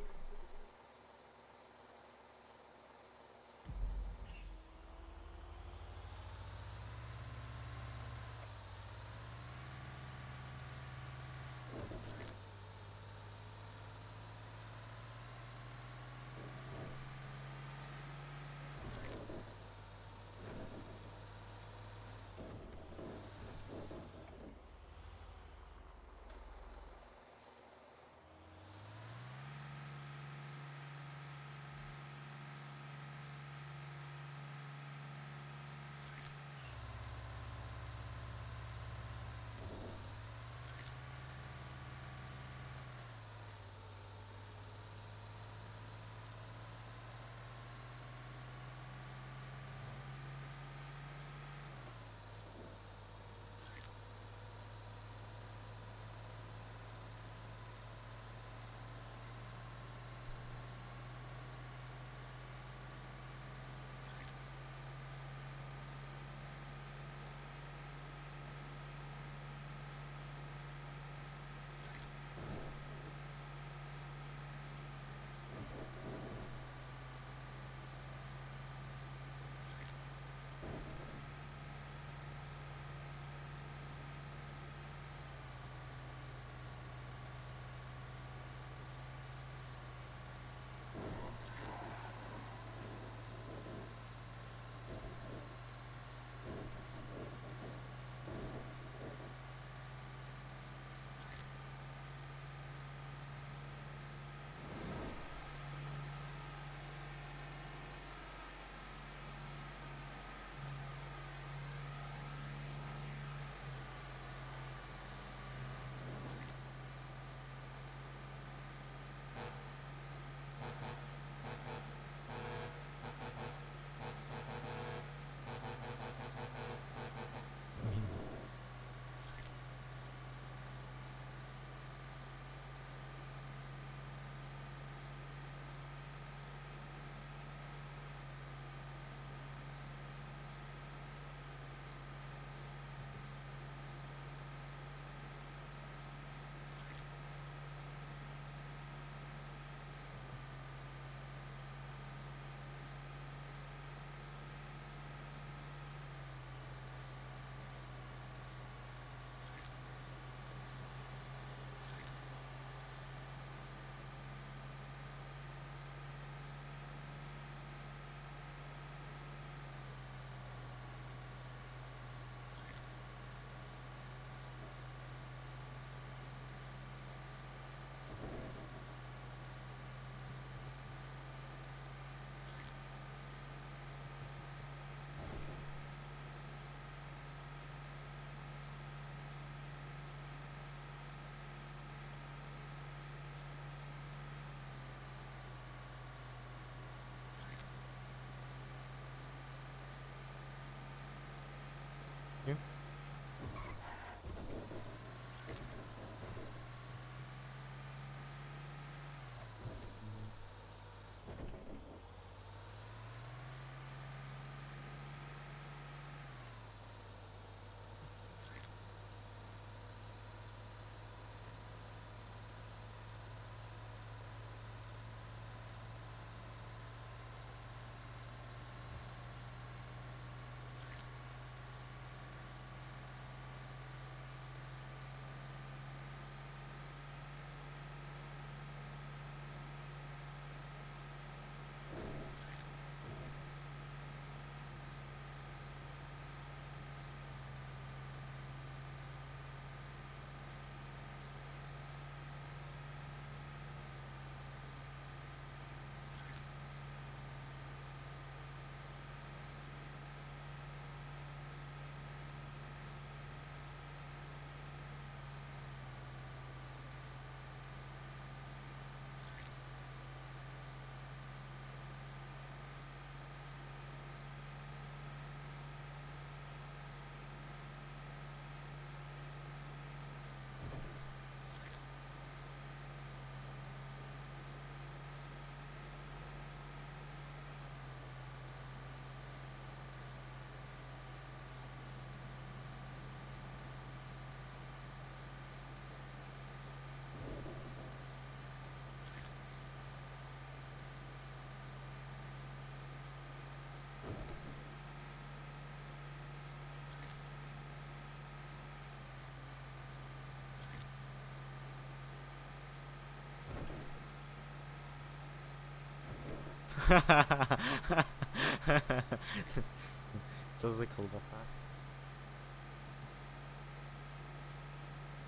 Что за колбаса?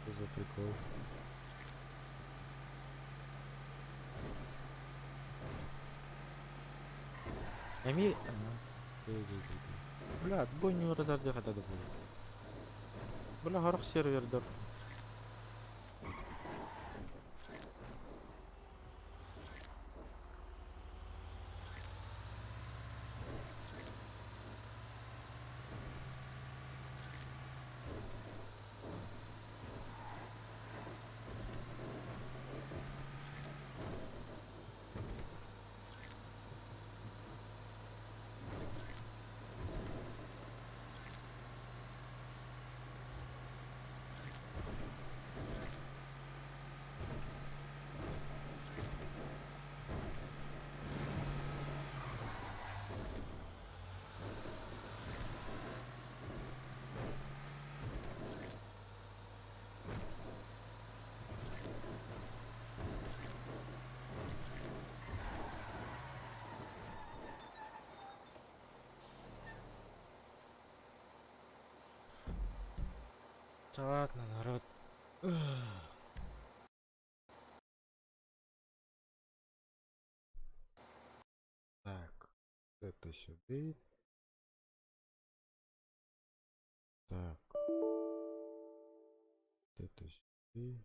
Что за прикол? Эми... Бля, отбой не урадарди хата да будет. Бля, гарах сервердер. Да ладно, народ. Так, это сюда. Так, это сюда.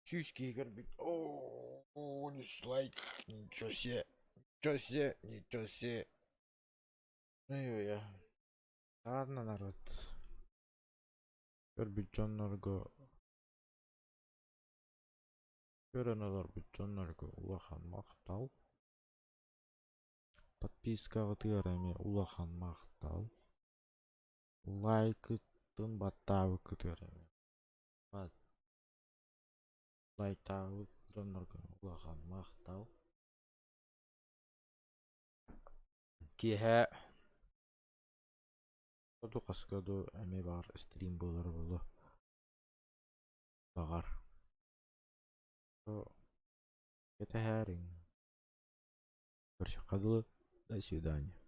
Сюськи горбит. О, не слайк. Ничего себе. Ничего себе, ничего себе. Ой, я. Ладно, народ. Горбичоннорго. Горбичоннорго улахан мақтау. Подпискаға тыгарами улахан мақтау. Лайк тын баттау күтөрөмү. Бат. Лайктау тоннорго улахан мактау. Кихе. Коду каскаду эми бар стрим болор болу. Багар. Это херинг. До свидания.